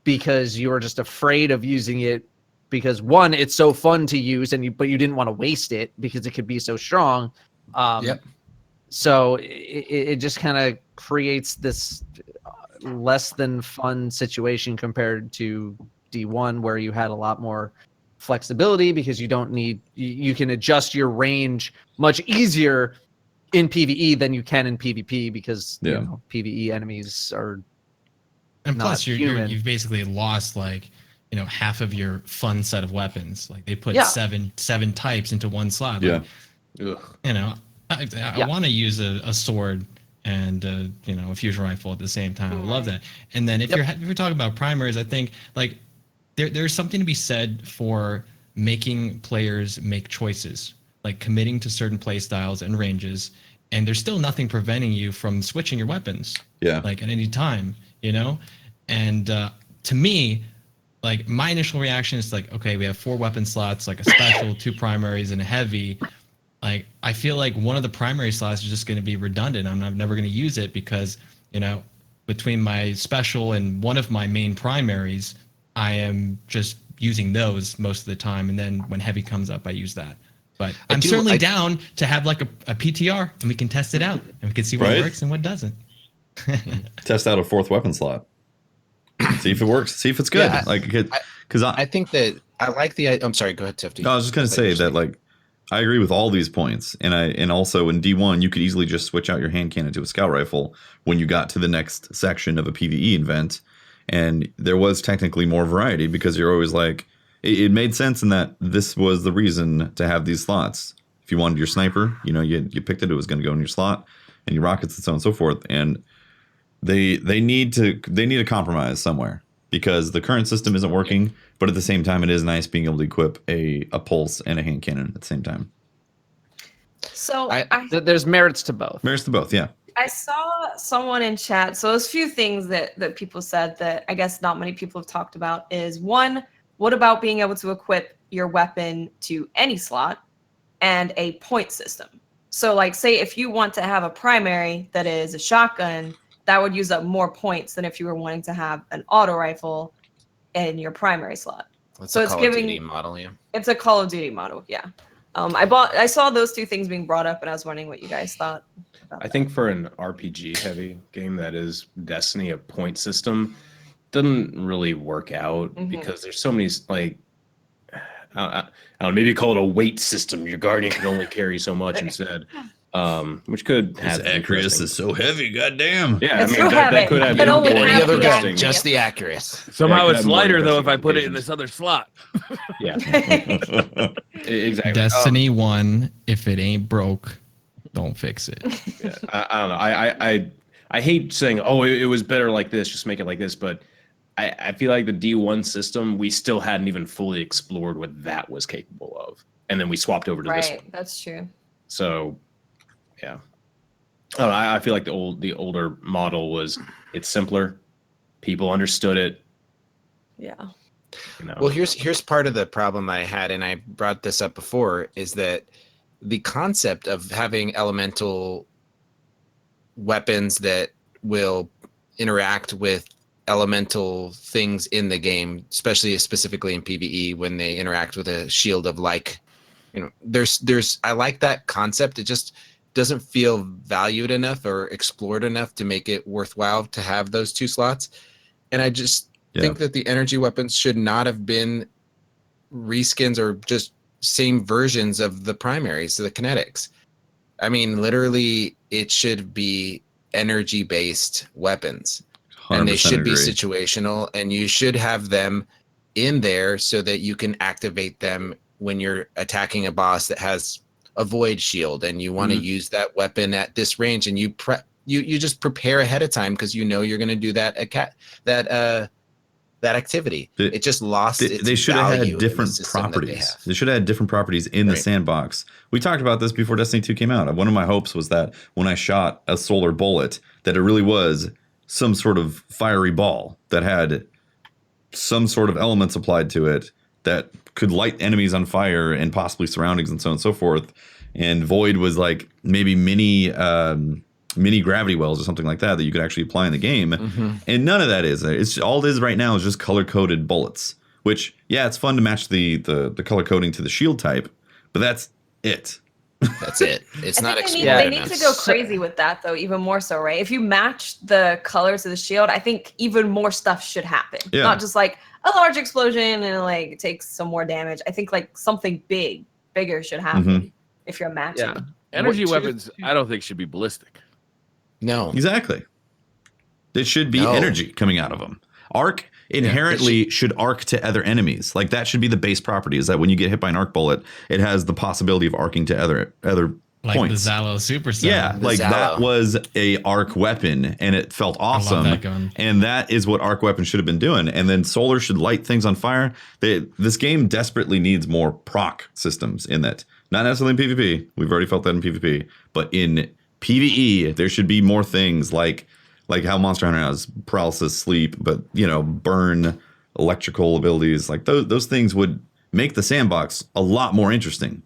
because you were just afraid of using it because, one, it's so fun to use but you didn't want to waste it because it could be so strong. Yep. So it just kind of creates this less than fun situation compared to D1 where you had a lot more flexibility because you can adjust your range much easier in PvE than you can in PvP because PvE enemies are and plus not human. you've basically lost half of your fun set of weapons. Like they put seven types into one slot. Yeah. I want to use a sword and a fusion rifle at the same time. I love that. And then if you're talking about primaries, I think like there's something to be said for making players make choices, like committing to certain play styles and ranges, and there's still nothing preventing you from switching your weapons. Yeah. Like at any time, And to me, like my initial reaction is like, okay, we have 4 weapon slots, like a special, 2 primaries, and a heavy. Like I feel like one of the primary slots is just going to be redundant. I'm never going to use it because between my special and one of my main primaries, I am just using those most of the time, and then when heavy comes up, I use that. But I'm certainly down to have like a PTR, and we can test it out, and we can see what works and what doesn't. Test out a 4th weapon slot. See if it works. See if it's good. Yeah, Because I think that I like the. I'm sorry. Go ahead, Tifty. No, I was just going to say that like I agree with all these points, and also in D1 you could easily just switch out your hand cannon to a scout rifle when you got to the next section of a PvE event. And there was technically more variety because you're always like, it made sense in that this was the reason to have these slots. If you wanted your sniper, you picked it was going to go in your slot, and your rockets and so on and so forth. And they need a compromise somewhere because the current system isn't working. But at the same time, it is nice being able to equip a pulse and a hand cannon at the same time. So there's merits to both. Merits to both, yeah. I saw someone in chat. So there's a few things that people said that I guess not many people have talked about is one, what about being able to equip your weapon to any slot and a point system? So like say if you want to have a primary that is a shotgun, that would use up more points than if you were wanting to have an auto rifle in your primary slot. So it's Call of Duty model, yeah. It's a Call of Duty model, yeah. I saw those 2 things being brought up, and I was wondering what you guys thought about I think for an RPG heavy game that is Destiny, a point system doesn't really work out because there's so many like I don't know, maybe call it a weight system. Your guardian can only carry so much instead. Which could have Acreus is so heavy, goddamn. Yeah, It's I mean that could have It only been has Any the other guy, Acreus. just the Acreus. Somehow Yeah, it's could have more lighter though if interesting I put it in applications. this other slot. Yeah, exactly. Destiny 1, if it ain't broke, don't fix it. Yeah, I don't know. I hate saying, oh, it was better like this, just make it like this, but I feel like the D1 system, we still hadn't even fully explored what that was capable of, and then we swapped over to this one. Right, that's true. So, yeah. I don't know, I feel like the older model it's simpler, people understood it. Yeah. Well, here's part of the problem I had, and I brought this up before, is that the concept of having elemental weapons that will interact with elemental things in the game, especially specifically in PvE when they interact with a shield of like, there's I like that concept. It just doesn't feel valued enough or explored enough to make it worthwhile to have those 2 slots. And I just think that the energy weapons should not have been reskins or just same versions of the primaries, so the kinetics. I mean, literally, it should be energy-based weapons, and they should be situational, and you should have them in there so that you can activate them when you're attacking a boss that has a void shield, and you want to use that weapon at this range, and you just prepare ahead of time because you're going to do that that activity. It just lost its they should have value had different in the system properties. They should have had different properties in the sandbox. We talked about this before Destiny 2 came out. One of my hopes was that when I shot a solar bullet, that it really was some sort of fiery ball that had some sort of elements applied to it that could light enemies on fire and possibly surroundings and so on and so forth. And Void was like maybe mini gravity wells or something like that you could actually apply in the game. And none of that is. It's all it is right now is just color-coded bullets, which, yeah, it's fun to match the color coding to the shield type, but that's it. That's it. It's not they need to go crazy with that, though, even more so, right? If you match the colors of the shield, I think even more stuff should happen. Yeah. Not just like a large explosion and like it takes some more damage. I think like something bigger should happen if you're matching. Yeah. Energy weapons, I don't think should be ballistic. No. Exactly. It should be energy coming out of them. Arc inherently should arc to other enemies. Like that should be the base property, is that when you get hit by an arc bullet, it has the possibility of arcing to other like points. The Zalo Super Cell. Yeah, like that was a arc weapon and it felt awesome. I love that gun. And that is what arc weapons should have been doing. And then solar should light things on fire. This game desperately needs more proc systems in that. Not necessarily in PvP. We've already felt that in PvP. But in PvE, there should be more things like how Monster Hunter has paralysis, sleep, but burn, electrical abilities. Like those things would make the sandbox a lot more interesting.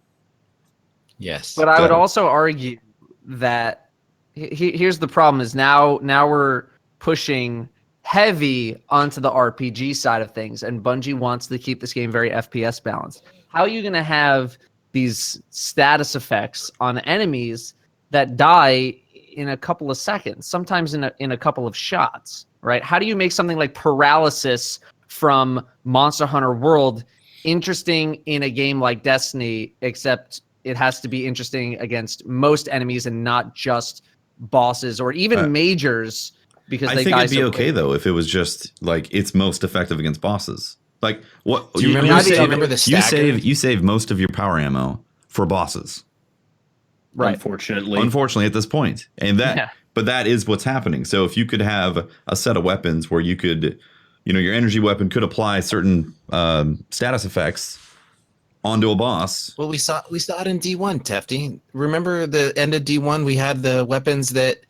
Yes. But I would also argue that here's the problem: is now we're pushing heavy onto the RPG side of things, and Bungie wants to keep this game very FPS balanced. How are you going to have these status effects on enemies that die in a couple of seconds, sometimes in a couple of shots, right? How do you make something like paralysis from Monster Hunter World interesting in a game like Destiny, except it has to be interesting against most enemies and not just bosses or even majors, because I they think die it'd be so okay quickly. though if it was just like it's most effective against bosses. Like what Do you remember the stagger? you save most of your power ammo for bosses. Right. Unfortunately, at this point, and but that is what's happening. So if you could have a set of weapons where you could, your energy weapon could apply certain status effects onto a boss. Well, we saw it in D1, Tefty. Remember the end of D1? We had the weapons that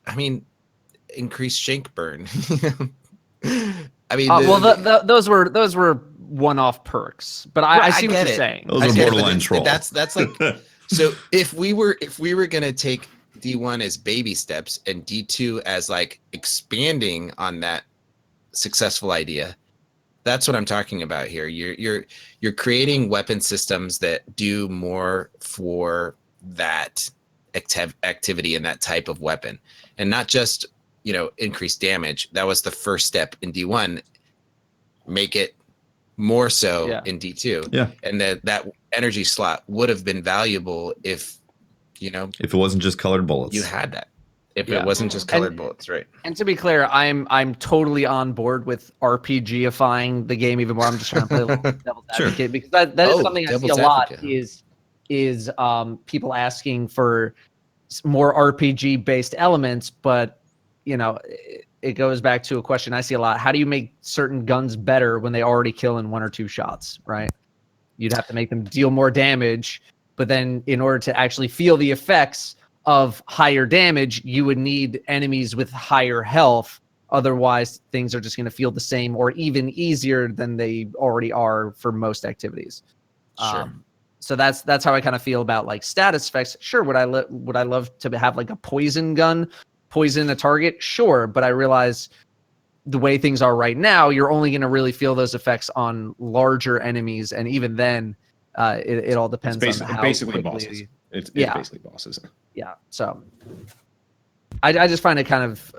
I mean, increased shank burn. I mean, those were one-off perks, but I see what you're saying. Those are borderline troll. That's like. So if we were gonna take D1 as baby steps and D2 as like expanding on that successful idea, that's what I'm talking about here. You're creating weapon systems that do more for that activity and that type of weapon, and not just increase damage. That was the first step in D1. Make it more so in D2. Yeah, and that energy slot would have been valuable if it wasn't just colored bullets. You had that. If it wasn't just colored bullets, right? And to be clear, I'm totally on board with RPGifying the game even more. I'm just trying to play a little devil's advocate because that is something I see a lot is people asking for more RPG based elements, but it goes back to a question I see a lot. How do you make certain guns better when they already kill in 1 or 2 shots, right? You'd have to make them deal more damage, but then in order to actually feel the effects of higher damage, you would need enemies with higher health. Otherwise, things are just going to feel the same or even easier than they already are for most activities. Sure. So that's how I kind of feel about like status effects. Sure, would I love to have like a poison gun, poison a target? Sure, but I realize the way things are right now, you're only going to really feel those effects on larger enemies, and even then, it all depends on how basically quickly. bosses. It's Yeah. basically bosses. Yeah, so I just find it kind of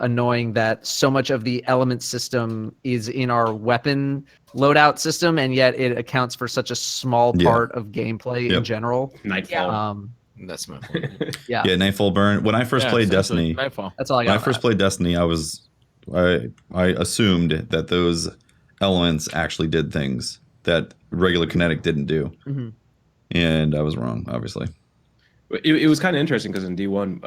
annoying that so much of the element system is in our weapon loadout system, and yet it accounts for such a small Yeah. part of gameplay in Yep. general. Nightfall. That's my point. Yeah, Yeah, Nightfall Burn. When I first Yeah, played essentially, Destiny, Nightfall. that's all I got. when I on first that. played Destiny, I assumed that those elements actually did things that regular kinetic didn't do, Mhm. and I was wrong, obviously. It was kind of interesting because in D1,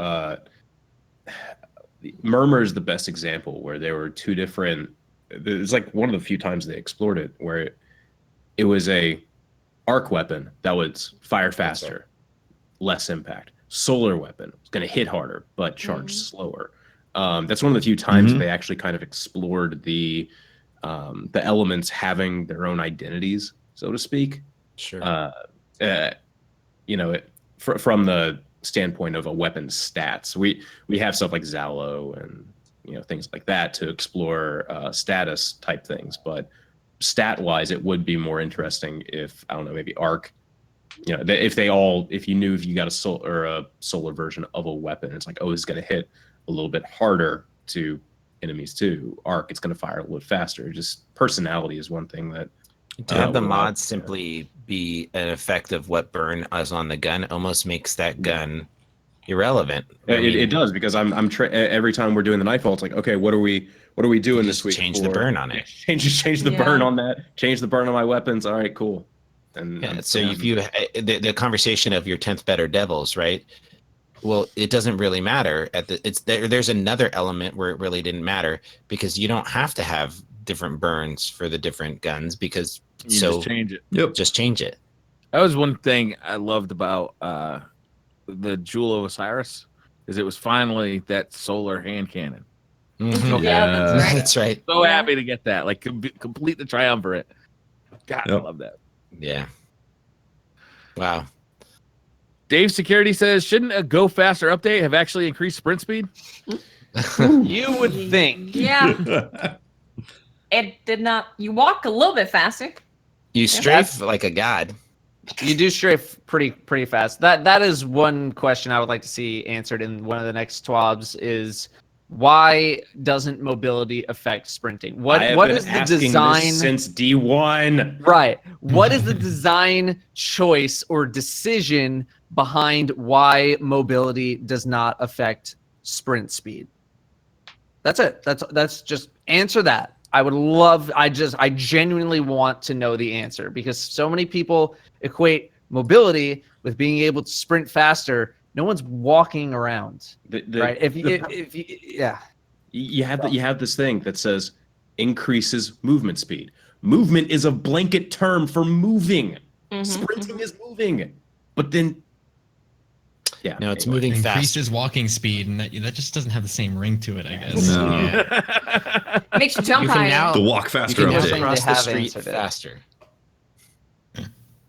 Murmur is the best example where there were two different. It's like one of the few times they explored it where it was a arc weapon that would fire faster, less impact. Solar weapon was going to hit harder but charge slower. That's one of the few times Mhm. they actually kind of explored the elements having their own identities, so to speak. Sure. You know, from the standpoint of a weapon's stats, we have stuff like Zalo and things like that to explore status type things, but stat wise, it would be more interesting if, I don't know, maybe Arc. If you knew if you got a solar version of a weapon, it's like, oh, it's going to hit a little bit harder to enemies too. Arc, it's going to fire a little faster. Just personality is one thing that To have the without- mods simply be an effect of what burn is on the gun almost makes that gun irrelevant. It does, because every time we're doing the Nightfall, it's like, okay, what are we doing this just week? change the burn on it. Change the burn on that. Change the burn on my weapons. All right, cool. And Yeah, so if you the conversation of your 10th better devils, right? Well, it doesn't really matter there's another element where it really didn't matter, because you don't have to have different burns for the different guns, because You just change it. Yep. just change it. That was one thing I loved about the Jewel of Osiris, is it was finally that solar hand cannon. Mhm. Yeah, that's right. That's right. So Yeah. happy to get that. Like complete the triumvirate. God, I Yep. love that. Yeah. Wow. Dave Security says, shouldn't a Go Faster update have actually increased sprint speed? You would think. Yeah, it did not. You walk a little bit faster. You strafe like a god. You do strafe pretty fast. That is one question I would like to see answered in one of the next TWABs, is why doesn't mobility affect sprinting? What is the design since D1? Right. What is the design choice or decision behind why mobility does not affect sprint speed? That's it. That's just answer that. I genuinely want to know the answer, because so many people equate mobility with being able to sprint faster. No one's walking around, right? You have this thing that says increases movement speed. Movement is a blanket term for moving. Sprinting is moving, but then No, it's moving fast. Increases walking speed, and that just doesn't have the same ring to it, I guess. No. Makes you jump You can higher. now The walk you faster can now update. update. cross They the have street answered it. faster.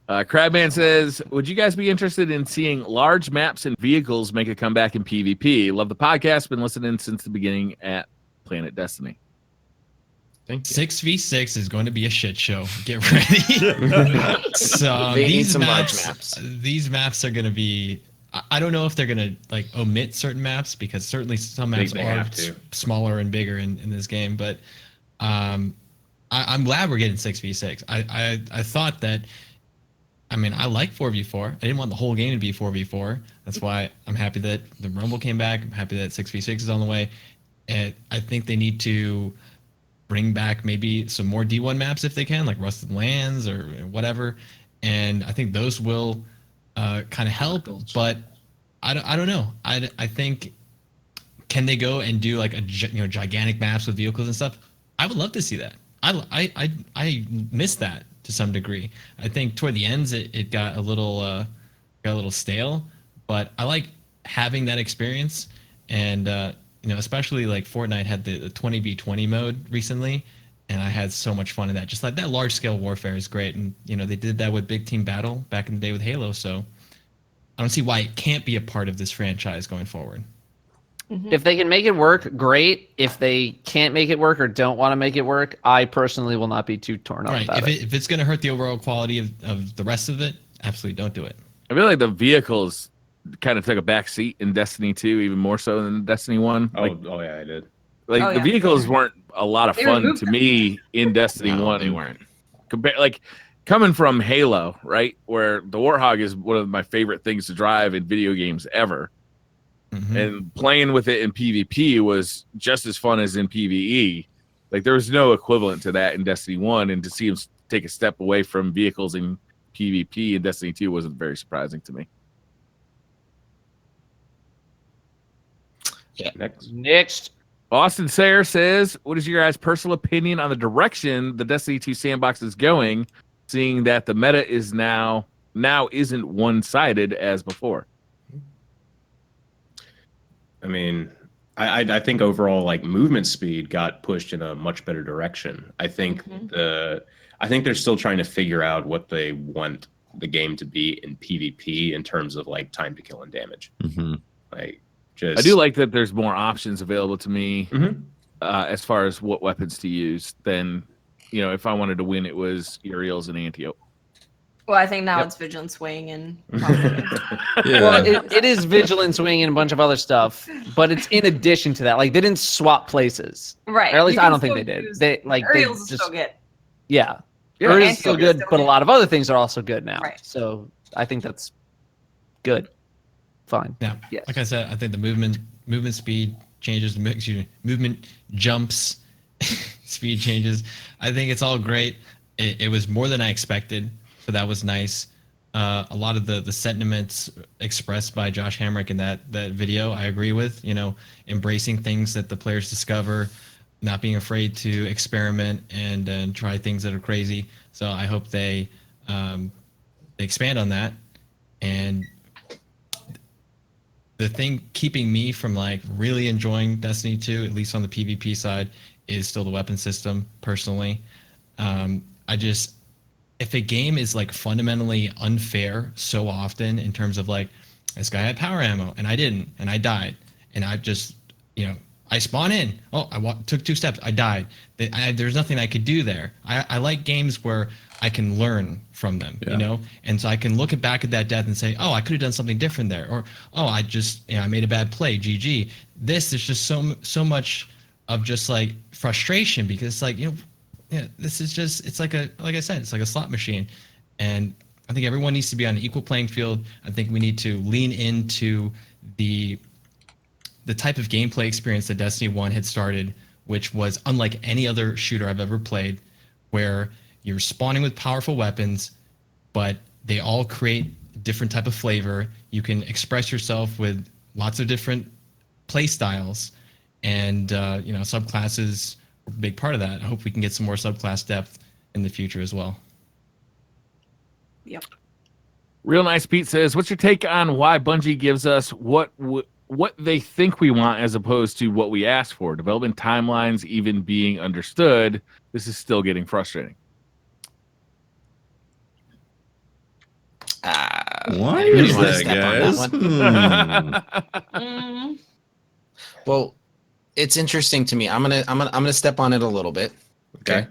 Crabman says, would you guys be interested in seeing large maps and vehicles make a comeback in PvP? Love the podcast. Been listening since the beginning at Planet Destiny. Thank you. 6v6 is going to be a shit show. Get ready. So They need these some large maps, maps. these maps are going to be. I don't know if they're going to like omit certain maps, because certainly some maps They are have to. smaller and bigger in this game. But I'm glad we're getting 6v6. I thought that. I mean, I like 4v4. I didn't want the whole game to be 4v4. That's why I'm happy that the Rumble came back. I'm happy that 6v6 is on the way. And I think they need to bring back maybe some more D1 maps if they can, like Rusted Lands or whatever. And I think those will kind of help. But I don't know. I think, can they go and do like gigantic maps with vehicles and stuff? I would love to see that. I miss that to some degree. I think toward the ends it got a little stale, but I like having that experience. And especially like Fortnite had the 20v20 mode recently, and I had so much fun in that. Just like that large scale warfare is great, and they did that with Big Team Battle back in the day with Halo. So I don't see why it can't be a part of this franchise going forward. If they can make it work, great. If they can't make it work or don't want to make it work, I personally will not be too torn up Right. about it. If it's going to hurt the overall quality of the rest of it, absolutely don't do it. I feel like the vehicles kind of took a back seat in Destiny 2, even more so than Destiny 1. Oh, yeah, I did. Like Oh, the yeah. vehicles weren't a lot of They fun removed to me in Destiny No, 1. they weren't. Like coming from Halo, right, where the Warthog is one of my favorite things to drive in video games ever. Mhm. And playing with it in PvP was just as fun as in PvE. Like there was no equivalent to that in Destiny 1, and to see him take a step away from vehicles in PvP in Destiny 2 wasn't very surprising to me. Next. Austin Sayer says, what is your guys' personal opinion on the direction the Destiny 2 sandbox is going, seeing that the meta is now isn't one-sided as before? I mean, I think overall like movement speed got pushed in a much better direction. I think I think they're still trying to figure out what they want the game to be in PvP in terms of like time to kill and damage. Mm-hmm. Like just I do like that there's more options available to me Mhm. as far as what weapons to use than, if I wanted to win, it was Uriel's and Antiope. Well, I think now Yep. it's Vigilance Wing and Yeah. Well, it is Vigilance Wing and a bunch of other stuff, but it's in addition to that. Like they didn't swap places, right. or at least you I can don't think still they did. use- They like Uriel's they is just still good. yeah. Yeah, Uriel's and still Antiope is good, still but a good. lot of other things are also good now. Right. So I think that's good. Fine. Yeah. Yes. Like I said, I think the movement speed changes, movement jumps, speed changes. I think it's all great. It was more than I expected, so that was nice. A lot of the sentiments expressed by Josh Hamrick in that video, I agree with. Embracing things that the players discover, not being afraid to experiment and try things that are crazy. So I hope they expand on that. And the thing keeping me from like really enjoying Destiny 2, at least on the PvP side, is still the weapon system. Personally, if a game is like fundamentally unfair so often in terms of like this guy had power ammo and I didn't and I died and I just I spawn in, oh I took 2 steps, I died. There's nothing I could do there. I like games where I can learn from them, and so I can look back at that death and say, oh, I could have done something different there, or oh, I just I made a bad play, GG. This is just so much of just like frustration because it's like this is just, it's like like I said, it's like a slot machine. And I think everyone needs to be on an equal playing field. I think we need to lean into the type of gameplay experience that Destiny 1 had started, which was unlike any other shooter I've ever played, where you're spawning with powerful weapons, but they all create a different type of flavor. You can express yourself with lots of different play styles, and subclasses are a big part of that. I hope we can get some more subclass depth in the future as well. Yep. Real Nice Pete says, what's your take on why Bungie gives us what they think we want as opposed to what we ask for? Development timelines even being understood. This is still getting frustrating. Why really is wanna that, step on that guys? Mm, Well, it's interesting to me. I'm gonna step on it a little bit. Okay.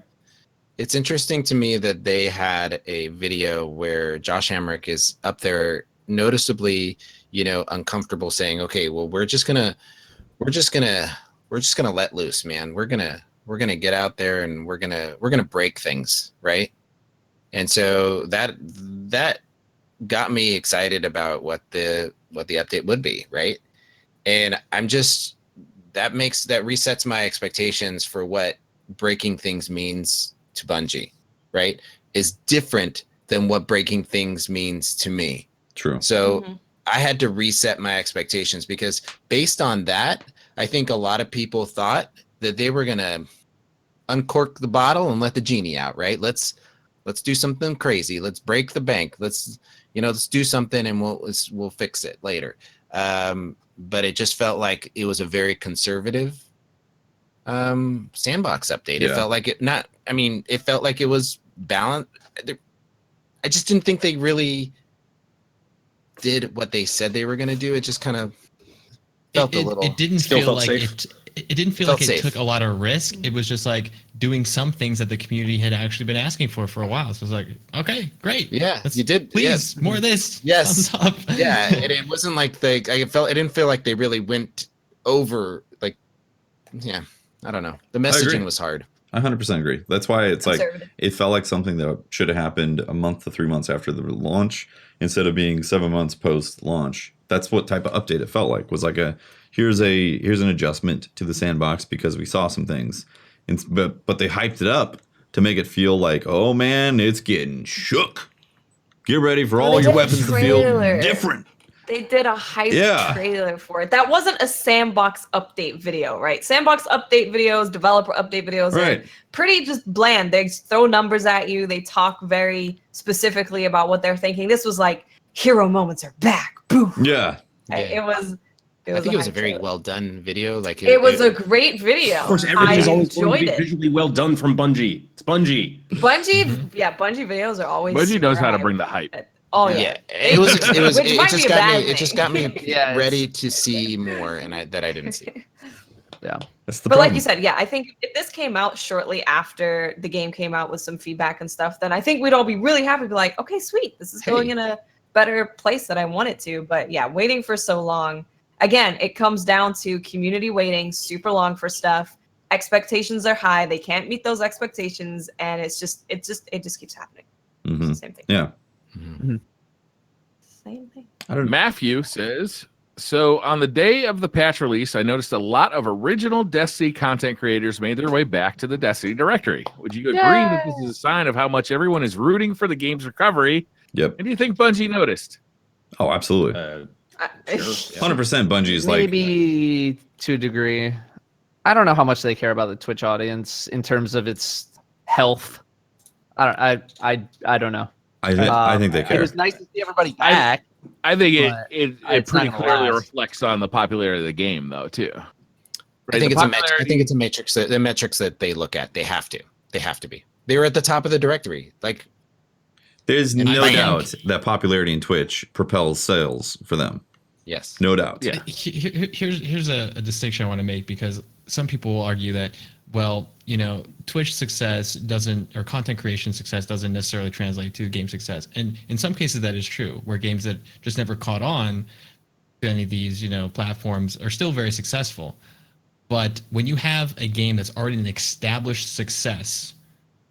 It's interesting to me that they had a video where Josh Hamrick is up there noticeably, uncomfortable, saying, okay, well, we're just gonna let loose, man. We're gonna get out there and we're gonna break things, right? And so that got me excited about what the update would be, right? And that resets my expectations for what breaking things means to Bungie, right? Is different than what breaking things means to me. True. So I had to reset my expectations, because based on that, I think a lot of people thought that they were gonna uncork the bottle and let the genie out, right? Let's do something crazy. Let's break the bank. Let's do something and we'll fix it later. But it just felt like it was a very conservative sandbox update. It Yeah. felt like it felt like it was balanced. I just didn't think they really did what they said they were going to do. It just kind of felt a little. It didn't Still feel felt like safe. it didn't feel Felt like it safe. took a lot of risk. It was just like doing some things that the community had actually been asking for a while. So it was like, okay, great. Yeah, Let's- you did. Please, Yes. more of this. Yes. Thumbs up. Yeah, and it wasn't like it didn't feel like they really went over. Like, yeah, I don't know. The agree. messaging was hard. I 100% agree. That's why it's like Conservative. it felt like something that should have happened a month to 3 months after the launch instead of being 7 months post launch. That's what type of update it felt like. Was like here's an adjustment to the sandbox because we saw some things, but they hyped it up to make it feel like, oh man, it's getting shook. Get ready for Well, all they your did a weapons to feel trailer. different. They did a hype Yeah. trailer for it. That wasn't a sandbox update video, right? Sandbox update videos, developer update videos Right. are pretty just bland. They just throw numbers at you. They talk very specifically about what they're thinking. This was like hero moments are back. Boom. Yeah. It was. I think it was a hype very trailer. well done video. Like It was a great video. Of course, everything is I always going to enjoyed be it. visually well done from Bungie. It's Bungie. Bungie, yeah, Bungie videos are always. Bungie knows super how to hype. bring the hype. Oh yeah. yeah. It was Which might be a bad it just thing. got me Yeah, ready to see more, and I didn't see. That's the But like problem. you said, yeah, I think if this came out shortly after the game came out with some feedback and stuff, then I think we'd all be really happy to be like, okay, sweet, this is going Hey. in a better place that I want it to. But yeah, waiting for so long. Again, it comes down to community waiting super long for stuff. Expectations are high. They can't meet those expectations, and it just keeps happening. It's Mhm. the same thing. Yeah. Same thing. I don't know. Matthew says, so on the day of the patch release, I noticed a lot of original Destiny content creators made their way back to the Destiny directory. Would you agree that this is a sign of how much everyone is rooting for the game's recovery? Yep. And do you think Bungie noticed? Oh, absolutely. Sure. 100% Bungie is like, Maybe to a degree. I don't know how much they care about the Twitch audience in terms of its health. I don't know. I think they It care. was nice to see everybody back. I think But it it's pretty not gonna clearly last. reflects on the popularity of the game, though, too. I Right, think the I think it's a matrix. The metrics that they look at, they have to be. They were at the top of the directory. Like, There's I no think- doubt that popularity in Twitch propels sales for them. yes. No doubt. Yeah. Here's a distinction I want to make, because some people will argue that, well, you know, Twitch success doesn't, or content creation success doesn't necessarily translate to game success. And in some cases that is true, where games that just never caught on to any of these, you know, platforms are still very successful. But when you have a game that's already an established success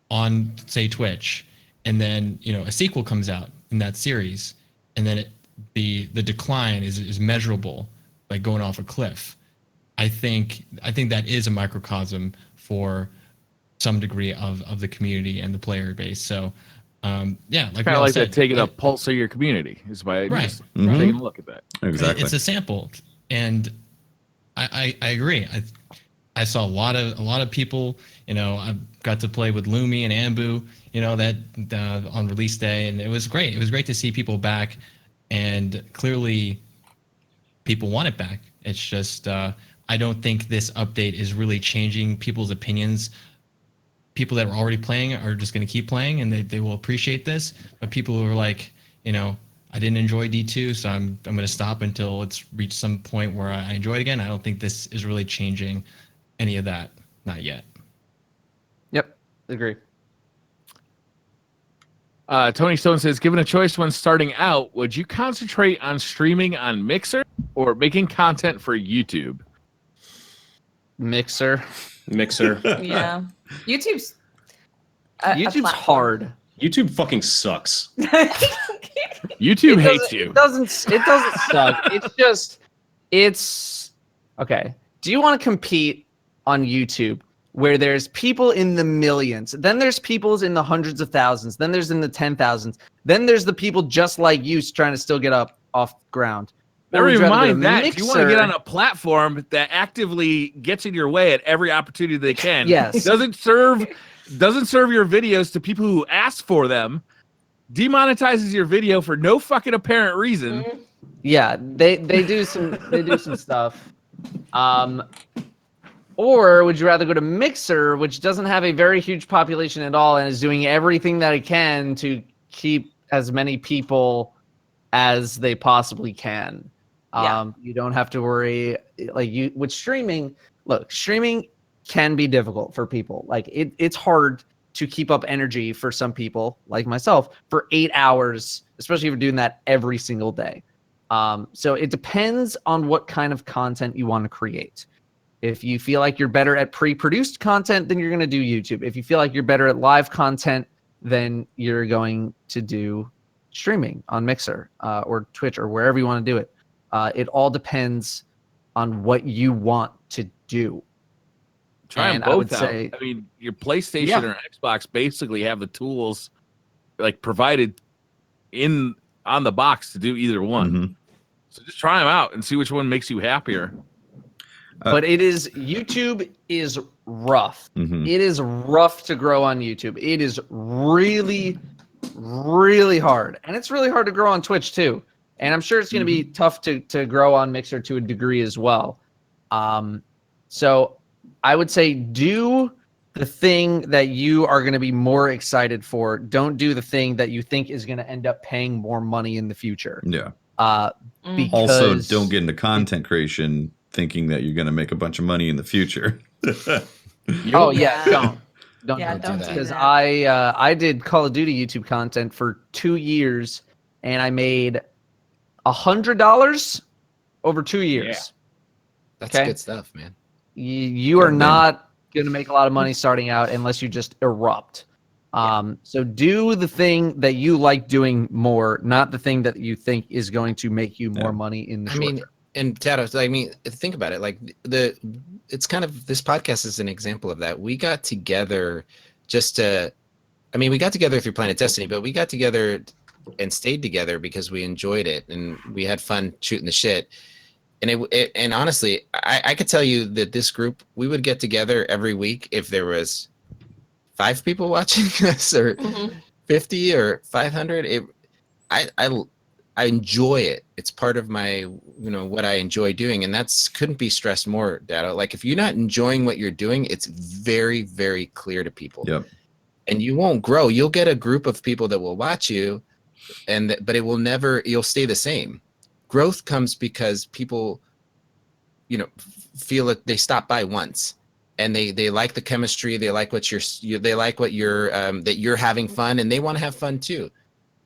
on, say, Twitch, and then, you know, a sequel comes out in that series, and then the decline is measurable, like going off a cliff. I think that is a microcosm for some degree of the community and the player base. So, yeah, like Kind we of all like said, that taking a pulse of your community is by Right. just Mhm. taking a look at that. Exactly. It's a sample, and I agree. I saw a lot of people. You know, I got to play with Lumi and Ambu. You know, that on release day, and it was great. It was great to see people back, and clearly, people want it back. It's just I don't think this update is really changing people's opinions. People that are already playing are just going to keep playing, and they will appreciate this. But people who are like, you know, I didn't enjoy D2, so I'm going to stop until it's reached some point where I enjoy it again. I don't think this is really changing any of that. Not yet. Yep, agree. Tony Stone says, given a choice when starting out, would you concentrate on streaming on Mixer or making content for YouTube? Mixer. Mixer. Yeah. YouTube's a YouTube's platform. hard. YouTube fucking sucks. YouTube hates you. It doesn't suck. It's okay. Do you want to compete on YouTube where there's people in the millions, then there's people in the hundreds of thousands, then there's in the 10,000s, then there's the people just like you trying to still get up off the ground? Or Never would you even rather go to mind that. If you want to get Mixer- on a platform that actively gets in your way at every opportunity they can, Yes. doesn't serve your videos to people who ask for them, demonetizes your video for no fucking apparent reason. Yeah, they do some stuff. Or would you rather go to Mixer, which doesn't have a very huge population at all and is doing everything that it can to keep as many people as they possibly can? Yeah. You don't have to worry. Like you with streaming, look, streaming can be difficult for people. Like it's hard to keep up energy for some people, like myself, for 8 hours, especially if you're doing that every single day. So it depends on what kind of content you want to create. If you feel like you're better at pre-produced content, then you're going to do YouTube. If you feel like you're better at live content, then you're going to do streaming on Mixer or Twitch or wherever you want to do it. It all depends on what you want to do. Try them And both I would out. say, I mean, your PlayStation Yeah. or Xbox basically have the tools like provided on the box to do either one. Mhm. So just try them out and see which one makes you happier. but YouTube is rough. Mhm. It is rough to grow on YouTube. It is really, really hard. And it's really hard to grow on Twitch too. And I'm sure it's going to be tough to grow on Mixer to a degree as well. So I would say do the thing that you are going to be more excited for. Don't do the thing that you think is going to end up paying more money in the future. Yeah. Mhm. Also, Because don't get into content creation thinking that you're going to make a bunch of money in the future. Oh yeah, Yeah. don't Yeah, do don't that. do Because that. I did Call of Duty YouTube content for 2 years, and I made $100 over 2 years. That's Okay. good stuff, man. You are Good not going to make a lot of money starting out unless you just erupt. So do the thing that you like doing more, not the thing that you think is going to make you more Yeah. money in the I short mean, term. and Tados, I mean, think about it. Like it's kind of, this podcast is an example of that. We got together we got together through Planet Destiny, but we got together and stayed together because we enjoyed it and we had fun shooting the shit. And and honestly, I could tell you that this group, we would get together every week if there was 5 people watching us or Mhm. 50 or 500. I enjoy it. It's part of my, what I enjoy doing, and that's couldn't be stressed more, Dado. Like if you're not enjoying what you're doing, it's very, very clear to people. Yep. And you won't grow. You'll get a group of people that will watch you, but it will never. You'll stay the same. Growth comes because people, feel that they stop by once, and they like the chemistry. They like what they like what you're that you're having fun, and they want to have fun too.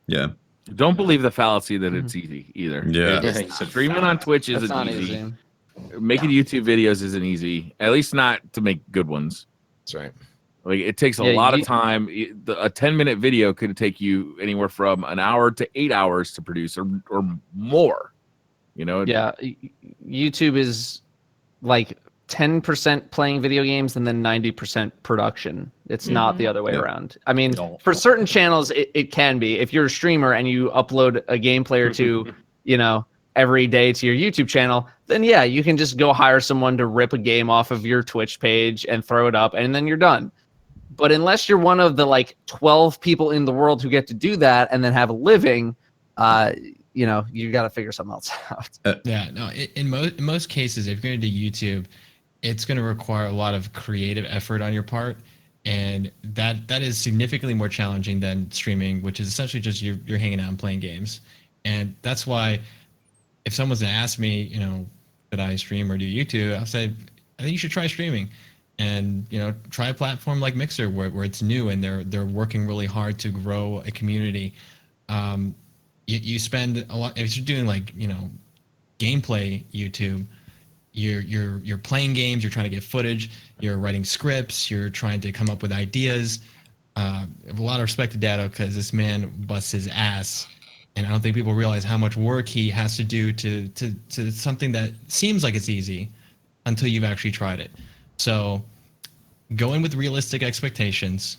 Yeah. Don't believe the fallacy that it's easy either. Yeah. It's Streaming on Twitch That's isn't not easy. easy. Making YouTube videos isn't easy. At least not to make good ones. That's right. Like it takes a Yeah, lot of time. A 10-minute video could take you anywhere from an hour to 8 hours to produce, or more. Yeah, YouTube is like 10% playing video games and then 90% production. It's not the other way Yep. around. I mean, No. for certain channels, it can be. If you're a streamer and you upload a gameplay or two, every day to your YouTube channel, then yeah, you can just go hire someone to rip a game off of your Twitch page and throw it up, and then you're done. But unless you're one of the like 12 people in the world who get to do that and then have a living, you got to figure something else out. Yeah, no. In most cases, if you're going to do YouTube, it's going to require a lot of creative effort on your part, and that is significantly more challenging than streaming, which is essentially just you're hanging out and playing games. And that's why, if someone's to ask me, should I stream or do YouTube, I'll say I think you should try streaming, and try a platform like Mixer where it's new and they're working really hard to grow a community. You spend a lot if you're doing like gameplay YouTube. You're playing games. You're trying to get footage. You're writing scripts. You're trying to come up with ideas. A lot of respect to Dado because this man busts his ass, and I don't think people realize how much work he has to do to something that seems like it's easy until you've actually tried it. So go in with realistic expectations.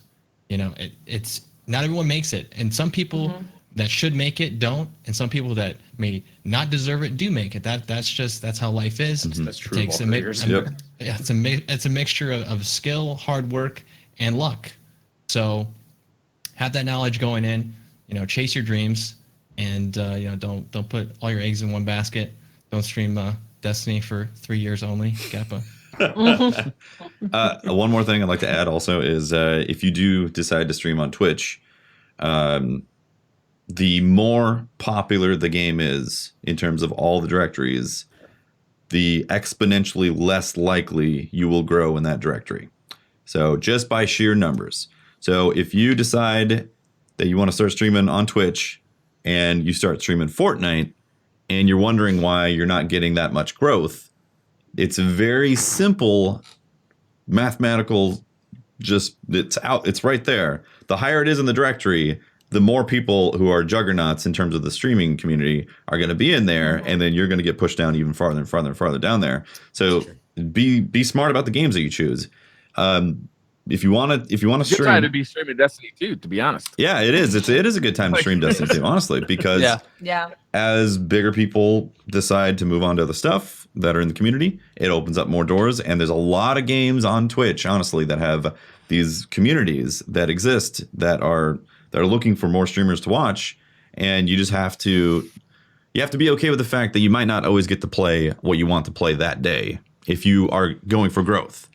It's not everyone makes it, and some people that should make it don't, and some people that may not deserve it do make it. That's how life is. That's true. It takes of all careers. Yep. yeah, it's a mixture of skill, hard work, and luck. So have that knowledge going in. Chase your dreams, and don't put all your eggs in one basket. Don't stream Destiny for 3 years only. Kappa. One more thing I'd like to add also is if you do decide to stream on Twitch, the more popular the game is in terms of all the directories, the exponentially less likely you will grow in that directory. So just by sheer numbers. So if you decide that you want to start streaming on Twitch and you start streaming Fortnite and you're wondering why you're not getting that much growth, it's a very simple mathematical, it's right there. The higher it is in the directory, the more people who are juggernauts in terms of the streaming community are going to be in there, and then you're going to get pushed down even farther and farther and farther down there. So be smart about the games that you choose. If you want to Good stream, time to be streaming Destiny 2, to be honest. yeah, it is. It is a good time to stream Destiny 2, honestly, because Yeah. as bigger people decide to move on to other stuff that are in the community, it opens up more doors. And there's a lot of games on Twitch, honestly, that have these communities that exist that are looking for more streamers to watch. And you just have to be okay with the fact that you might not always get to play what you want to play that day if you are going for growth.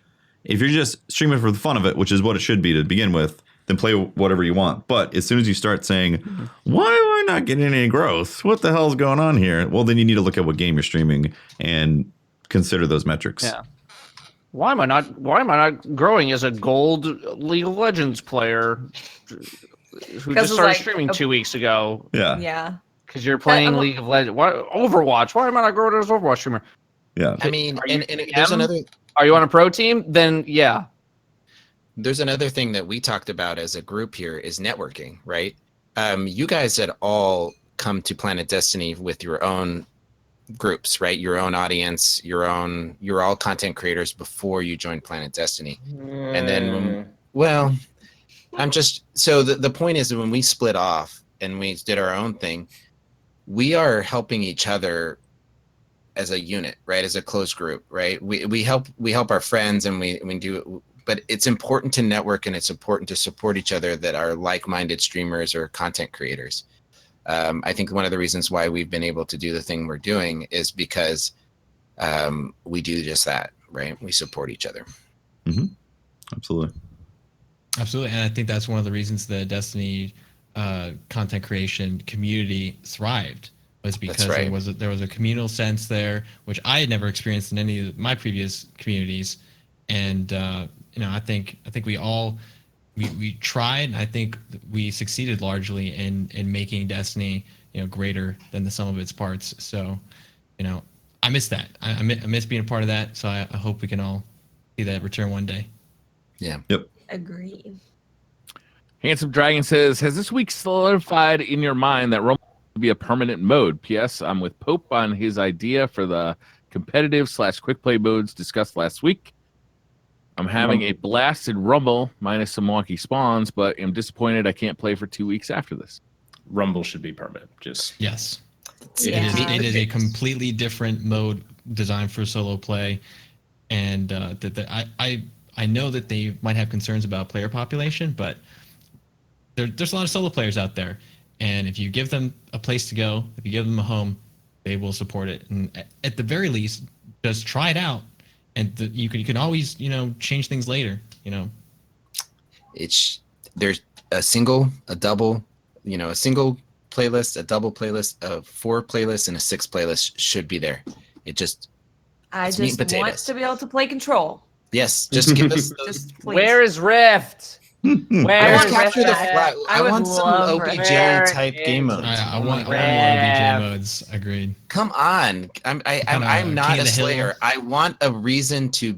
If you're just streaming for the fun of it, which is what it should be to begin with, then play whatever you want. But as soon as you start saying, why am I not getting any growth? What the hell's going on here? Well, then you need to look at what game you're streaming and consider those metrics. Yeah. Why am I not growing as a gold League of Legends player who just started streaming 2 weeks ago? Yeah. Yeah. Because you're playing League of Legends. Overwatch. Why am I not growing as an Overwatch streamer? Yeah. I mean, and there's another. Are you on a pro team? Then yeah. There's another thing that we talked about as a group here is networking, right? You guys had all come to Planet Destiny with your own groups, right? Your own audience, you're all content creators before you joined Planet Destiny. And then, well, so the point is that when we split off and we did our own thing, we are helping each other as a unit, right? As a close group, right? We help our friends and we do, but it's important to network and it's important to support each other that are like-minded streamers or content creators. I think one of the reasons why we've been able to do the thing we're doing is because we do just that, right? We support each other. Mm-hmm. Absolutely. Absolutely. And I think that's one of the reasons the Destiny content creation community thrived, was because there was a communal sense there, which I had never experienced in any of my previous communities. And I think we tried, and I think we succeeded largely in making Destiny greater than the sum of its parts. So I miss that. I miss being a part of that. So I hope we can all see that return one day. Yeah. Yep. Agreed. Handsome Dragon says, has this week solidified in your mind that Rumble will be a permanent mode? P.S. I'm with Pope on his idea for the competitive / quick play modes discussed last week. I'm having a blasted Rumble minus some wonky spawns, but am disappointed I can't play for 2 weeks after this. Rumble should be permanent. Yes. Yeah. It is a completely different mode designed for solo play, and I know that they might have concerns about player population, but there's a lot of solo players out there, and if you give them a place to go, if you give them a home, they will support it. And at the very least, just try it out, and you can always change things later. There's a single, a double, a single playlist, a double playlist, a 4 playlists, and a 6 playlist should be there. I just want to be able to play Control. Yes, just give us those. Just please. Where is Rift? I want capture the Rift. flag. I would want some love OBJ Rift. type game modes. I want more OBJ modes. Agreed. Come on, I'm not King a of the Hill. slayer. I want a reason to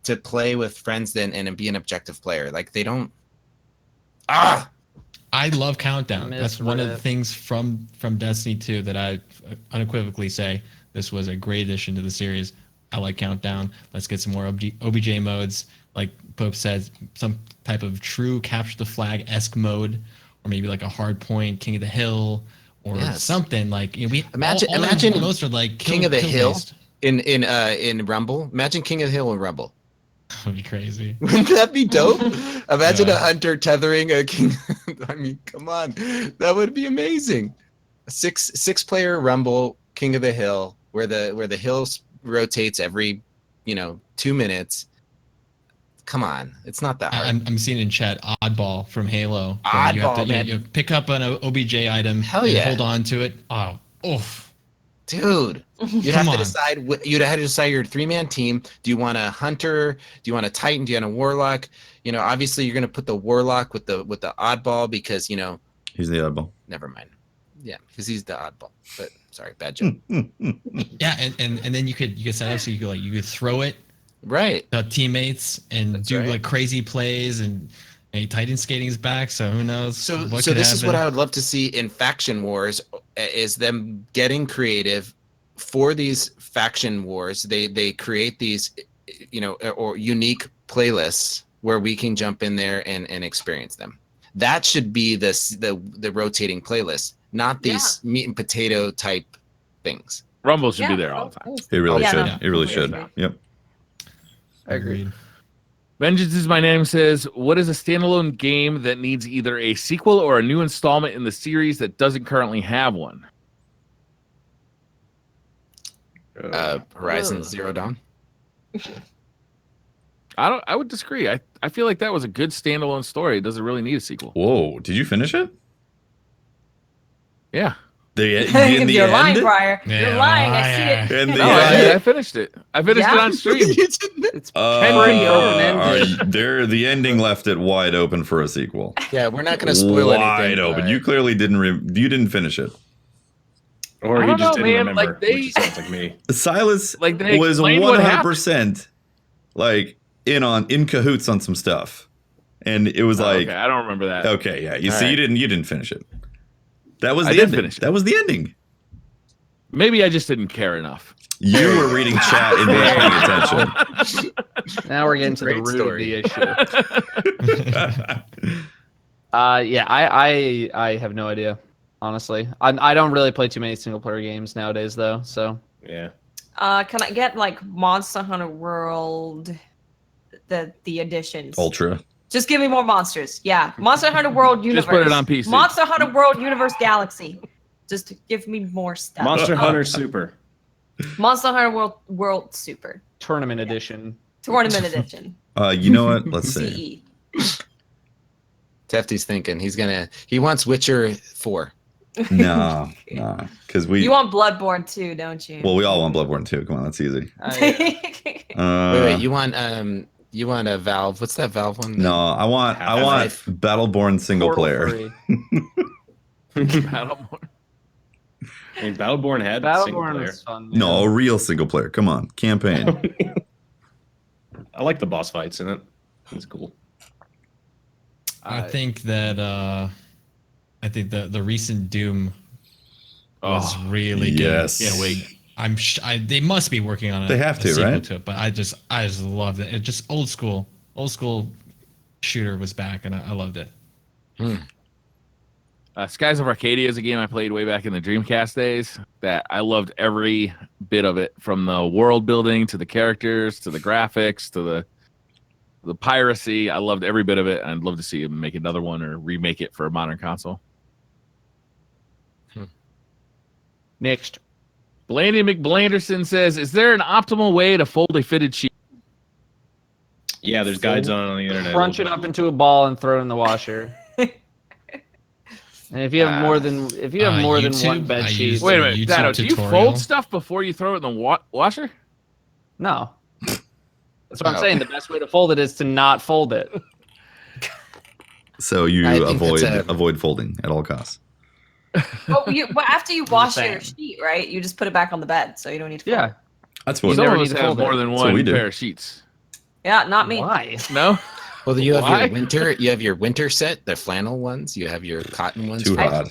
to play with friends and be an objective player. Like they don't. I love Countdown. Miss That's one of the Rift. things from Destiny 2 that I unequivocally say this was a great addition to the series. I like Countdown. Let's get some more OBJ modes. Like Pope says, some type of true capture the flag-esque mode, or maybe like a hard point King of the Hill, or something like we Imagine most are like King of the Hill based. in Rumble. Imagine King of the Hill in Rumble. That would be crazy. Wouldn't that be dope? Imagine Yeah. a hunter tethering a king. I mean, come on, that would be amazing. A six player Rumble King of the Hill, where the hill rotates every 2 minutes. Come on, it's not that hard. I'm seeing in chat oddball from Halo. Oddball, you have to man. you pick up an OBJ item Hell and yeah. hold on to it. Oh, oof. Dude, you'd Come have to on. decide. You'd have to decide your 3-man team. Do you want a hunter? Do you want a titan? Do you want a warlock? Obviously you're gonna put the warlock with the oddball because He's the oddball. never mind. Yeah, because he's the oddball. But sorry, bad joke. Yeah, and then you could set up so you could throw it Right. to teammates and That's do right. like crazy plays and Titan skating's back, so who knows? So what so could this is what I happen. would love to see in faction wars is them getting creative for these faction wars. They create these or unique playlists where we can jump in there and experience them. That should be the rotating playlist, not these meat and potato type things. Rumble should be there all the time. It really Yeah, should. no, It really completely should. agree. Yep. Agreed. Vengeance is my name says, what is a standalone game that needs either a sequel or a new installment in the series that doesn't currently have one? Horizon Zero Dawn. I would disagree. I feel like that was a good standalone story. It doesn't really need a sequel. Whoa! Did you finish it? Yeah. In the You're end? lying, Briar. Yeah, You're lying. I see liar. it. In the No, I end? finished it. I finished it Yeah? on stream. It's Uh, pretty open-ended. the ending left it wide open for a sequel. Yeah, we're not going to spoil anything. Wide open. You clearly you didn't finish it. Or I he don't just know, didn't man, remember, like, they- which sounds like me. Silas Like, they was explained what 100% like in cahoots on some stuff, and it was like, okay, I don't remember that. okay, yeah. You All see, right. you didn't finish it. That was I the did ending. finish it. That was the ending. Maybe I just didn't care enough. You were reading chat and weren't paying attention. Now we're getting to the Great root story. of the issue. Yeah, I have no idea, honestly. I don't really play too many single player games nowadays, though. So Yeah. Can I get like Monster Hunter World, the additions? Ultra. Just give me more monsters. Yeah, Monster Hunter World Universe. Just put it on PC. Monster Hunter World Universe Galaxy. Just give me more stuff. Monster Hunter Super. Monster Hunter World Super tournament edition. Tournament Edition. You know what? Let's see. CE. Tefty's thinking he wants Witcher 4. No, because You want Bloodborne too, don't you? well, we all want Bloodborne too. Come on, that's easy. Wait, you want a Valve? What's that Valve one? No, I want Half-Life. Battleborn single Portal player. 3. Battleborn. I mean, Battleborn had single Battleborn player. is fun. No, a real single player. Come on, campaign. I like the boss fights in it. It's cool. I think that the recent Doom was really good. yes. Can't wait. They must be working on it. They have to, sequel right? To it, but I just loved it. It just old school shooter was back, and I loved it. Skies of Arcadia is a game I played way back in the Dreamcast days that I loved every bit of it, from the world building to the characters to the graphics to the piracy. I loved every bit of it. I'd love to see him make another one or remake it for a modern console. Next. Blandy McBlanderson says, is there an optimal way to fold a fitted sheet? Yeah, there's guides on the internet. Crunch it up into a ball and throw it in the washer. And if you have more than YouTube, one bed I sheet, used- Wait a a minute, YouTube Dado, do you tutorial. fold stuff before you throw it in the washer? no. That's what I'm saying. The best way to fold it is to not fold it. So you I think that's avoid folding at all costs. Well, after you wash saying. your sheet, right? You just put it back on the bed, so you don't need to. fold Yeah. it. That's You what. Some never of need us to have fold more it. than So one we do. pair of sheets. Yeah, not me. Why? No? Well, you have Why? you have your winter set, the flannel ones. You have your cotton ones. Too for- hot.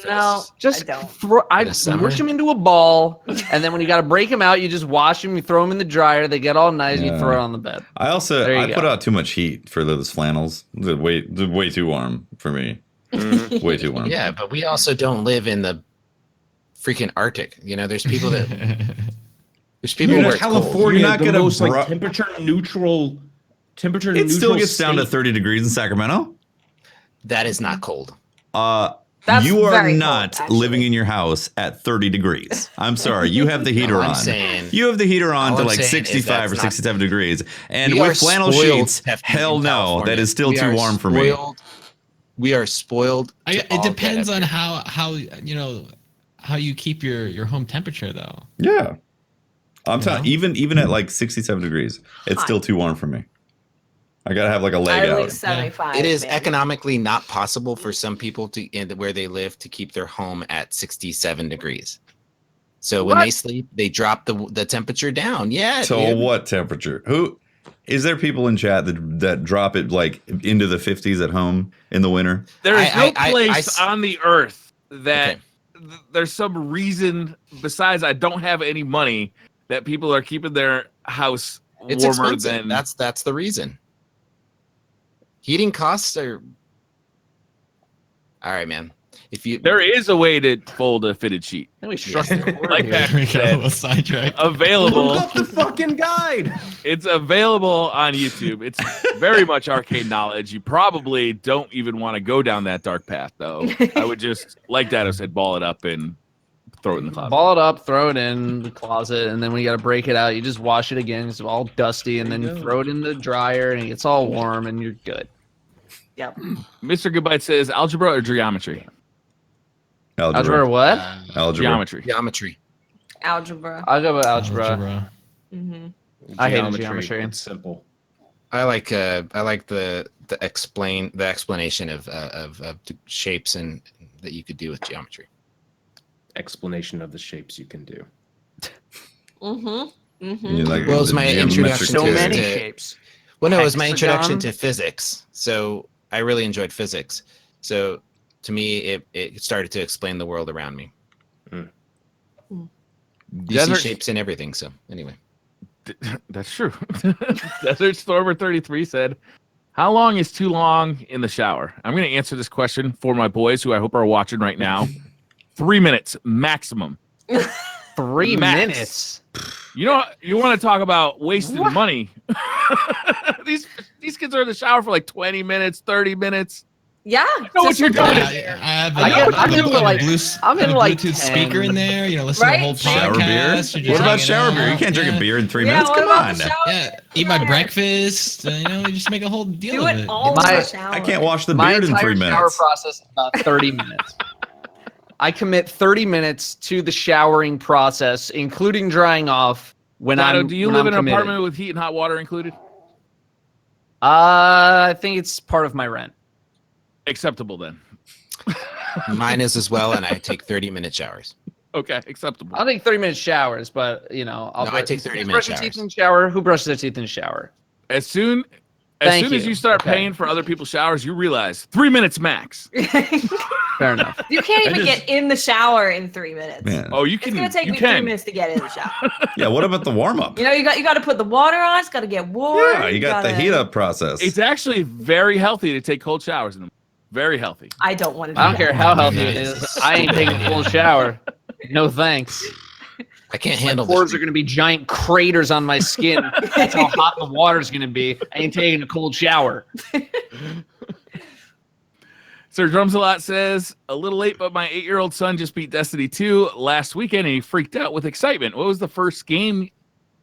No, Just I don't. In the summer? mush them into a ball, and then when you got to break them out, you just wash them. You throw them in the dryer. They get all nice. And Yeah. you throw it on the bed. I also There you I put go. out too much heat for those flannels. They're way too warm for me. Way too warm. Yeah, but we also don't live in the freaking Arctic. There's people that there's people You're where in it's cold. California, You're not the gonna most bro- like temperature neutral. It still gets down to 30 degrees in Sacramento. That is not cold. That's you are very cold, not actually. living in your house at 30 degrees. I'm sorry. You have the heater All on. I'm saying- You have the heater on all to I'm like saying is 65 or that's not- 67 degrees. And We are with flannel spoiled, sheets, Hefty, hell in no. California. That is still We too are warm for me. spoiled. We are spoiled. It all get depends up on here. how how you keep your home temperature though. Yeah. I'm You telling know? even at like 67 degrees, it's Hot. still too warm for me. I gotta have like a leg At out. least 75. It is man. economically not possible for some people to where they live to keep their home at 67 degrees. So when they sleep, they drop the temperature down. Yeah. So dude. what temperature? Who is there people in chat that drop it like into the 50s at home in the winter? There is no I place on the earth that Okay. there's some reason besides I don't have any money that people are keeping their house It's warmer expensive. than. That's the reason. Heating costs are. All right, man. If you There is a way to fold a fitted sheet. I think we struck the chord Like here. that. There we go. Yeah. A sidetrack. Available. Look up the fucking guide. It's available on YouTube. It's very much arcade knowledge. You probably don't even want to go down that dark path, though. I would just, like Dado said, ball it up and throw it in the closet. Ball it up, throw it in the closet, and then when you got to break it out, you just wash it again. It's all dusty, and then you throw it in the dryer, and it gets all warm, and you're good. Yep. Mr. Goodbye says algebra or geometry? Algebra what? Algebra. Geometry. geometry. Algebra. I'll go with algebra. Hmm. I hated geometry. It's simple. I like the explanation of the shapes and that you could do with geometry. Explanation of the shapes you can do. Mm-hmm. Mm-hmm. You like Well, it's the my geometric introduction So to- many to- shapes. Well, no, it was my introduction Hexagon. to physics. So I really enjoyed physics. So to me, it started to explain the world around me. You see Desert- shapes in everything. So anyway, That's true. Desert Stormer 33 said, how long is too long in the shower? I'm going to answer this question for my boys who I hope are watching right now. 3 minutes maximum. 3 Max. minutes. You know, you want to talk about wasting money. these kids are in the shower for like 20 minutes, 30 minutes. Yeah. know what just you're like doing. that. I have I get- I'm into like- I'm put into a like Bluetooth 10. speaker in there. You know, listen Right? to the whole Shower beer? podcast. You're just What about hanging shower beer? You out. can't drink Yeah. a beer in 3 Yeah, minutes. what Come about on. the shower? Yeah, eat my breakfast. You know, you just make a whole deal Do of it it. all My- in the shower. I can't wash the My beard in entire 3 shower minutes. process is about 30 minutes. I commit 30 minutes to the showering process, including drying off when Dado, I'm. do you when live I'm in an committed. apartment with heat and hot water included? I think it's part of my rent. Acceptable then. mine is as well, and I take 30-minute showers. Okay, acceptable. I'll take 30-minute showers, but you know, No, I take 30-minute brush your showers. teeth in the shower. Who brushes their teeth in the shower? As soon Thank as you. you start Okay. paying for other people's showers, you realize 3 minutes max. Fair enough. You can't I even just- get in the shower in 3 minutes. Man. Oh, you It's can. gonna take you me 3 can. minutes to get in the shower. Yeah, what about the warm up? You know, you got to put the water on. It's got to get warm. Yeah, you got the gotta- heat up process. It's actually very healthy to take cold showers in them. Very healthy. I don't want to. I don't care how healthy it is. I ain't taking a full shower. No thanks. I can't My handle pores this. are going to be giant craters on my skin. That's how hot the water's going to be. I ain't taking a cold shower. Sir Drumsalot says, a little late, but my 8-year-old son just beat Destiny 2 last weekend and he freaked out with excitement. What was the first game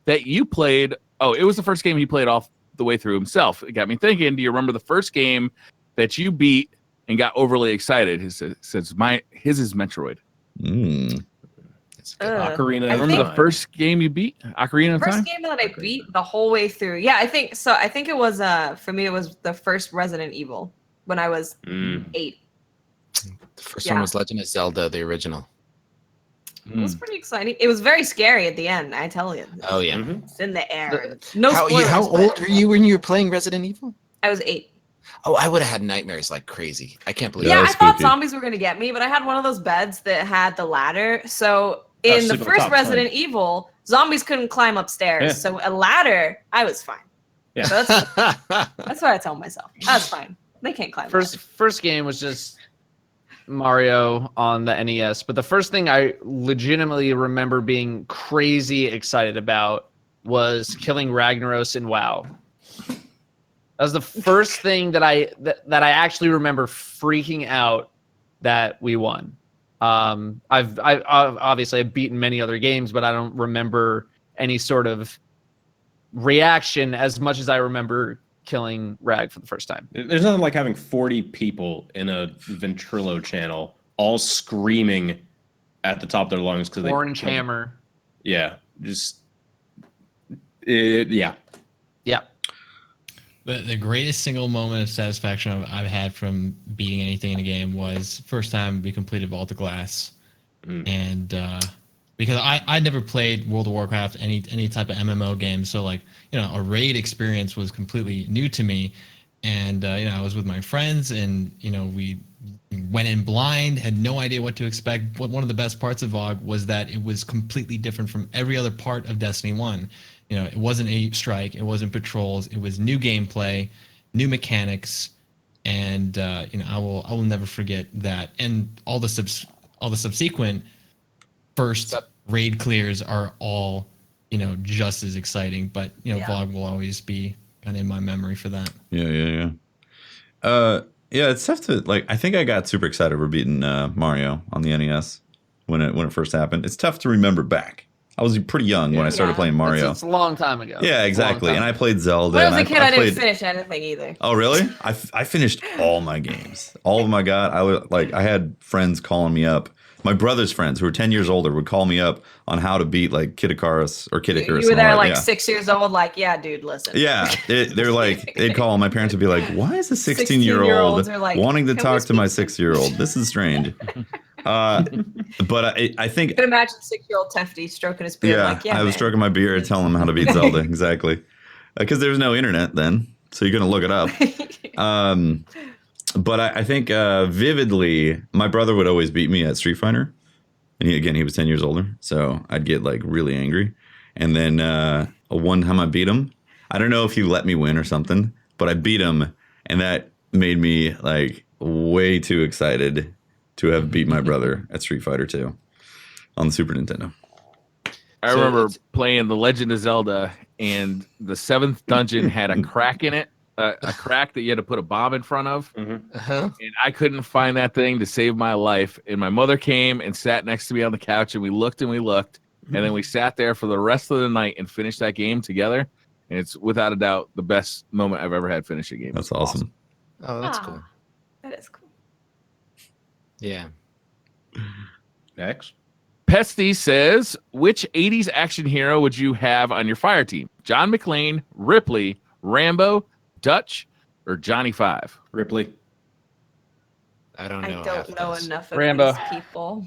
that you played? Oh, it was the first game he played all the way through himself. It got me thinking, do you remember the first game that you beat and got overly excited? His is Metroid. Mm. Ocarina I of Remember think- the Time. first game you beat? Ocarina of First Time? game that I beat the whole way through. Yeah, I think so. I think it was for me it was the first Resident Evil when I was 8. The first Yeah. one was Legend of Zelda, the original. It was pretty exciting. It was very scary at the end. I tell you, Oh yeah. it's in the air. No How spoilers. but old were you when you were playing Resident Evil? I was 8. Oh, I would have had nightmares like crazy. I can't believe Yeah, Yeah, that I was thought spooky. zombies were gonna get me, but I had one of those beds that had the ladder. So Oh, in the sleep on first top, Resident Evil, zombies couldn't climb upstairs. Yeah. So a ladder, I was fine. Yeah. So that's what I tell myself. That's fine. They can't climb. First game was just Mario on the NES, but the first thing I legitimately remember being crazy excited about was killing Ragnaros in WoW. That was the first thing that I actually remember freaking out that we won. I've obviously I've beaten many other games, but I don't remember any sort of reaction as much as I remember killing Rag for the first time. There's nothing like having 40 people in a Ventrilo channel all screaming at the top of their lungs because Orange Hammer. Yeah, just yeah. Yeah. The greatest single moment of satisfaction I've had from beating anything in a game was first time we completed Vault of Glass, and because I never played World of Warcraft, any type of MMO game, so like a raid experience was completely new to me, and I was with my friends, and we went in blind, had no idea what to expect. But one of the best parts of VOG was that it was completely different from every other part of Destiny 1. It wasn't a strike, it wasn't patrols, it was new gameplay, new mechanics, and I will never forget that. And all the subsequent first raid clears are all just as exciting. But VOG will always be kind of in my memory for that. Yeah. Yeah, it's tough to like. I think I got super excited for beating Mario on the NES when it first happened. It's tough to remember back. I was pretty young when I started playing Mario. It's a long time ago. Yeah, exactly. And I played Zelda. When I was a kid, I played... didn't finish anything either. Oh, really? I finished all my games. All of them I got. I had friends calling me up. My brother's friends who were 10 years older would call me up on how to beat like Kid Icarus or Kid Icarus. You were there like 6 years old, like, yeah, dude, listen. Yeah, they're like, they'd call. My parents would be like, "Why is a 16-year-old like, wanting to talk to my 6-year-old? This is strange." But I think you can imagine 6-year-old Tefty stroking his beard. Yeah, I was stroking my beard, telling him how to beat Zelda exactly, because there's no internet then, so you're gonna look it up. But I think vividly, my brother would always beat me at Street Fighter, and he was 10 years older, so I'd get like really angry. And then one time I beat him. I don't know if he let me win or something, but I beat him, and that made me like way too excited to have beat my brother at Street Fighter 2 on the Super Nintendo. I remember playing The Legend of Zelda, and the 7th dungeon had a crack in it, a crack that you had to put a bomb in front of. And I couldn't find that thing to save my life. And my mother came and sat next to me on the couch, and we looked, and then we sat there for the rest of the night and finished that game together. And it's without a doubt the best moment I've ever had finish a game. That's awesome. Oh, that's cool. That is cool. Yeah. Next. Pesty says, which 80s action hero would you have on your fire team? John McClane, Ripley, Rambo, Dutch, or Johnny Five? Ripley. I don't know. I don't know enough of Rambo. these people.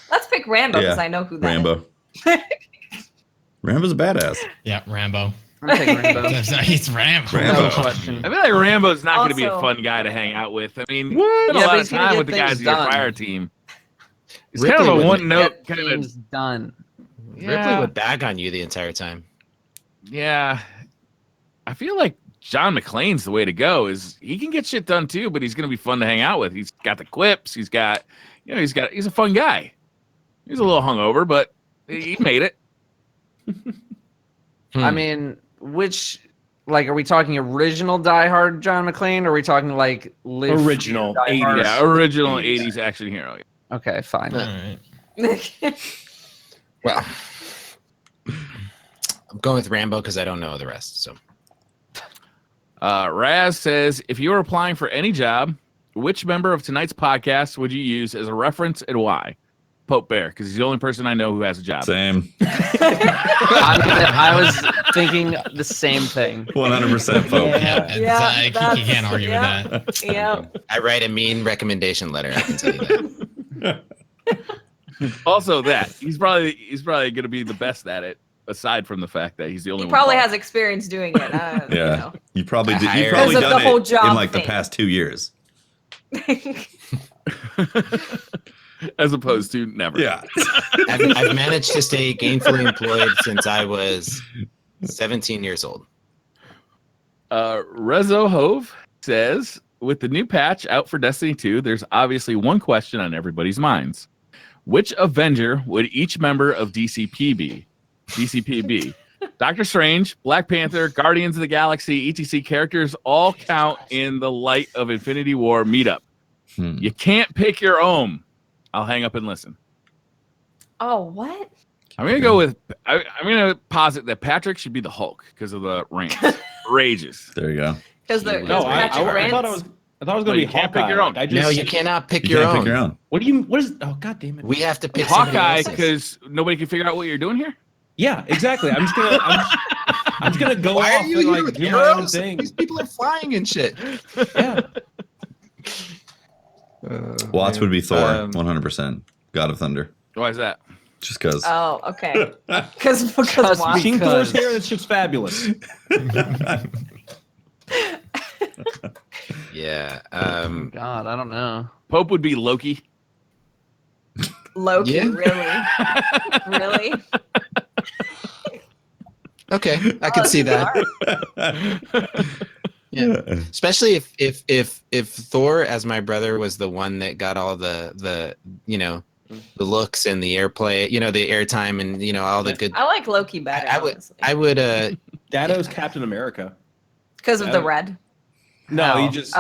Let's pick Rambo because I know who that Rambo. Rambo's a badass. Yeah, Rambo. I'm taking Rambo. It's Rambo. No question. I feel like Rambo's not going to be a Also- fun guy to hang out with. I mean, What? spend a Yeah, lot but of he's gonna time get with the guys things in your done. fire team. It's Ripley kind of a would one-note Get kind of. things done. Ripley would bag on you the entire time. Yeah, I feel like John McClane's the way to go. Is he can get shit done too, but he's going to be fun to hang out with. He's got the quips. He's got, he's a fun guy. He's a little hungover, but he made it. I mean, are we talking original Die Hard John McClane, or are we talking like Original Die 80s. Hard? Yeah, original 80s action hero. Okay, fine. All right. Well, I'm going with Rambo because I don't know the rest. So Raz says, if you were applying for any job, which member of tonight's podcast would you use as a reference and why? Pope Bear, because he's the only person I know who has a job. Same. I was thinking the same thing. 100% Pope. You can't argue with that. Yeah. I write a mean recommendation letter. I can tell you that. Also, he's probably going to be the best at it. Aside from the fact that he's the only He one. probably has experience doing it. Yeah. You probably did. Higher- You probably Because of done the whole it in job like the thing. past 2 years. As opposed to never. Yeah. I've managed to stay gainfully employed since I was 17 years old. Rezo Hove says, with the new patch out for Destiny 2, there's obviously one question on everybody's minds. Which Avenger would each member of DCP be? Doctor Strange, Black Panther, Guardians of the Galaxy, etc. characters all count in the Light of Infinity War meetup. You can't pick your own. I'll hang up and listen. Oh, what? I'm gonna go with. I'm gonna posit that Patrick should be the Hulk because of the rant. Rages. There you go. Because No, I thought it was. I thought it was No, going to you be can't pick Hawkeye. your own. Like, I just, No, you cannot pick You your can't own. pick your own. What do you? What is? Oh, God damn it! We have to pick somebody Hawkeye else's. because nobody can figure out what you're doing here. Yeah, exactly. I'm just gonna. I'm just gonna go Why off are you and here like with do my own arrows? thing. These people are flying and shit. Yeah. Watts would be Thor, Um, 100%. God of Thunder. Why is that? Just because. Oh, okay. Because Just why? Seen Because- Thor's hair? That shit's fabulous. Yeah. God, I don't know. Pope would be Loki. Loki, Yeah. really? Okay, I can see that. Yeah. Especially if Thor, as my brother, was the one that got all the the looks and the airplay, the airtime and all the good. I like Loki better. I would Dado's Captain America. Because of the red. No, Oh. he just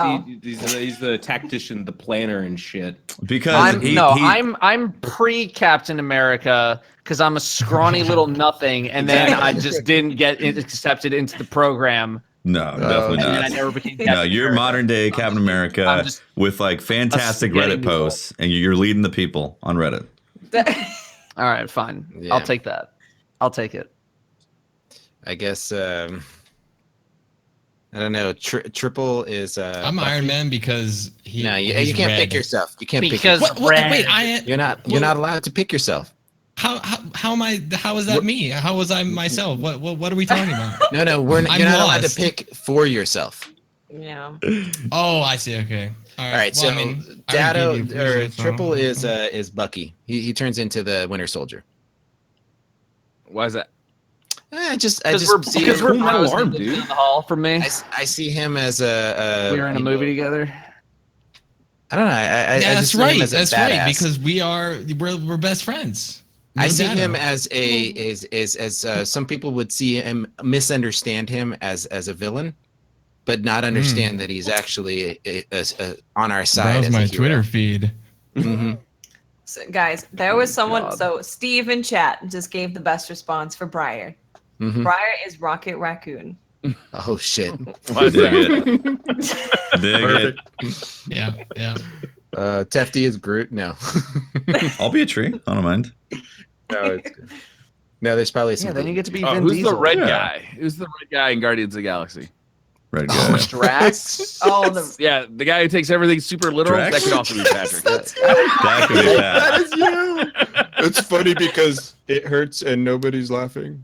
he's the tactician, the planner and shit. Because I'm pre Captain America because I'm a scrawny little nothing, and then I just didn't get accepted into the program. No, definitely And then I not. never became No, Captain you're America. modern day Captain America I'm just with like fantastic spaghetti Reddit noodle. posts, and you're leading the people on Reddit. All right, fine. Yeah. I'll take that. I'll take it. I guess I don't know. Triple is. I'm Iron Man because he. No, you he's can't red. pick yourself. You can't pick Because yourself. red. Wait, You're not allowed to pick yourself. how am I? How is that me? How was I myself? What are we talking about? No, you're not I'm allowed to lost. pick for yourself. Yeah. Oh, I see. Okay. All right, so well, I already Dado gave you or appreciate, so- Triple is Bucky. He turns into the Winter Soldier. Why is that? I just see Because him, we're Cool metal bros arm, that live dude. down the hall from me. I see him as a. We were in a movie together. I don't know. I Yeah, just that's see him right. as a That's badass. right. Because we're best friends. I No see Dado. him as some people would see him, misunderstand him as a villain, but not understand that he's actually on our side. That was as my a hero. Twitter feed. Mhm. So, guys, there was someone. God. So Steve in chat just gave the best response for Briar. Mhm. Briar is Rocket Raccoon. Oh shit! Why is Dig that? it. Dig it. Yeah, yeah. Tefty is Groot. No, I'll be a tree. I don't mind. no, it's good. No, there's probably some. Yeah, then you get to be Oh, Vin who's Diesel. the red Yeah. guy? Who's the red guy in Guardians of the Galaxy? Red Oh, guy. Drax. Oh, the Yeah, the guy who takes everything super literal. Drax? That could also be Patrick. That could be That bad. is you. It's funny because it hurts and nobody's laughing.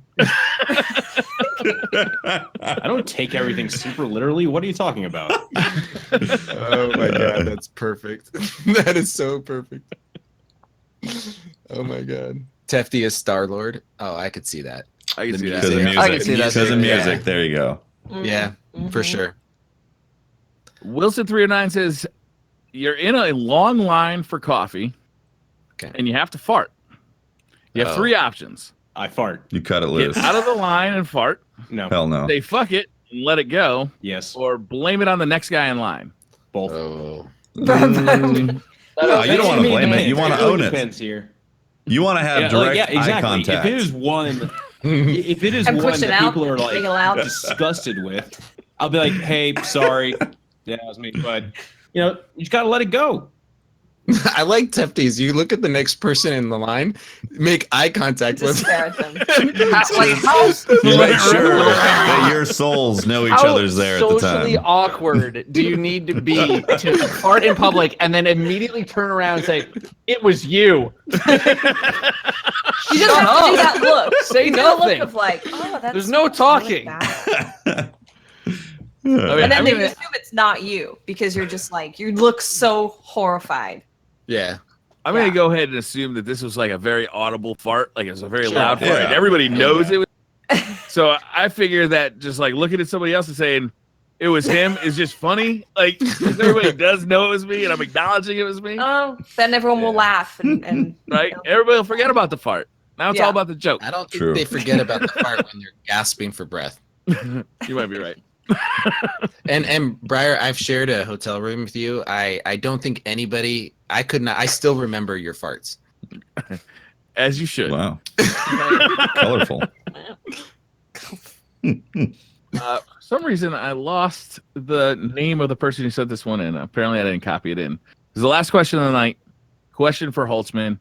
I don't take everything super literally. What are you talking about? Oh my god, that's perfect. That is so perfect. Oh my god. Tefty is Star Lord. Oh, I could see that. I can see Because of that. music. I can see that Because of too. music. There you go. Yeah, for sure. Wilson 309 says you're in a long line for coffee, Okay. and you have to fart. You have Oh. three options: I fart. You cut it get loose. out of the line and fart, No. Hell no. they fuck it and let it go, Yes. or blame it on the next guy in line. Both. Oh. Mm, no, you don't want to blame it. You want to really own it. Depends here. You want to have Yeah, direct like, yeah, exactly. eye contact. If it is one, if it is And one push it that out, people are make it like loud. disgusted with, I'll be like, "Hey, sorry, yeah, that was me." But you just gotta let it go. I like Tefty's. You look at the next person in the line, make eye contact just with stare at them. Like, how You make sure that your souls know each How other's there at the socially time. awkward do you need to be to fart in public and then immediately turn around and say, "It was you"? You just have to do that look. Say You do the nothing. look of like, oh, that's. There's no really talking. bad. mean, And then I'm they gonna- assume it's not you because you're just like you look so horrified. Yeah. I'm Yeah. gonna go ahead and assume that this was like a very audible fart, like it was a very Sure. loud fart, and Yeah. everybody knows it was. So I figure that just like looking at somebody else and saying it was him is just funny. Like 'cause everybody does know it was me, and I'm acknowledging it was me, Oh, then everyone will laugh and right? Everybody will forget about the fart. Now it's Yeah. all about the joke. I don't think True. they forget about the part when they're gasping for breath. You might be right. And Briar, I've shared a hotel room with you. I don't think anybody. I could not. I still remember your farts. As you should. Wow. Colorful. For some reason, I lost the name of the person who sent this one in. Apparently, I didn't copy it in. This is the last question of the night. Question for Holtzman.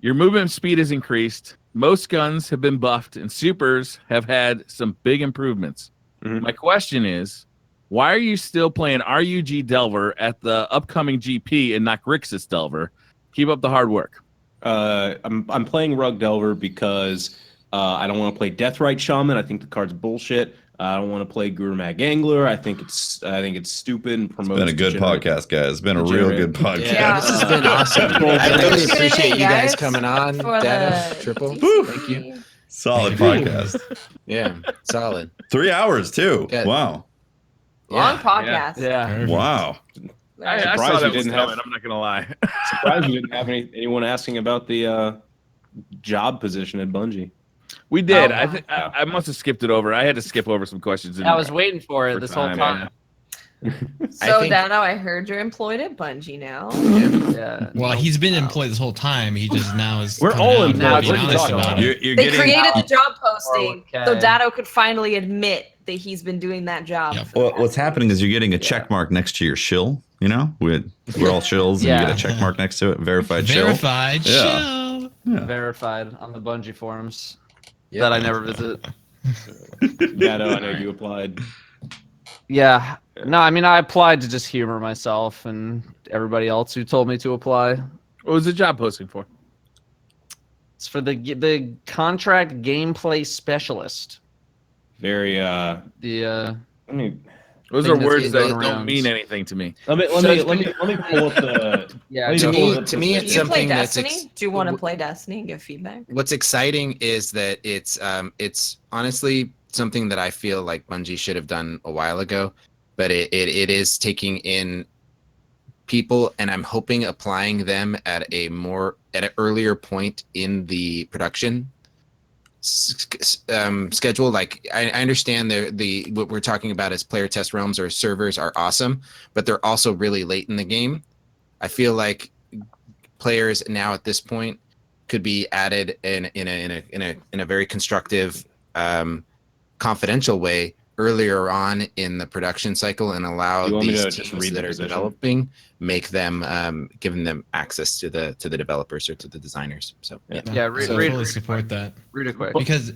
Your movement speed has increased. Most guns have been buffed, and supers have had some big improvements. Mhm. My question is, why are you still playing RUG Delver at the upcoming GP and not Grixis Delver? Keep up the hard work. I'm playing Rug Delver because I don't want to play Deathrite Shaman. I think the card's bullshit. I don't want to play Guru Mag Angler. I think it's stupid and It's promotes. been a good degenerate- podcast, guys. It's been a real good podcast. Yeah, this has been awesome. I really appreciate you guys coming on, For Data the Triple. TCG. Thank you. Solid podcast. Yeah, solid. 3 hours too. Yeah. Wow. Long Yeah. podcast. Yeah. Wow. I Surprised saw we that was didn't coming, have- I'm not going to lie. Surprised we didn't have anyone asking about the job position at Bungie. We did. Oh, I wow. think I must have skipped it over. I had to skip over some questions. I was waiting for it For this whole time, time. So, think- Dano, I heard you're employed at Bungie now. Yeah. Well, he's been employed this whole time. He just now is. We're coming all out and employed. being What are you honest talking about about? it. You're They getting created the job posting 401k. so Dano could finally admit that he's been doing that job. Yeah. for the Well, past what's happening is you're getting a check mark next to your shill. You know, we're all shills, and Yeah. you get a check mark next to it, verified shill. Verified. Yeah. Show. Yeah. Verified on the Bungie forums Yeah. that I never visit. Yeah, no, I know you applied. Yeah. No, I mean, I applied to just humor myself and everybody else who told me to apply. What was the job posting for? It's for the contract gameplay specialist. Very. The Let me Those Thing are that's words getting that going don't around. mean anything to me. let me pull up the. yeah. Wait, To no, me, hold to on. me, Do it's Do you play something that's Destiny? Do you want to play Destiny and give feedback? what's exciting is that it's honestly something that I feel like Bungie should have done a while ago, but it is taking in people, and I'm hoping applying them at an earlier point in the production schedule. Like I understand the what we're talking about as player test realms or servers are awesome, but they're also really late in the game. I feel like players now at this point could be added in a very constructive, confidential way earlier on in the production cycle, and allow You want me these to just teams read the that are position? developing, make them giving them access to the developers or to the designers. So yeah. Yeah, read, So I read, fully read, support that read it quick. because.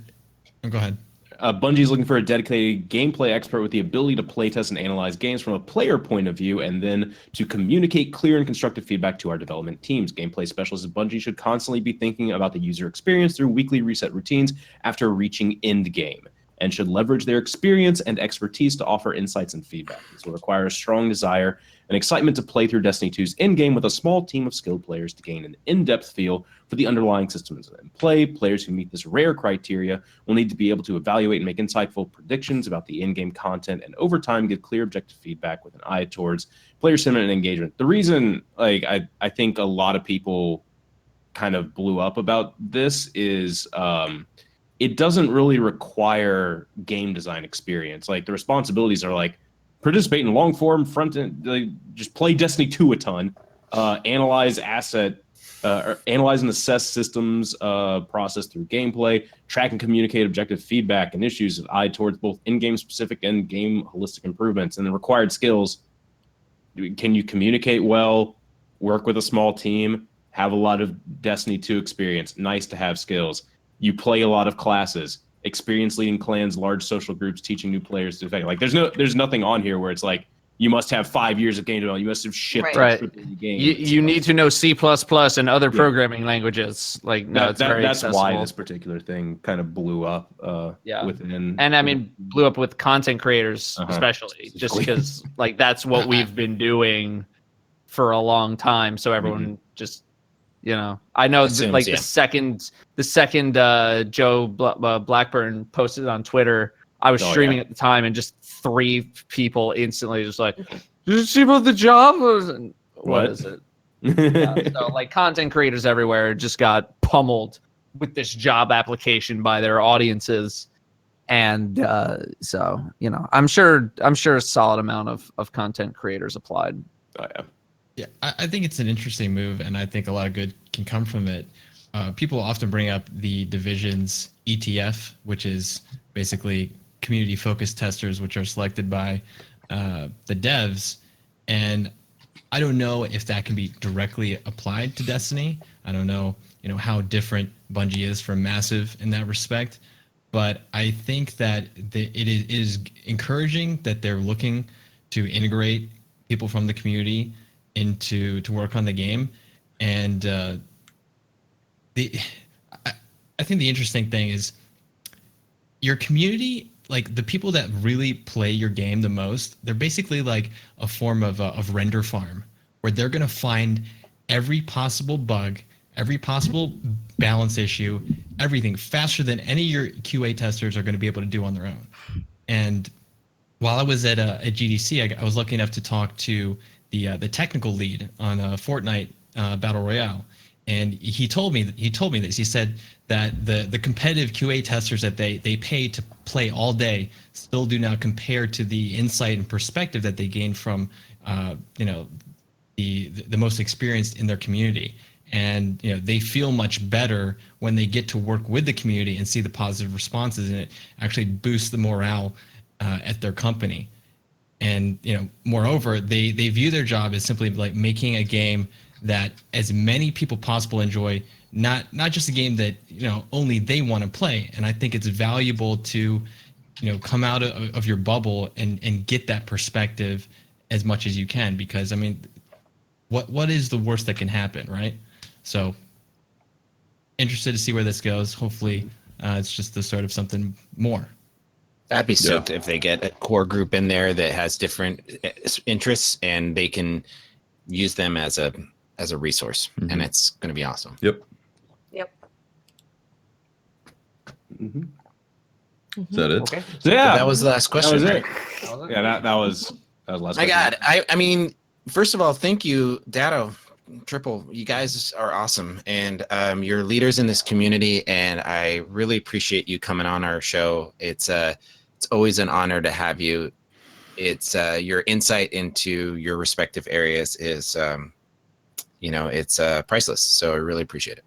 Oh, go ahead. Bungie's looking for a dedicated gameplay expert with the ability to playtest and analyze games from a player point of view, and then to communicate clear and constructive feedback to our development teams. Gameplay specialists at Bungie should constantly be thinking about the user experience through weekly reset routines after reaching end game, and should leverage their experience and expertise to offer insights and feedback. This will require a strong desire and excitement to play through Destiny 2's endgame with a small team of skilled players to gain an in-depth feel for the underlying systems in play. Players who meet this rare criteria will need to be able to evaluate and make insightful predictions about the in-game content, and over time give clear objective feedback with an eye towards player sentiment and engagement. The reason I think a lot of people kind of blew up about this is it doesn't really require game design experience. Like the responsibilities are like participate in long form front end, just play Destiny 2 a ton, analyze analyze and assess systems process through gameplay, track and communicate objective feedback and issues with eye towards both in-game specific and game holistic improvements. And the required skills: can you communicate well, work with a small team, have a lot of Destiny 2 experience, nice to have skills. You play a lot of classes, experience leading clans, large social groups, teaching new players to affect. Like there's nothing on here where it's like you must have 5 years of game development. You must have shipped Right. a game. You need to know C++ and other programming languages. Like no, it's very that's why accessible. this particular thing kind of blew up. Yeah. Within And I mean, blew up with content creators, Uh-huh. especially just Specifically. because like that's what we've been doing for a long time. So everyone just, I know Assumes, like yeah. the second Joe Blackburn posted on Twitter, I was Oh, streaming yeah. at the time, and just 3 people instantly just like, did you see about the job? What What? is it? So like content creators everywhere just got pummeled with this job application by their audiences. And so, you know, I'm sure a solid amount of content creators applied. Oh, yeah. Yeah, I think it's an interesting move, and I think a lot of good can come from it. People often bring up the Division's ETF, which is basically community-focused testers, which are selected by the devs. And I don't know if that can be directly applied to Destiny. I don't know, how different Bungie is from Massive in that respect. But I think that it is encouraging that they're looking to integrate people from the community to work on the game. And the I think the interesting thing is your community, like the people that really play your game the most, they're basically like a form of render farm, where they're going to find every possible bug, every possible balance issue, everything faster than any of your QA testers are going to be able to do on their own. And while I was at GDC, I was lucky enough to talk to the technical lead on Fortnite Battle Royale, and he told me this. He said that the competitive QA testers that they pay to play all day still do not compare to the insight and perspective that they gain from the most experienced in their community. And they feel much better when they get to work with the community and see the positive responses, and it actually boosts the morale at their company. And moreover, they view their job as simply like making a game that as many people possible enjoy, not just a game that only they want to play. And I think it's valuable to come out of your bubble and get that perspective as much as you can, because I mean, what is the worst that can happen, right? So interested to see where this goes. Hopefully it's just the start of something more. I'd be stoked if they get a core group in there that has different interests and they can use them as a resource, and it's going to be awesome. Yep. Mm-hmm. Is that it? Okay. So yeah, That was the last question. That was it. Yeah, that was last. My question. God, I mean, first of all, thank you, Dado, Triple. You guys are awesome, and you're leaders in this community, and I really appreciate you coming on our show. It's always an honor to have you. It's your insight into your respective areas is, it's priceless. So I really appreciate it.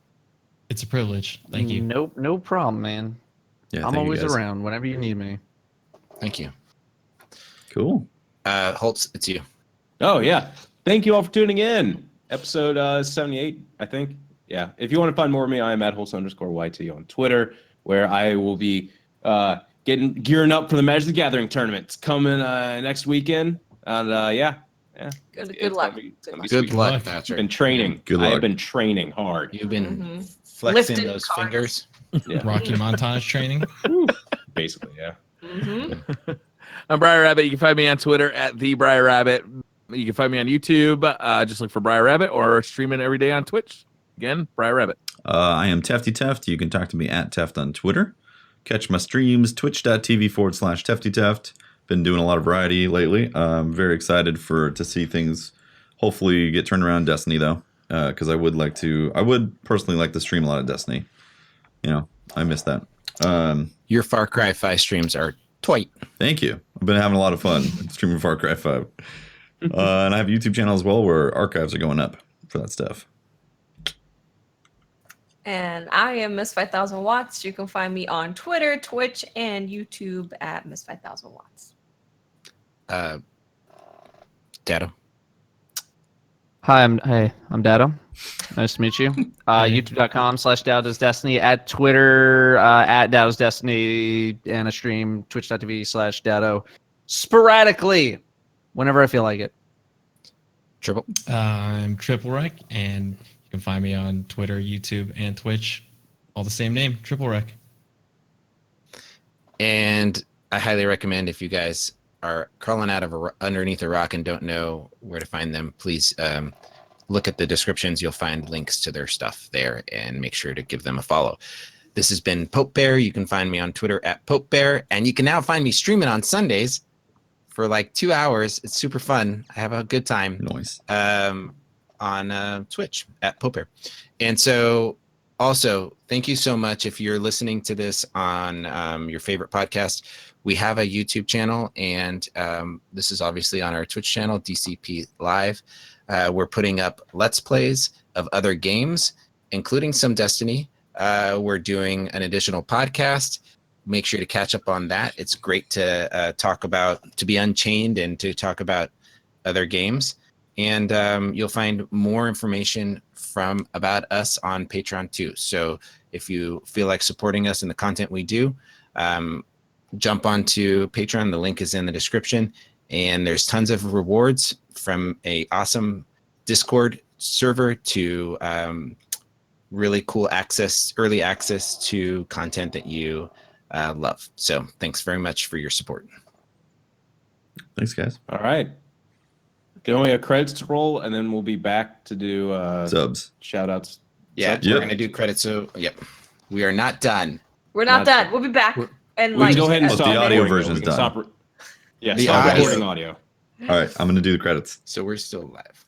It's a privilege. Thank you. No problem, man. Yeah, I'm thank you, always guys. around whenever you need me. Thank you. Cool. Holtz, it's you. Oh yeah, thank you all for tuning in. Episode 78, I think. Yeah. If you want to find more of me, I am at Holtz_YT on Twitter, where I will be gearing up for the Magic the Gathering tournament. It's coming next weekend. And yeah. Good luck. Good luck, luck. Patrick. Been training. Good I luck. have been training hard. You've been Mhm. flexing Lifting those cards. fingers. Yeah. Rocky montage training. Basically, yeah. Mm-hmm. I'm Briar Rabbit. You can find me on Twitter at the Briar Rabbit. You can find me on YouTube. Just look for Briar Rabbit, or streaming every day on Twitch. Again, Briar Rabbit. I am Tefty Teft. You can talk to me at Teft on Twitter. Catch my streams, twitch.tv/TeftyTeft. Been doing a lot of variety lately. I'm very excited to see things hopefully get turned around in Destiny, though, because I would personally like to stream a lot of Destiny. I miss that. Your Far Cry 5 streams are twite. Thank you. I've been having a lot of fun streaming Far Cry 5. And I have a YouTube channel as well where archives are going up for that stuff. And I am Miss 5000 Watts. You can find me on Twitter, Twitch, and YouTube at Miss 5000 Watts. Dado. Hi, I'm Dado. Nice to meet you. YouTube.com/Dado'sDestiny, at Twitter at Dado's Destiny, and a stream twitch.tv/Dado sporadically whenever I feel like it. Triple. I'm Triple Rec, and you can find me on Twitter, YouTube, and Twitch. All the same name, Triple Rec. And I highly recommend, if you guys are crawling out of underneath a rock and don't know where to find them, please look at the descriptions. You'll find links to their stuff there, and make sure to give them a follow. This has been Pope Bear. You can find me on Twitter at Pope Bear, and you can now find me streaming on Sundays for like 2 hours. It's super fun. I have a good time. Noise. On Twitch at Pope Bear. And so Also, thank you so much. If you're listening to this on your favorite podcast, we have a YouTube channel, and this is obviously on our Twitch channel, DCP Live. We're putting up Let's Plays of other games, including some Destiny. We're doing an additional podcast. Make sure to catch up on that. It's great to to be unchained and to talk about other games. And you'll find more information about us on Patreon too. So if you feel like supporting us in the content we do, jump onto Patreon. The link is in the description. And there's tons of rewards, from a awesome Discord server to really cool early access to content that you love. So thanks very much for your support. Thanks, guys. All right. Can we have credits to roll, and then we'll be back to do Subs. shout outs. Yeah, Subs? we're Yep. going to do credits. So, yep. We are not done. We're not Not- done. We'll be back. And We like, can go ahead and Oh, stop the audio recording, though. version's We can done. Stop yeah, The stop audio. recording audio. All right, I'm going to do the credits. So we're still live.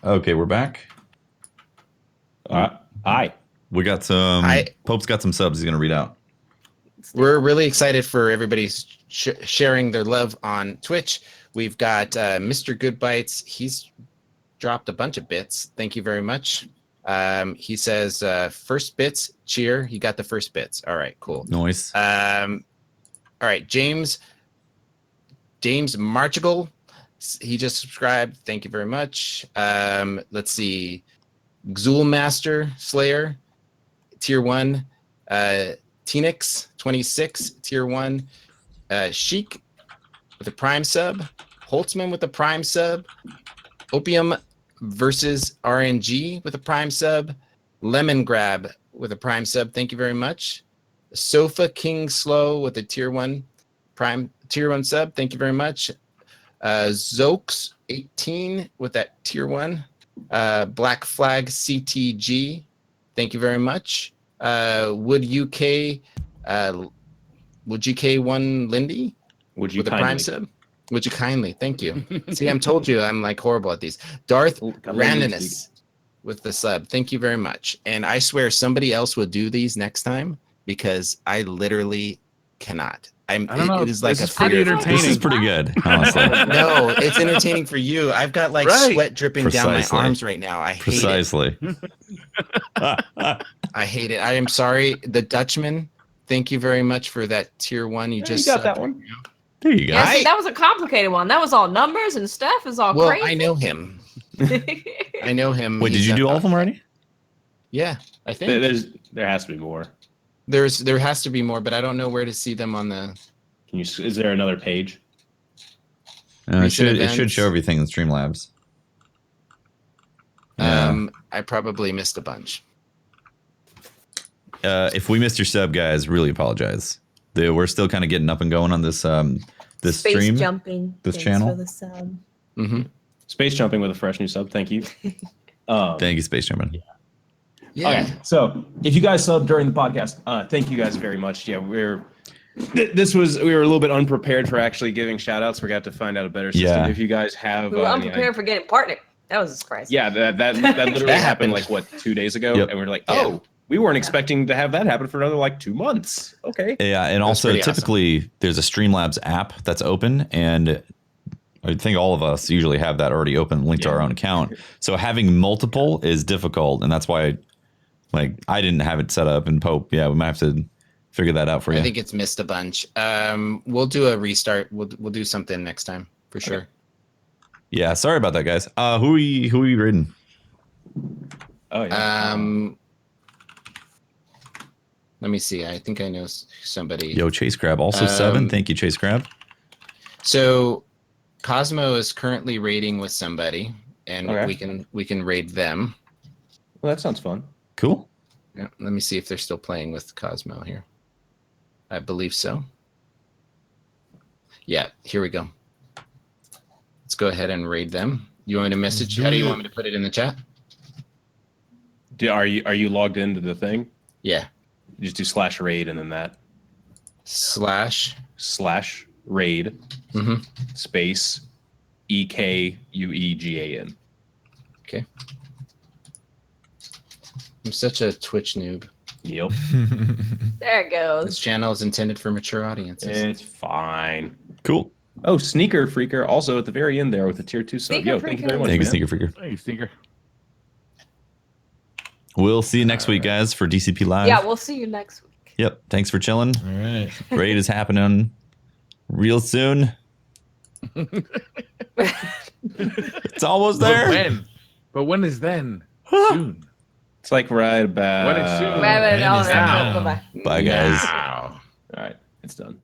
Okay, we're back. Hi. We got some. Hi. Pope's got some subs he's going to read out. We're really excited for everybody sharing their love on Twitch. We've got Mr. Good Bites. He's dropped a bunch of bits. Thank you very much. He says, first bits, cheer. He got the first bits. All right, cool. Noise. All right, James Marchigal. He just subscribed. Thank you very much. Let's see. Xulmaster Slayer, tier 1. Tenix 26, tier 1. Sheik with a prime sub. Holtzman with a prime sub. Opium versus RNG with a prime sub. Lemon Grab with a prime sub. Thank you very much. Sofa King Slow with a tier 1 sub. Thank you very much. Zokes 18 with that tier 1. Black Flag CTG. Thank you very much. Would UK 1 Lindy Would you with a prime kindly? sub? Would you kindly? Thank you. See, I'm told you I'm like horrible at these. Darth Randomness with the sub. Thank you very much. And I swear somebody else will do these next time, because I literally cannot. I don't know. It is like This a is pretty fear. entertaining. This is pretty good, honestly. No, it's entertaining for you. I've got like Right. sweat dripping down Precisely. my arms right now. I hate it. Precisely. I hate it. I am sorry. The Dutchman, thank you very much for that tier 1. You just got that subbed. one. There you go. Yeah, see, that was a complicated one. That was all numbers and stuff. It's all Well, crazy. I know him. I know him. Wait, did He's you do all of them already? Yeah, I think There has to be more. there has to be more, but I don't know where to see them on the. Can you? Is there another page? No, it Recent should events. show everything in Streamlabs. Yeah. I probably missed a bunch. If we missed your sub, guys, really apologize. We're still kind of getting up and going on this this Space stream, jumping. this Thanks channel. For the sub. Mm-hmm. Space jumping with a fresh new sub. Thank you. Thank you, Space Gentleman. Yeah. Okay, so if you guys subbed during the podcast, thank you guys very much. Yeah, we were a little bit unprepared for actually giving shout outs. We're going to have to find out a better system. Yeah. If you guys have We were any unprepared for getting partnered. That was a surprise. Yeah, that literally That happened happened. like what 2 days ago, Yep. and we are like, Yeah. oh, we weren't expecting to have that happen for another like 2 months. Okay. Yeah, and That's also pretty awesome. typically there's a Streamlabs app that's open, and I think all of us usually have that already open, linked to our own account. So having multiple is difficult, and that's why, like, I didn't have it set up. And Pope, yeah, we might have to figure that out for you. I think it's missed a bunch. We'll do a restart. We'll do something next time for sure. Yeah, sorry about that, guys. Who are you rating? Oh yeah. Let me see. I think I know somebody. Yo, Chase Crab, also 7. Um, Thank you, Chase Crab. So Cosmo is currently raiding with somebody, and Okay. we can raid them. Well, that sounds fun. Cool. Yeah, let me see if they're still playing with Cosmo here. I believe so. Yeah, here we go. Let's go ahead and raid them. You want me to message? How do you want me to put it in the chat? Are you logged into the thing? Yeah. You just do /raid and then that /. /raid space EKUEGAN. Okay. I'm such a Twitch noob. Yep. There it This goes. channel is intended for mature audiences. It's fine. Cool. Oh, Sneaker Freaker also at the very end there with the tier 2 sub. Sneaker Yo, thank you very Freaker. much. Thank you, man. Sneaker Freaker. Hey, Stinker. We'll see you next week, guys, for DCP Live. Yeah, we'll see you next week. Yep. Thanks for chilling. All right. Raid is happening real soon. It's almost But there. when? But when is then? Soon. It's like right about. What is soon? Bye, bye, When is bye, now? bye. Bye, guys. Wow. All right, it's done.